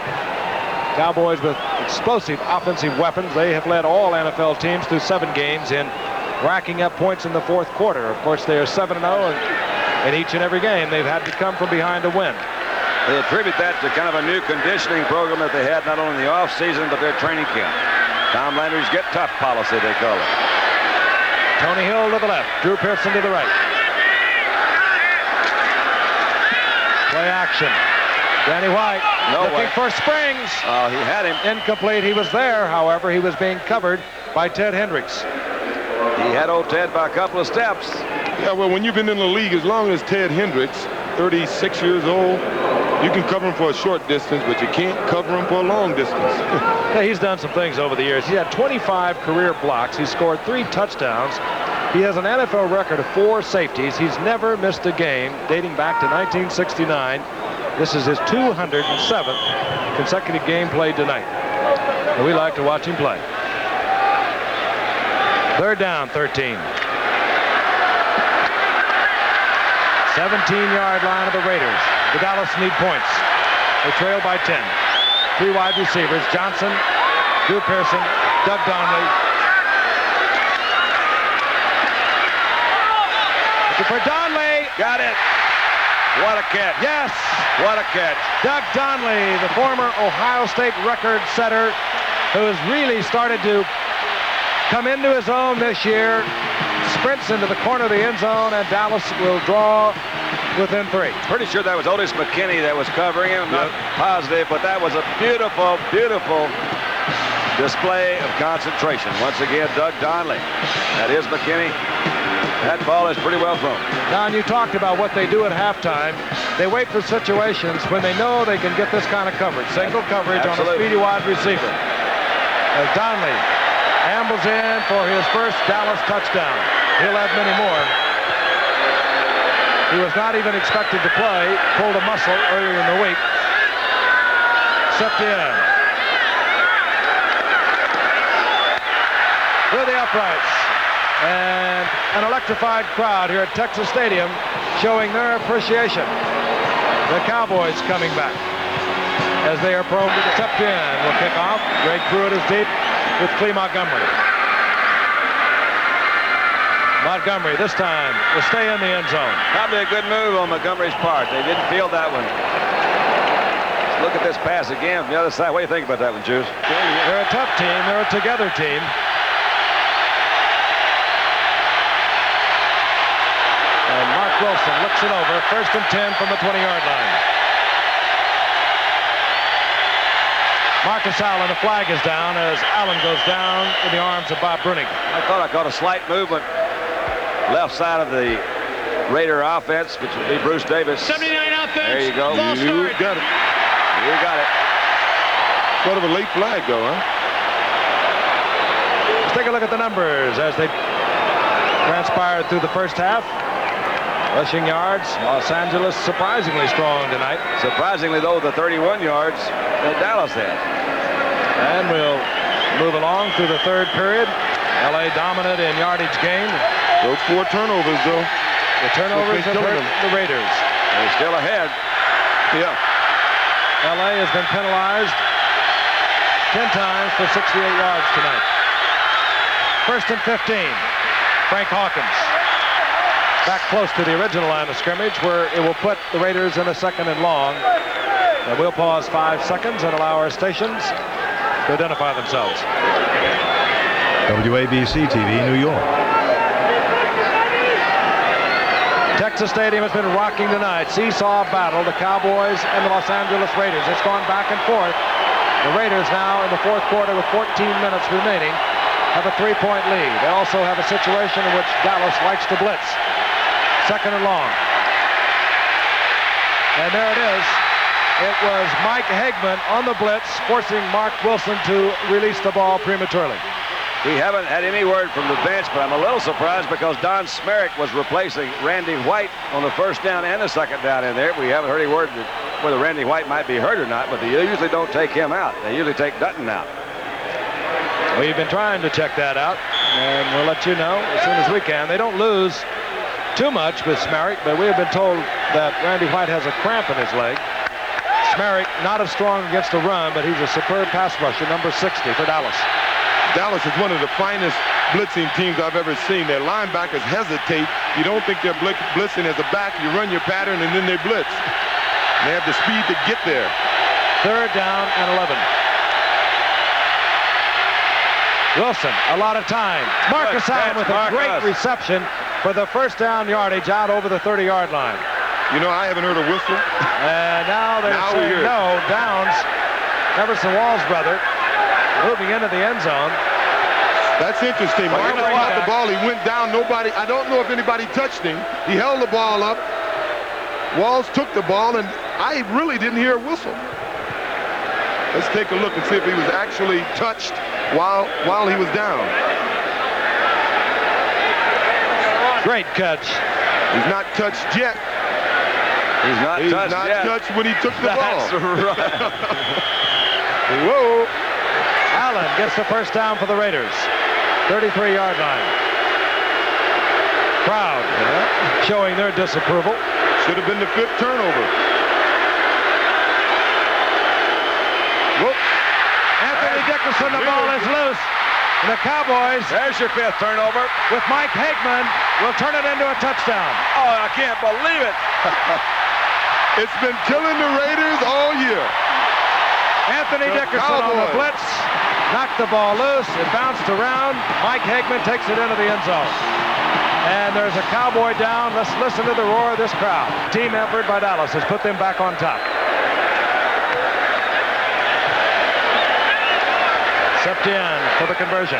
Cowboys with explosive offensive weapons. They have led all NFL teams through 7 games in racking up points in the fourth quarter. Of course, they are 7-0, and in each and every game, they've had to come from behind to win. They attribute that to kind of a new conditioning program that they had not only in the offseason, but their training camp. Tom Landry's Get Tough policy, they call it. Tony Hill to the left, Drew Pearson to the right. Play action. Danny White looking for Springs. Oh, he had him. Incomplete. He was there, however. He was being covered by Ted Hendricks. He had old Ted by a couple of steps. Yeah, well, when you've been in the league as long as Ted Hendricks, 36 years old, you can cover him for a short distance, but you can't cover him for a long distance. Yeah, he's done some things over the years. He had 25 career blocks. He scored 3 touchdowns. He has an NFL record of 4 safeties. He's never missed a game dating back to 1969. This is his 207th consecutive game played tonight. And we like to watch him play. Third down, 13. 17-yard line of the Raiders. The Dallas need points. They trail by 10. 3 wide receivers, Johnson, Drew Pearson, Doug Donnelly. Looking for Donnelly. Got it. What a catch. Yes. What a catch. Doug Donnelly, the former Ohio State record setter, who has really started to come into his own this year, sprints into the corner of the end zone, and Dallas will draw within 3. Pretty sure that was Otis McKinney that was covering him. Not positive, but that was a beautiful, beautiful display of concentration. Once again, Doug Donnelly. That is McKinney. That ball is pretty well thrown. Don, you talked about what they do at halftime. They wait for situations when they know they can get this kind of coverage. Single coverage on a speedy wide receiver. As Donnelly ambles in for his first Dallas touchdown. He'll have many more. He was not even expected to play. Pulled a muscle earlier in the week. Stepped in. Through the uprights. And an electrified crowd here at Texas Stadium showing their appreciation. The Cowboys coming back as they are prone to step in. Will kick off. Greg Pruitt is deep with Clee Montgomery. Montgomery this time will stay in the end zone. Probably a good move on Montgomery's part. They didn't feel that one. Let's look at this pass again from the other side. What do you think about that one, Juice? They're a tough team. They're a together team. And Mark Wilson looks it over. 1st and 10 from the 20-yard line. Marcus Allen, the flag is down as Allen goes down in the arms of Bob Bruning. I thought I caught a slight movement left side of the Raider offense, which would be Bruce Davis. 79 offense. There you go. You got it. You got it. Sort of a late flag, though, huh? Let's take a look at the numbers as they transpired through the first half. Rushing yards, Los Angeles surprisingly strong tonight. Surprisingly, though, the 31 yards that Dallas had. And we'll move along through the third period. LA dominant in yardage gain. Those 4 turnovers, though. The turnovers have hurt the Raiders. They're still ahead. Yeah. LA has been penalized 10 times for 68 yards tonight. 1st and 15. Frank Hawkins. Back close to the original line of scrimmage where it will put the Raiders in a 2nd and long. And we'll pause 5 seconds and allow our stations to identify themselves. WABC TV, New York. Texas Stadium has been rocking tonight. Seesaw battle, the Cowboys and the Los Angeles Raiders. It's gone back and forth. The Raiders now in the fourth quarter with 14 minutes remaining have a 3-point lead. They also have a situation in which Dallas likes to blitz. Second and long. And there it is. It was Mike Hagman on the blitz, forcing Mark Wilson to release the ball prematurely. We haven't had any word from the bench, but I'm a little surprised because Don Smerick was replacing Randy White on the first down and the second down in there. We haven't heard any word whether Randy White might be hurt or not, but they usually don't take him out. They usually take Dutton out. We've been trying to check that out, and we'll let you know as soon as we can. They don't lose too much with Smerick, but we have been told that Randy White has a cramp in his leg. Smerick not as strong against the run, but he's a superb pass rusher, number 60 for Dallas. Dallas is one of the finest blitzing teams I've ever seen. Their linebackers hesitate. You don't think they're blitzing as a back. You run your pattern, and then they blitz. They have the speed to get there. Third down and 11. Wilson, a lot of time. Marcus Allen with a great reception for the first down yardage out over the 30-yard line. You know, I haven't heard a whistle. And now they're saying no. Downs, Everson Wall's brother, moving into the end zone. That's interesting. Marcus got the ball. He went down. I don't know if anybody touched him. He held the ball up. Walls took the ball, and I really didn't hear a whistle. Let's take a look and see if he was actually touched while he was down. Great catch. He's not touched yet. He's not touched when he took the ball. That's right. Whoa. Allen gets the first down for the Raiders. 33-yard line. Crowd showing their disapproval. Should have been the 5th turnover. Whoop. Anthony Dickerson, the ball is loose. And the Cowboys, there's your 5th turnover, with Mike Hagman, will turn it into a touchdown. Oh, I can't believe it. It's been killing the Raiders all year. Anthony Dickerson on the blitz, knocked the ball loose. It bounced around. Mike Hagman takes it into the end zone. And there's a Cowboy down. Let's listen to the roar of this crowd. Team effort by Dallas has put them back on top. Septien for the conversion.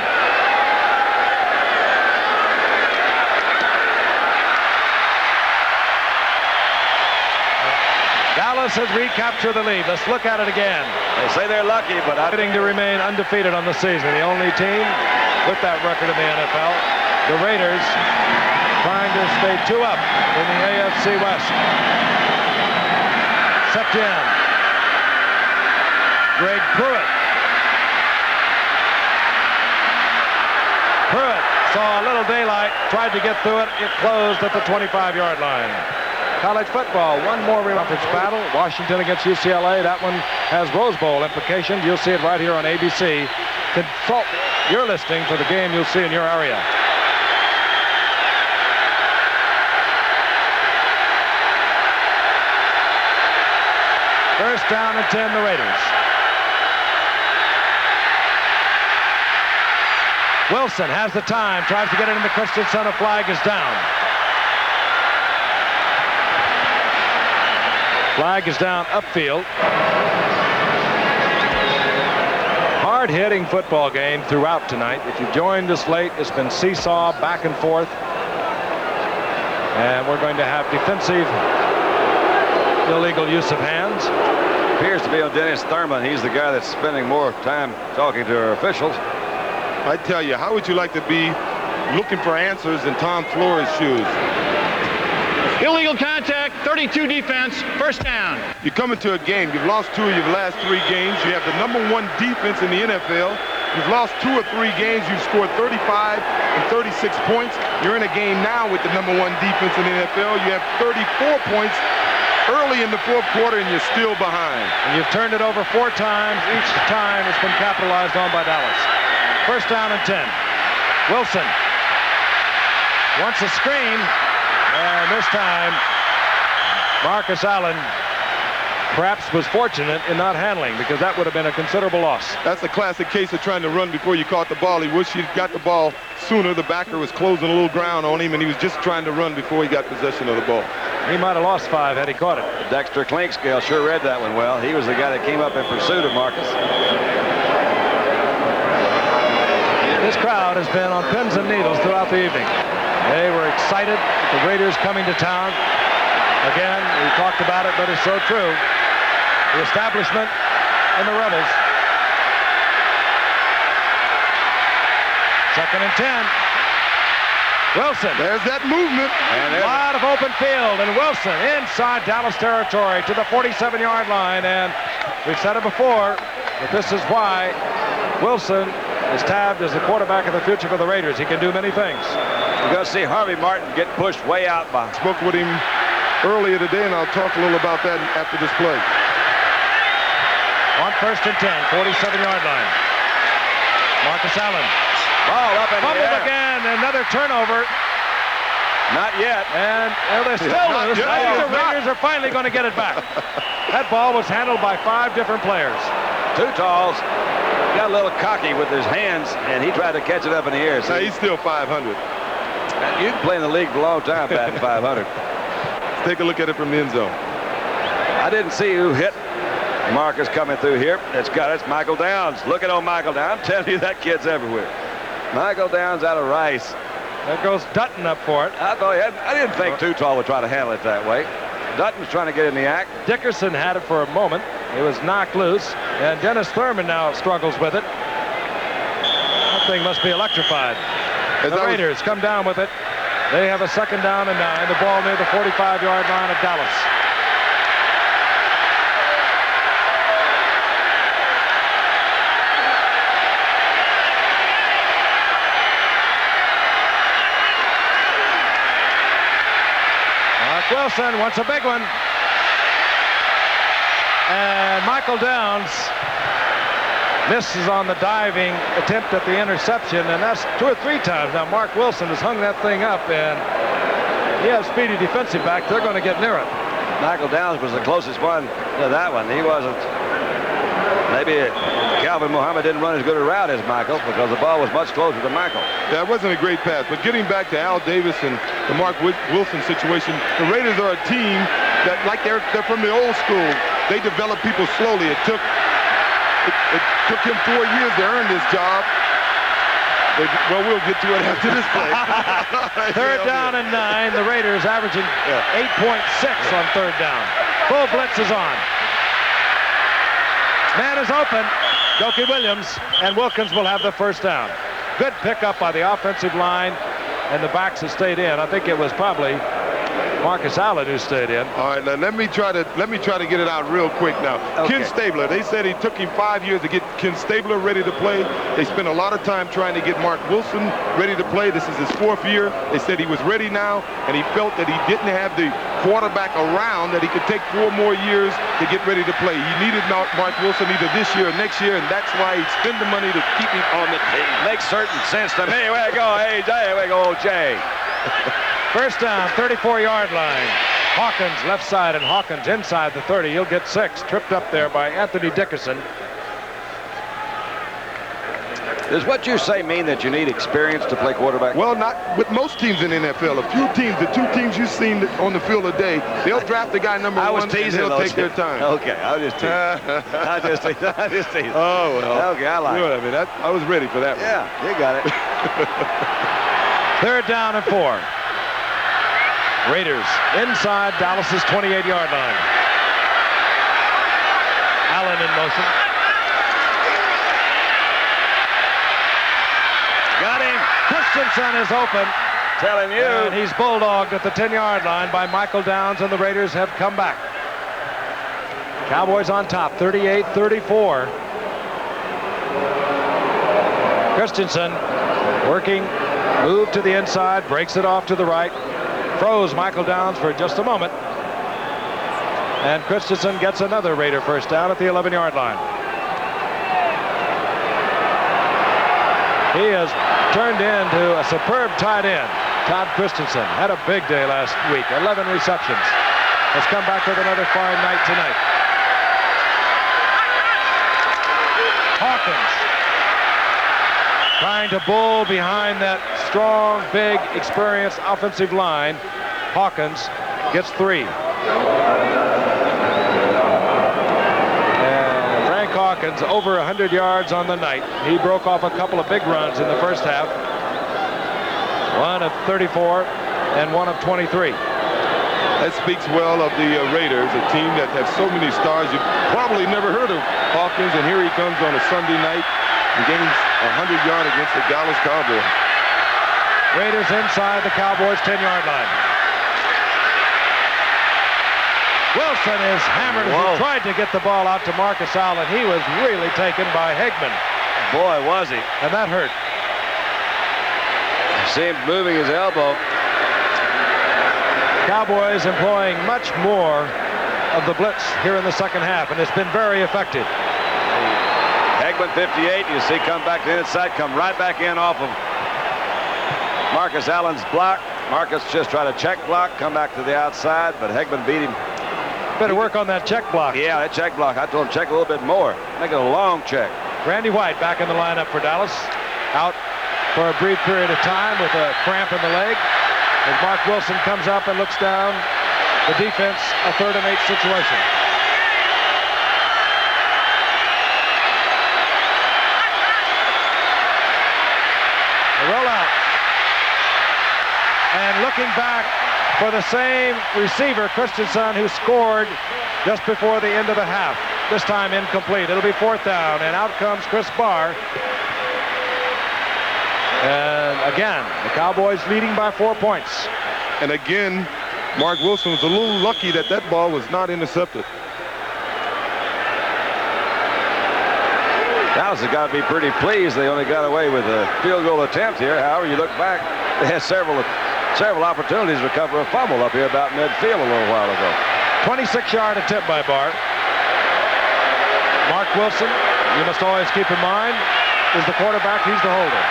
Dallas has recaptured the lead. Let's look at it again. They say they're lucky, but I'm to remain undefeated on the season. The only team with that record in the NFL. The Raiders trying to stay 2 up in the AFC West. Septien. Greg Pruitt. Pruitt saw a little daylight, tried to get through it. It closed at the 25-yard line. College football, one more conference battle. Washington against UCLA. That one has Rose Bowl implications. You'll see it right here on ABC. Consult your listing for the game you'll see in your area. First down and 10, the Raiders. Wilson has the time, tries to get it into Christensen. A flag is down. Flag is down upfield. Hard-hitting football game throughout tonight. If you joined us late, it's been seesaw, back and forth. And we're going to have defensive illegal use of hands. Appears to be on Dennis Thurman. He's the guy that's spending more time talking to our officials. I tell you, how would you like to be looking for answers in Tom Flores' shoes? Illegal contact, 32 defense, first down. You come into a game, you've lost 2 of your last 3 games. You have the #1 defense in the NFL. You've lost 2 or 3 games. You've scored 35 and 36 points. You're in a game now with the #1 defense in the NFL. You have 34 points early in the 4th quarter, and you're still behind. And you've turned it over 4 times. Each time it's been capitalized on by Dallas. First down and 10. Wilson wants a screen. And this time, Marcus Allen perhaps was fortunate in not handling, because that would have been a considerable loss. That's a classic case of trying to run before you caught the ball. He wished he'd got the ball sooner. The backer was closing a little ground on him, and he was just trying to run before he got possession of the ball. He might have lost 5 had he caught it. Dexter Clinkscale sure read that one well. He was the guy that came up in pursuit of Marcus. This crowd has been on pins and needles throughout the evening. They were excited with the Raiders coming to town. Again, we talked about it, but it's so true. The establishment and the rebels. 2nd and 10. Wilson. There's that movement. And a lot of open field, and Wilson inside Dallas territory to the 47-yard line. And we've said it before, but this is why Wilson is tabbed as the quarterback of the future for the Raiders. He can do many things. We're going to see Harvey Martin get pushed way out by. Spoke with him earlier today, and I'll talk a little about that after this play. On 1st and 10, 47-yard line. Marcus Allen. Ball up in the Fumbled air. again, another turnover. Not yet. And they're still Not loose. yet. I think the Not. Raiders are finally going to get it back. That ball was handled by 5 different players. Too Tall's got a little cocky with his hands, and he tried to catch it up in the air. Now, he's still 500. You can play in the league for a long time batting 500. Let's take a look at it from the end zone. I didn't see who hit Marcus coming through here. It's Michael Downs. Look at old Michael Downs. I'm telling you, that kid's everywhere. Michael Downs out of Rice. There goes Dutton up for it. I didn't think Too Tall would try to handle it that way. Dutton's trying to get in the act. Dickerson had it for a moment. It was knocked loose, and Dennis Thurman now struggles with it. That thing must be electrified. The Raiders come down with it. They have a 2nd down and 9. The ball near the 45-yard line of Dallas. Wilson wants a big one. And Michael Downs misses on the diving attempt at the interception, and that's 2 or 3 times now. Mark Wilson has hung that thing up, and he has speedy defensive back. They're going to get near it. Michael Downs was the closest one to that one. He wasn't. Maybe Calvin Muhammad didn't run as good a route as Michael because the ball was much closer to Michael. That wasn't a great pass, but getting back to Al Davis and the Mark Wilson situation, the Raiders are a team that, like they're from the old school, they develop people slowly. It took him 4 years to earn this job. Well, we'll get to it after this play. 3rd down and 9. The Raiders averaging 8.6 on 3rd down. Full blitz is on. Man is open. Doki Williams, and Wilkins will have the 1st down. Good pickup by the offensive line, and the backs have stayed in. I think it was probably Marcus Allen who stayed in. All right, now let me try to get it out real quick now. Okay. Ken Stabler, they said it took him 5 years to get Ken Stabler ready to play. They spent a lot of time trying to get Mark Wilson ready to play. This is his 4th year. They said he was ready now, and he felt that he didn't have the quarterback around, that he could take 4 more years to get ready to play. He needed Mark Wilson either this year or next year, and that's why he spent the money to keep him on the team. Makes certain sense to me. Way to go, AJ. Way to go, Jay. 1st down, 34-yard line. Hawkins left side, and Hawkins inside the 30. He'll get 6. Tripped up there by Anthony Dickerson. Does what you say mean that you need experience to play quarterback? Well, not with most teams in the NFL. A few teams, the 2 teams you've seen on the field today, they'll draft the guy number 1 and they'll take their time. Okay, I was just teasing. I just teasing. Oh, well. Okay, I like You know it. what I mean? I was ready for that one. Yeah, you got it. 3rd down and 4. Raiders inside Dallas's 28-yard line. Allen in motion. Got him. Christensen is open. Telling you. And he's bulldogged at the 10-yard line by Michael Downs, and the Raiders have come back. Cowboys on top, 38-34. Christensen working, move to the inside, breaks it off to the right. Froze Michael Downs for just a moment. And Christensen gets another Raider 1st down at the 11-yard line. He has turned into a superb tight end. Todd Christensen had a big day last week, 11 receptions. Has come back with another fine night tonight. Hawkins trying to bull behind that strong, big, experienced offensive line. Hawkins gets 3. And Frank Hawkins over 100 yards on the night. He broke off a couple of big runs in the first half. One of 34 and one of 23. That speaks well of the Raiders, a team that has so many stars. You've probably never heard of Hawkins, and here he comes on a Sunday night and gains 100 yards against the Dallas Cowboys. Raiders inside the Cowboys' 10-yard line. Wilson is hammered as he tried to get the ball out to Marcus Allen. He was really taken by Hegman. Boy, was he. And that hurt. See him moving his elbow. Cowboys employing much more of the blitz here in the second half, and it's been very effective. Hegman 58, you see come back to the inside, come right back in off of Marcus Allen's block. Marcus just tried to check block, come back to the outside, but Hegman beat him. Better work on that check block. Yeah, that check block. I told him check a little bit more. Make it a long check. Randy White back in the lineup for Dallas. Out for a brief period of time with a cramp in the leg. As Mark Wilson comes up and looks down the defense, a 3rd and 8 situation. The rollout. And looking back for the same receiver, Christensen, who scored just before the end of the half. This time incomplete. It'll be 4th down, and out comes Chris Barr. And again, the Cowboys leading by 4 points. And again, Mark Wilson was a little lucky that that ball was not intercepted. Dallas has got to be pretty pleased they only got away with a field goal attempt here. However, you look back, they had several opportunities to recover a fumble up here about midfield a little while ago. 26-yard attempt by Barr. Mark Wilson, you must always keep in mind, is the quarterback. He's the holder.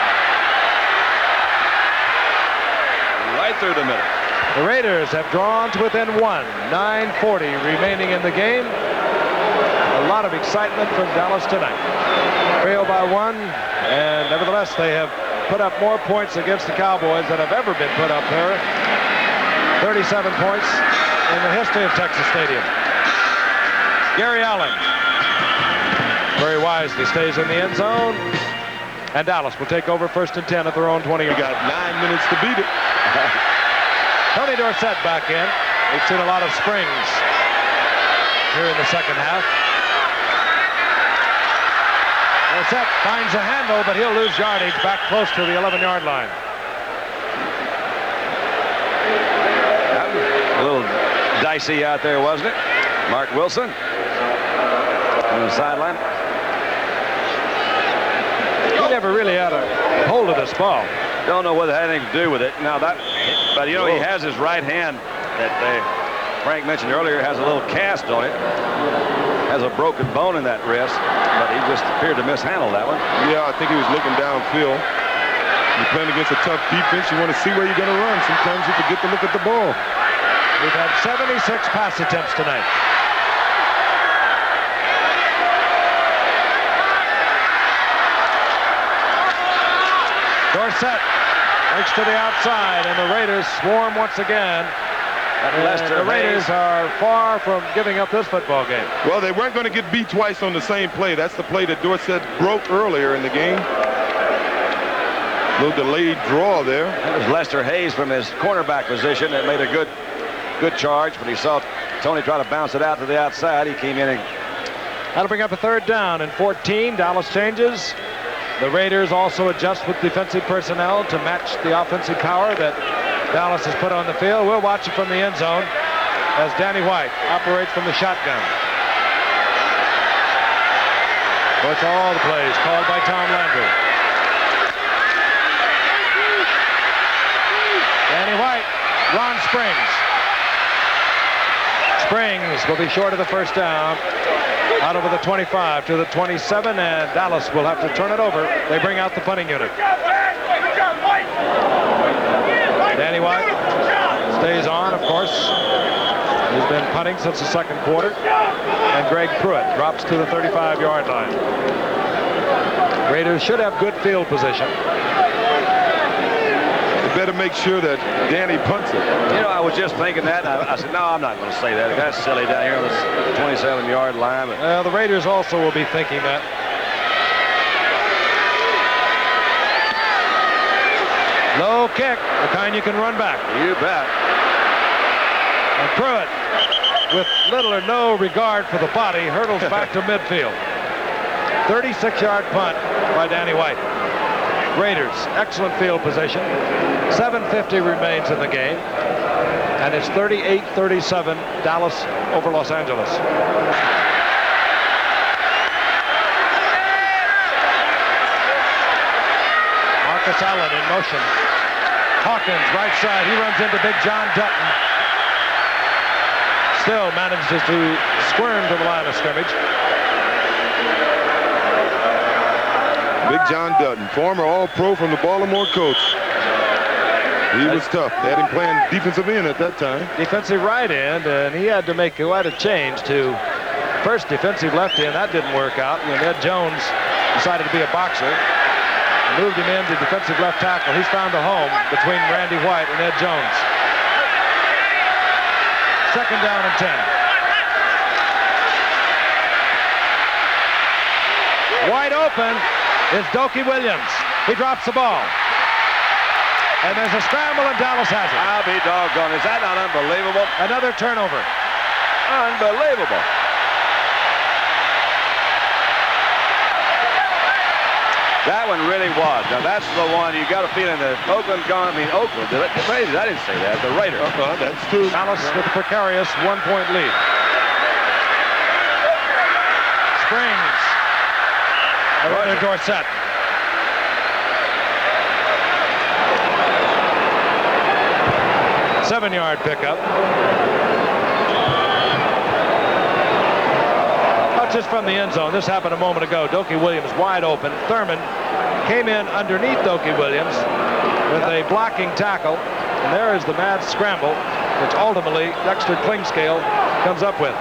Right through the middle. The Raiders have drawn to within 1. 9:40 remaining in the game. A lot of excitement from Dallas tonight. Trail by 1, and nevertheless they have put up more points against the Cowboys than have ever been put up there. 37 points in the history of Texas Stadium. Gary Allen very wisely stays in the end zone, and Dallas will take over 1st and 10 at their own 20. We got 9 minutes to beat it. Tony Dorsett back in. We've seen a lot of springs here in the second half. Dorsett finds a handle, but he'll lose yardage back close to the 11-yard line. A little dicey out there, wasn't it? Mark Wilson on the sideline. He never really had a hold of this ball. Don't know whether it had anything to do with it. Now that, but you know, he has his right hand that Frank mentioned earlier has a little cast on it. Has a broken bone in that wrist, but he just appeared to mishandle that one. Yeah, I think he was looking downfield. You're playing against a tough defense. You want to see where you're going to run. Sometimes you forget to look at the ball. We've had 76 pass attempts tonight. Dorsett works to the outside, and the Raiders swarm once again. And the Raiders are far from giving up this football game. Well, they weren't going to get beat twice on the same play. That's the play that Dorsett broke earlier in the game. A little delayed draw there. That was Lester Hayes from his cornerback position that made a good charge, but he saw Tony try to bounce it out to the outside. He came in and... That'll bring up a 3rd down and 14. Dallas changes. The Raiders also adjust with defensive personnel to match the offensive power that Dallas has put on the field. We'll watch it from the end zone as Danny White operates from the shotgun. That's all the plays called by Tom Landry. Danny White, Ron Springs. Springs will be short of the 1st down. Out over the 25 to the 27, and Dallas will have to turn it over. They bring out the punting unit. Danny White stays on, of course. He's been punting since the 2nd quarter. And Greg Pruitt drops to the 35-yard line. Raiders should have good field position. better make sure that Danny punts it. You know, I was just thinking that. I said, no, I'm not going to say that. That's silly down here on the 27-yard line. But The Raiders also will be thinking that. Low kick, the kind you can run back. You bet. And Pruitt, with little or no regard for the body, hurdles back to midfield. 36-yard punt by Danny White. Raiders, excellent field position. 7:50 remains in the game. And it's 38-37, Dallas over Los Angeles. Marcus Allen in motion. Hawkins, right side. He runs into Big John Dutton. Still manages to squirm to the line of scrimmage. Big John Dutton, former All-Pro from the Baltimore Colts. He was tough. They had him playing defensive end at that time. Defensive right end, and he had to make quite a change to first defensive left end. That didn't work out when Ed Jones decided to be a boxer. Moved him into defensive left tackle. He's found a home between Randy White and Ed Jones. Second down and 10. Wide open is Dokey Williams. He drops the ball. And there's a scramble, and Dallas has it. I'll be doggone. Is that not unbelievable? Another turnover. Unbelievable. That one really was. Now, that's the one you got a feeling that Oakland gone. I mean, Oakland. The Raiders, I didn't say that. The Raiders. That's true. Dallas with a precarious 1-point lead. Springs. Roger Dorsett. Seven-yard pickup. Touches from the end zone. This happened a moment ago. Dokey Williams wide open. Thurman came in underneath Dokey Williams with a blocking tackle. And there is the mad scramble, which ultimately Dexter Klingscale comes up with.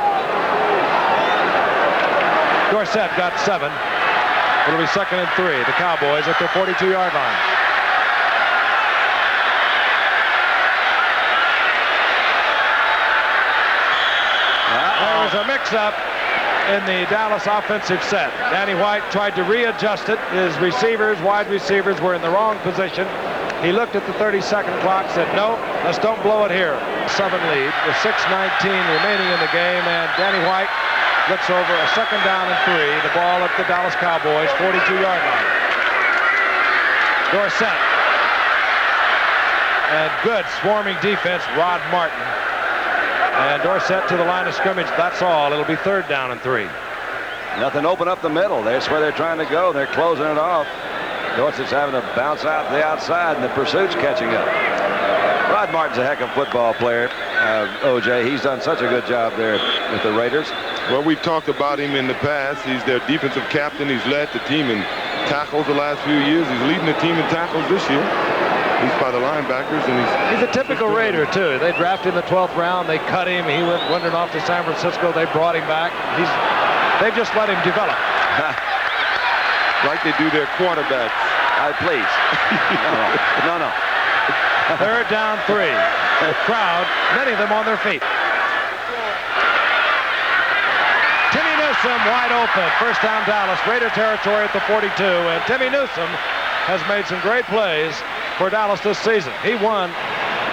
Dorsett got 7. It'll be 2nd and 3. The Cowboys at their 42-yard line. There was a mix-up in the Dallas offensive set. Danny White tried to readjust it. His receivers, wide receivers, were in the wrong position. He looked at the 30-second clock, said, no, let's don't blow it here. 7 lead with 6:19 remaining in the game, and Danny White looks over a 2nd down and 3. The ball at the Dallas Cowboys 42-yard line. Dorsett. And good swarming defense, Rod Martin. And Dorsett to the line of scrimmage. That's all. It'll be 3rd down and 3. Nothing open up the middle. That's where they're trying to go. They're closing it off. Dorsett's having to bounce out the outside, and the pursuit's catching up. Rod Martin's a heck of a football player. O.J., he's done such a good job there with the Raiders. Well, we've talked about him in the past. He's their defensive captain. He's led the team in tackles the last few years. He's leading the team in tackles this year. He's by the linebackers, and he's a typical Raider, too. They drafted in the 12th round. They cut him. He went wandering off to San Francisco. They brought him back. They've just let him develop. Like they do their quarterbacks. Please. No. 3rd down 3. The crowd, many of them on their feet. Timmy Newsome wide open. 1st down Dallas. Raider territory at the 42. And Timmy Newsome has made some great plays for Dallas this season. He won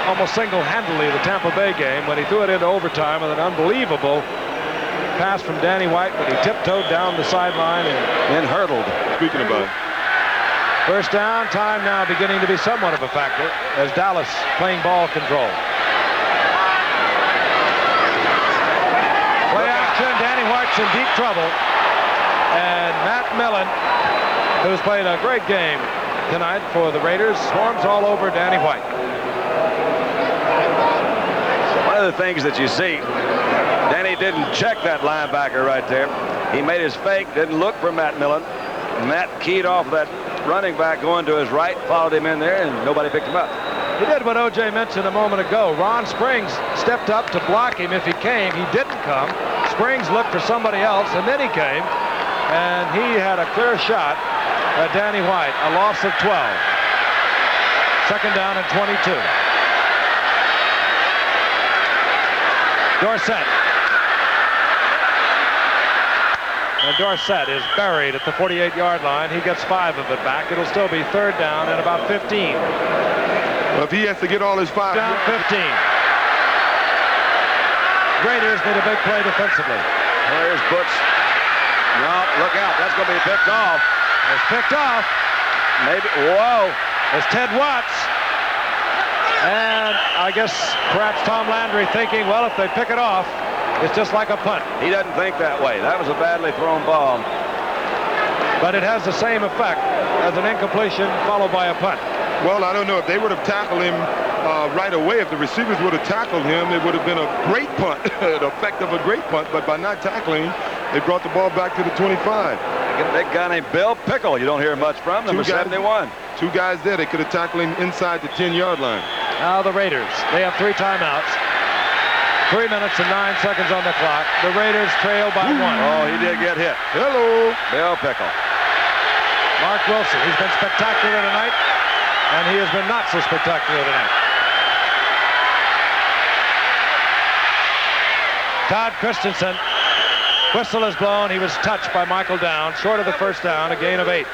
almost single-handedly the Tampa Bay game when he threw it into overtime with an unbelievable pass from Danny White, but he tiptoed down the sideline and hurdled. Speaking about it. 1st down, time now beginning to be somewhat of a factor as Dallas playing ball control. Play action, Danny White's in deep trouble. And Matt Millen, who's played a great game tonight for the Raiders, swarms all over Danny White. One of the things that you see, Danny didn't check that linebacker right there. He made his fake, didn't look for Matt Millen. Matt keyed off that running back going to his right, followed him in there, and nobody picked him up. He did what O.J. mentioned a moment ago. Ron Springs stepped up to block him if he came. He didn't come. Springs looked for somebody else, and then he came, and he had a clear shot at Danny White, a loss of 12. Second down and 22. Dorsett. And Dorsett is buried at the 48-yard line. He gets 5 of it back. It'll still be third down and about 15. Well, if he has to get all his 5. Down 15. Raiders need a big play defensively. Here's Butch. No, look out. That's going to be picked off. It's picked off. Maybe. Whoa. It's Ted Watts. And I guess perhaps Tom Landry thinking, well, if they pick it off, it's just like a punt. He doesn't think that way. That was a badly thrown ball. But it has the same effect as an incompletion followed by a punt. Well, I don't know. If they would have tackled him right away, if the receivers would have tackled him, it would have been a great punt, the effect of a great punt. But by not tackling him, they brought the ball back to the 25. A big guy named Bill Pickle. You don't hear much from, number 71. 2 guys there. They could have tackled him inside the 10-yard line. Now the Raiders. They have 3 timeouts. 3 minutes and 9 seconds on the clock. The Raiders trail by 1. Oh, he did get hit. Hello. Bill Pickle. Mark Wilson. He's been spectacular tonight, and he has been not so spectacular tonight. Todd Christensen. Whistle is blown. He was touched by Michael Downs, short of the first down, a gain of 8.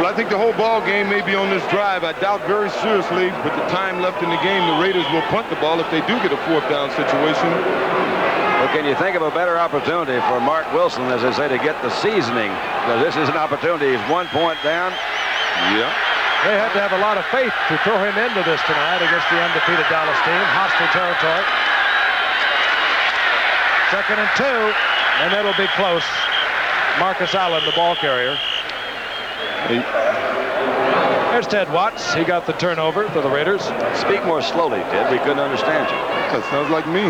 Well, I think the whole ball game may be on this drive. I doubt very seriously, with the time left in the game, the Raiders will punt the ball if they do get a 4th down situation. Well, can you think of a better opportunity for Mark Wilson, as they say, to get the seasoning? Because this is an opportunity. He's 1 point down. Yeah. They had to have a lot of faith to throw him into this tonight against the undefeated Dallas team. Hostile territory. Second and 2, and it'll be close. Marcus Allen, the ball carrier. There's Ted Watts. He got the turnover for the Raiders. Speak more slowly, Ted. We couldn't understand you. That sounds like me.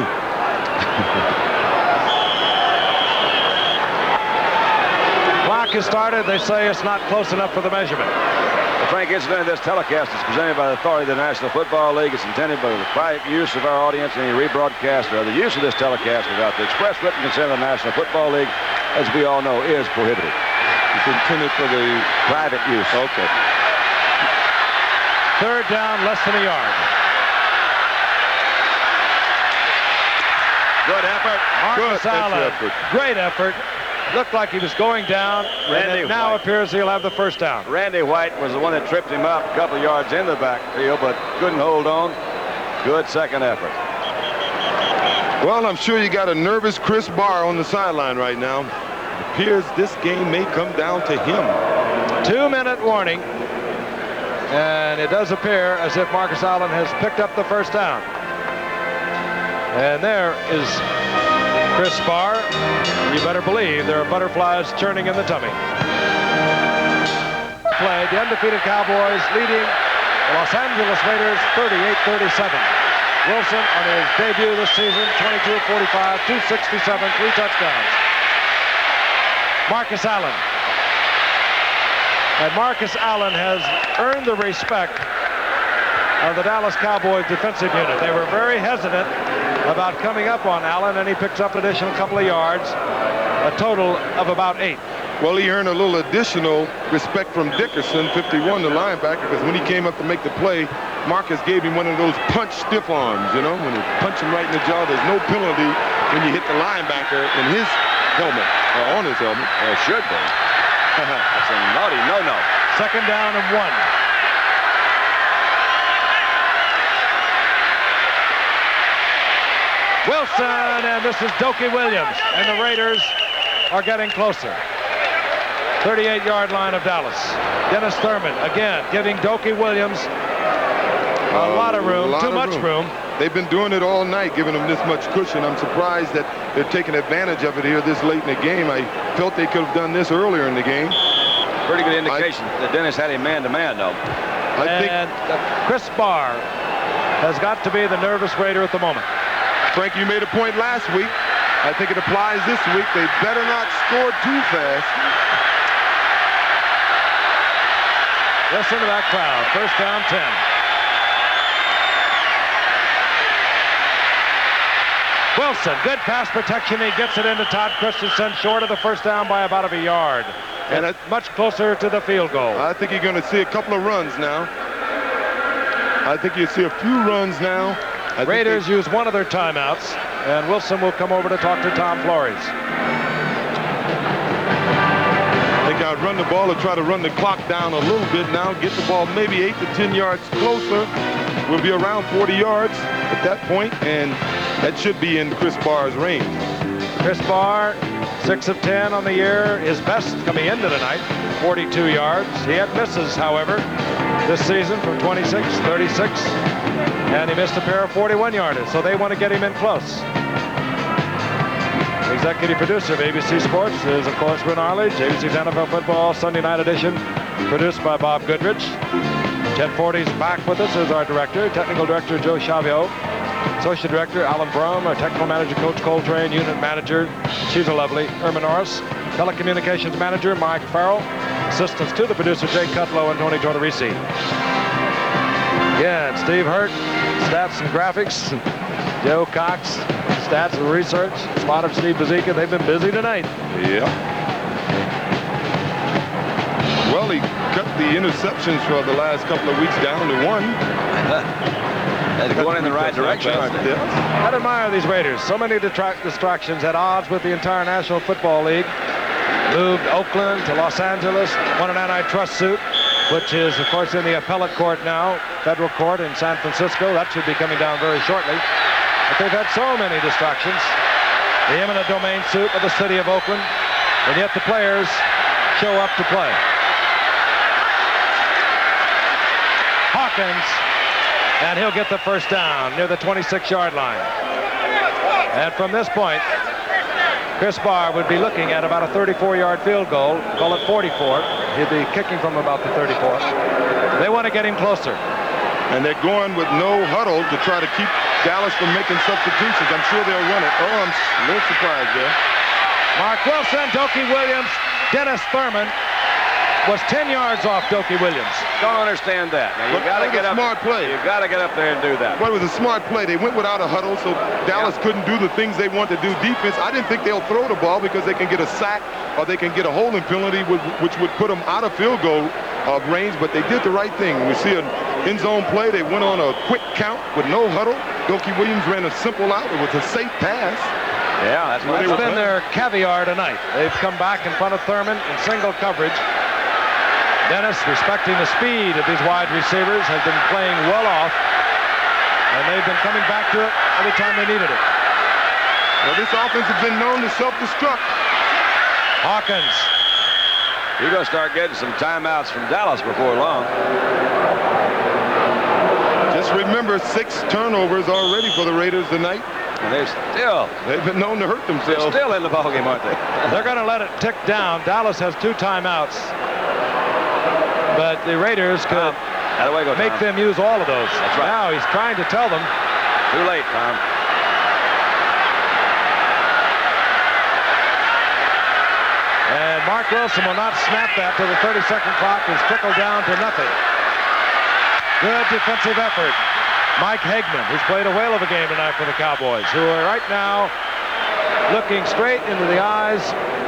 Clock has started. They say it's not close enough for the measurement. The frank incident of this telecast is presented by the authority of the National Football League. It's intended for the private use of our audience. Any rebroadcast or the use of this telecast without the express written consent of the National Football League, as we all know, is prohibited. It's intended for the Private use. Okay. Third down, less than a yard. Good effort. Marcus Good Allen. effort. Great effort. Looked like he was going down, and it now appears he'll have the first down. Randy White was the one that tripped him up a couple of yards in the backfield, but couldn't hold on. Good second effort. Well, I'm sure you got a nervous Chris Barr on the sideline right now. It appears this game may come down to him. 2-minute warning. And it does appear as if Marcus Allen has picked up the first down. And there is Chris Barr. You better believe there are butterflies churning in the tummy. Play, the undefeated Cowboys leading the Los Angeles Raiders 38-37. Wilson on his debut this season, 22 of 45, 267, 3 touchdowns. Marcus Allen. And Marcus Allen has earned the respect of the Dallas Cowboys defensive unit. They were very hesitant about coming up on Allen, and he picks up an additional couple of yards, a total of about 8. Well, he earned a little additional respect from Dickerson, 51, the linebacker, because when he came up to make the play, Marcus gave him one of those punch stiff arms, you know, when you punch him right in the jaw. There's no penalty when you hit the linebacker in his helmet, or on his helmet. It should be. That's a naughty no-no. Second down and 1. Wilson, and this is Dokie Williams, and the Raiders are getting closer. 38-yard line of Dallas. Dennis Thurman, again, giving Dokie Williams a lot of room, too much room. They've been doing it all night, giving them this much cushion. I'm surprised that they're taking advantage of it here this late in the game. I felt they could have done this earlier in the game. Pretty good indication that Dennis had him man-to-man, though. Chris Barr has got to be the nervous Raider at the moment. Frank, you made a point last week. I think it applies this week. They better not score too fast. Listen to that crowd. First down, 10. Wilson, good pass protection. He gets it into Todd Christensen, short of the first down by about a yard. and much closer to the field goal. I think you're going to see a couple of runs now. I think you see a few runs now. Raiders use one of their timeouts, and Wilson will come over to talk to Tom Flores. I think I'd run the ball or try to run the clock down a little bit now, get the ball maybe 8 to 10 yards closer. We'll be around 40 yards at that point, and that should be in Chris Barr's range. Chris Barr, 6 of 10 on the year, his best coming into tonight, 42 yards. He had misses, however, this season from 26, 36, and he missed a pair of 41-yarders, so they want to get him in close. The executive producer of ABC Sports is, of course, Ron Arledge. ABC's NFL Football Sunday Night Edition, produced by Bob Goodrich. Ted Forty's back with us as our director. Technical director Joe Chavio. Associate Director Alan Brum, our Technical Manager Coach Coltrane, Unit Manager, she's a lovely, Irma Norris, Telecommunications Manager Mike Farrell, assistants to the producer Jay Cutlow and Tony Tortorisi. Yeah, and Steve Hurt, stats and graphics, Joe Cox, stats and research, Spot Steve Bazika. They've been busy tonight. Yeah. Well, he cut the interceptions for the last couple of weeks down to 1. That's going in the right direction. I admire these Raiders. So many distractions at odds with the entire National Football League. Moved Oakland to Los Angeles, won an antitrust suit, which is, of course, in the appellate court now, federal court in San Francisco. That should be coming down very shortly. But they've had so many distractions. The eminent domain suit of the city of Oakland, and yet the players show up to play. Hawkins. And he'll get the first down near the 26-yard line. And from this point, Chris Barr would be looking at about a 34-yard field goal, call it 44. He'd be kicking from about the 34. They want to get him closer. And they're going with no huddle to try to keep Dallas from making substitutions. I'm sure they'll run it. Oh, I'm a little surprised there. Mark Wilson, Dokie Williams, Dennis Thurman was 10 yards off Dokie Williams. Don't understand that. Now, you got to get up. Smart play. You got to get up there and do that. Well, it was a smart play. They went without a huddle, so Dallas couldn't do the things they want to do. Defense, I didn't think they'll throw the ball because they can get a sack or they can get a holding penalty, which would put them out of field goal range, but they did the right thing. We see an end zone play. They went on a quick count with no huddle. Dokie Williams ran a simple out. It was a safe pass. Yeah, that's what it's been their caviar tonight. They've come back in front of Thurman in single coverage. Dennis, respecting the speed of these wide receivers, has been playing well off, and they've been coming back to it every time they needed it. Well, this offense has been known to self-destruct. Hawkins. You're going to start getting some timeouts from Dallas before long. Just remember, 6 turnovers already for the Raiders tonight. And they've been known to hurt themselves. They're still in the ballgame, aren't they? They're going to let it tick down. Dallas has 2 timeouts. But the Raiders could make them use all of those. That's right. Now he's trying to tell them. Too late, Tom. And Mark Wilson will not snap that till the 30-second clock is trickled down to nothing. Good defensive effort. Mike Hagman, who's played a whale of a game tonight for the Cowboys, who are right now looking straight into the eyes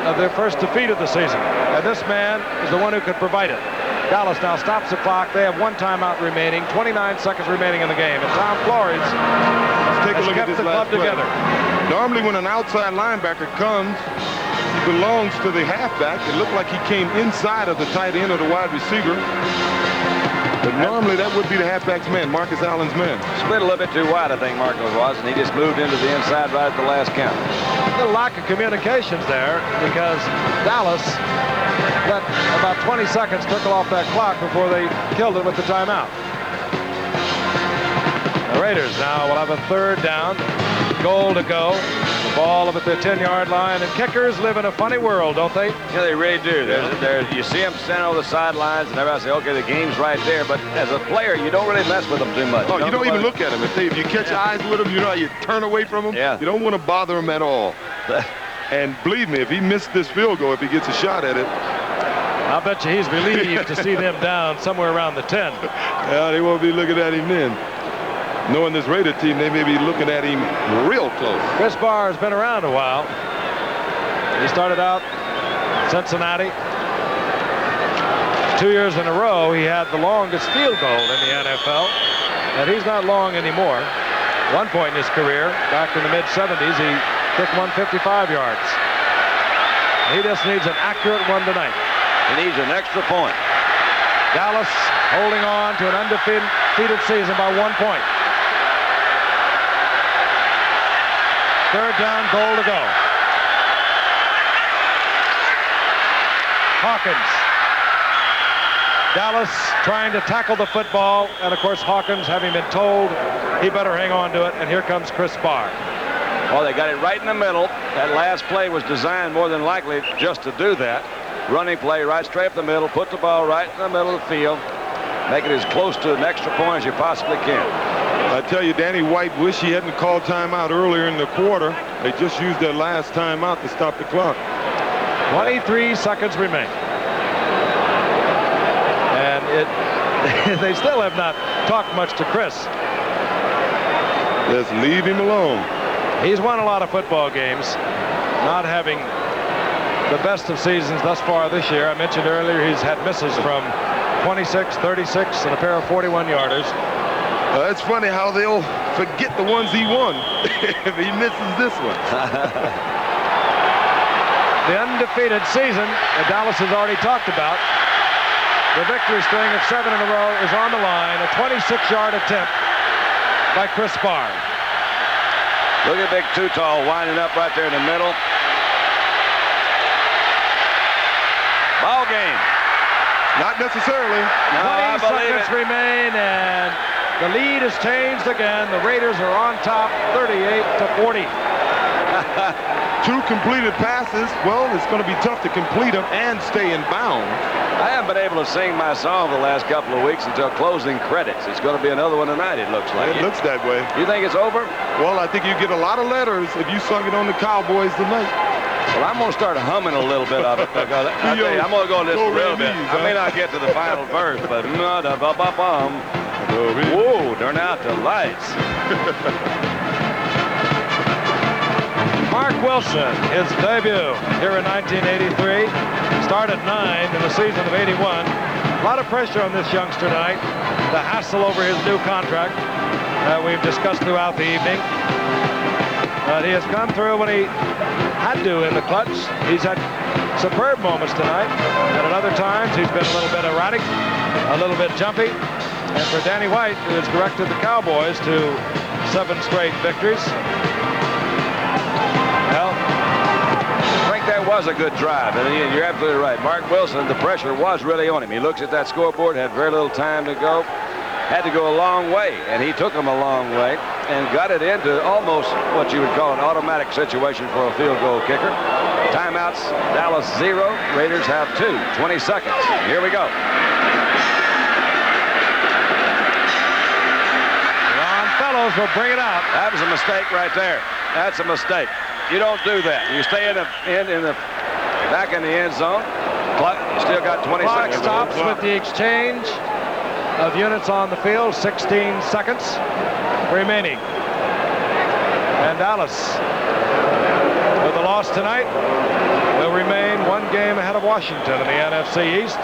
of their first defeat of the season. And this man is the one who could provide it. Dallas now stops the clock. They have 1 timeout remaining, 29 seconds remaining in the game. And Tom Flores has kept the club together. Normally when an outside linebacker comes, he belongs to the halfback. It looked like he came inside of the tight end or the wide receiver. But normally that would be the halfback's man, Marcus Allen's man. Split a little bit too wide, I think Marcos was, and he just moved into the inside right at the last count. A little lack of communications there because Dallas let about 20 seconds trickle off that clock before they killed it with the timeout. The Raiders now will have a 3rd down, goal to go. The ball up at the 10-yard line, and kickers live in a funny world, don't they? Yeah, they really do. You see them stand on the sidelines, and everybody say, okay, the game's right there. But as a player, you don't really mess with them too much. Oh, you don't even look at them. If you catch eyes with them, you know how you turn away from them? Yeah. You don't want to bother them at all. And believe me, if he missed this field goal, if he gets a shot at it, I bet you he's relieved to see them down somewhere around the 10. Yeah, they won't be looking at him then. Knowing this Raider team, they may be looking at him real close. Chris Barr has been around a while. He started out Cincinnati, 2 years in a row, he had the longest field goal in the NFL, and he's not long anymore. One point in his career, back in the mid-70s, he kicked 155 yards. He just needs an accurate one tonight. He needs an extra point. Dallas holding on to an undefeated season by 1 point. Third down, goal to go. Hawkins. Dallas trying to tackle the football, and of course Hawkins, having been told he better hang on to it, and here comes Chris Barr. Well, they got it right in the middle. That last play was designed more than likely just to do that. Running play right straight up the middle, put the ball right in the middle of the field, make it as close to an extra point as you possibly can. I tell you, Danny White wish he hadn't called timeout earlier in the quarter. They just used their last timeout to stop the clock. 23 seconds remain. And they still have not talked much to Chris. Just leave him alone. He's won a lot of football games, not having the best of seasons thus far this year. I mentioned earlier he's had misses from 26, 36, and a pair of 41-yarders. It's funny how they'll forget the ones he won if he misses this one. The undefeated season that Dallas has already talked about. The victory string of 7 in a row is on the line. A 26-yard attempt by Chris Barr. Look at Big Too Tall winding up right there in the middle. Ball game. Not necessarily. No, 20 seconds remain, and the lead has changed again. The Raiders are on top, 38-40. 2 completed passes. Well, it's going to be tough to complete them and stay in bounds. I haven't been able to sing my song the last couple of weeks until closing credits. It's going to be another one tonight, it looks like. It looks that way. You think it's over? Well, I think you get a lot of letters if you sung it on the Cowboys tonight. Well, I'm going to start humming a little bit of it. Because I tell you, I'm going to go just a little bit. I may not get to the final verse, but whoa, turn out the lights. Mark Wilson, his debut here in 1983. Started 9 in the season of 81. A lot of pressure on this youngster tonight. The hassle over his new contract that we've discussed throughout the evening. But he has come through when he had to in the clutch. He's had superb moments tonight. And at other times, he's been a little bit erratic, a little bit jumpy. And for Danny White, who has directed the Cowboys to 7 straight victories, well, I think that was a good drive, and you're absolutely right. Mark Wilson, the pressure was really on him. He looks at that scoreboard, had very little time to go, had to go a long way, and he took him a long way and got it into almost what you would call an automatic situation for a field goal kicker. Timeouts, Dallas 0, Raiders have 2. 20 seconds. Here we go. Ron Fellows will bring it out. That was a mistake right there. That's a mistake. You don't do that. You stay in the back in the end zone. You still got 20 Clock seconds. stops with the exchange of units on the field. 16 seconds remaining. And Dallas, with the loss tonight, will remain 1 game ahead of Washington in the NFC East,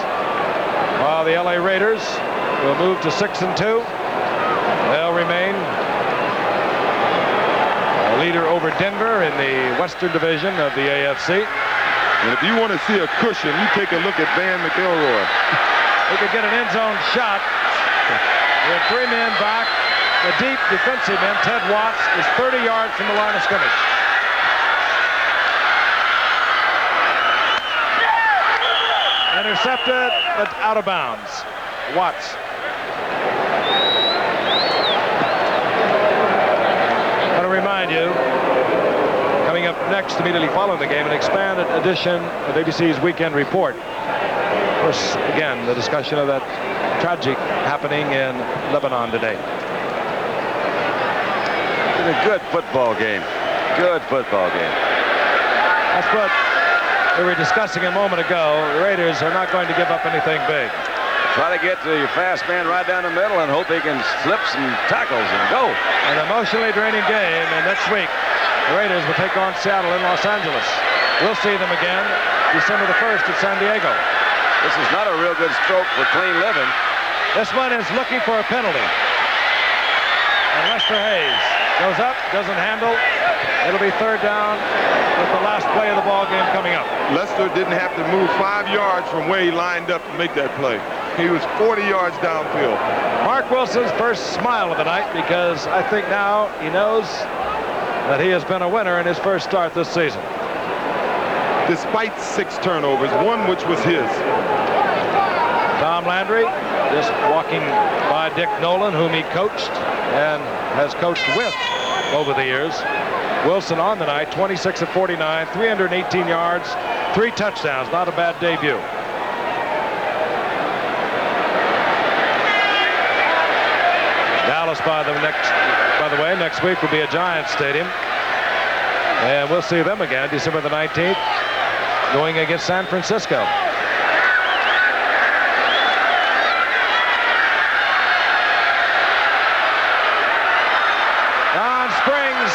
while the LA Raiders will move to 6-2. They'll remain leader over Denver in the Western Division of the AFC. And if you want to see a cushion, you take a look at Van McElroy. He could get an end zone shot with 3 men back. The deep defensive end, Ted Watts, is 30 yards from the line of scrimmage. Intercepted, but out of bounds. Watts. I want to remind you, coming up next, immediately following the game, an expanded edition of ABC's Weekend Report. Of course, again, the discussion of that tragic happening in Lebanon today. It's a good football game. Good football game. That's what we were discussing a moment ago. The Raiders are not going to give up anything big. Try to get to your fast man right down the middle and hope he can slip some tackles and go. An emotionally draining game, and next week, the Raiders will take on Seattle in Los Angeles. We'll see them again December the 1st at San Diego. This is not a real good stroke for clean living. This one is looking for a penalty. And Lester Hayes goes up, doesn't handle. It'll be third down with the last play of the ball game coming up. Lester didn't have to move 5 yards from where he lined up to make that play. He was 40 yards downfield. Mark Wilson's first smile of the night, because I think now he knows that he has been a winner in his first start this season. Despite 6 turnovers, one which was his. Tom Landry just walking by Dick Nolan, whom he coached and has coached with over the years. Wilson on the night, 26 of 49, 318 yards, 3 touchdowns. Not a bad debut. Dallas, by the way, next week will be at Giants Stadium. And we'll see them again December the 19th, going against San Francisco. Don Springs.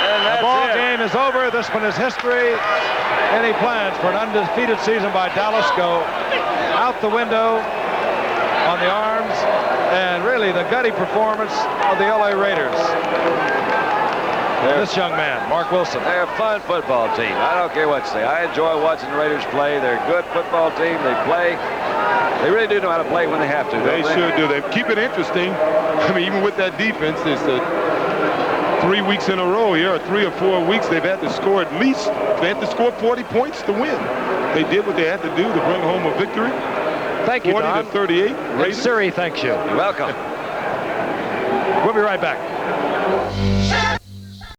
And The that's ball it. game is over. This one is history. Any plans for an undefeated season by Dallas go out the window on the arms, and really the gutty performance of the LA Raiders. This young man, Mark Wilson. They're a fun football team. I don't care what you say. I enjoy watching the Raiders play. They're a good football team. They play. They really do know how to play when they have to. They sure do. They keep it interesting. I mean, even with that defense, it's 3 weeks in a row here, or 3 or 4 weeks, they've had to score at least, they had to score 40 points to win. They did what they had to do to bring home a victory. Thank you, 40 Don. to 38. And Siri thanks you. You're welcome. We'll be right back.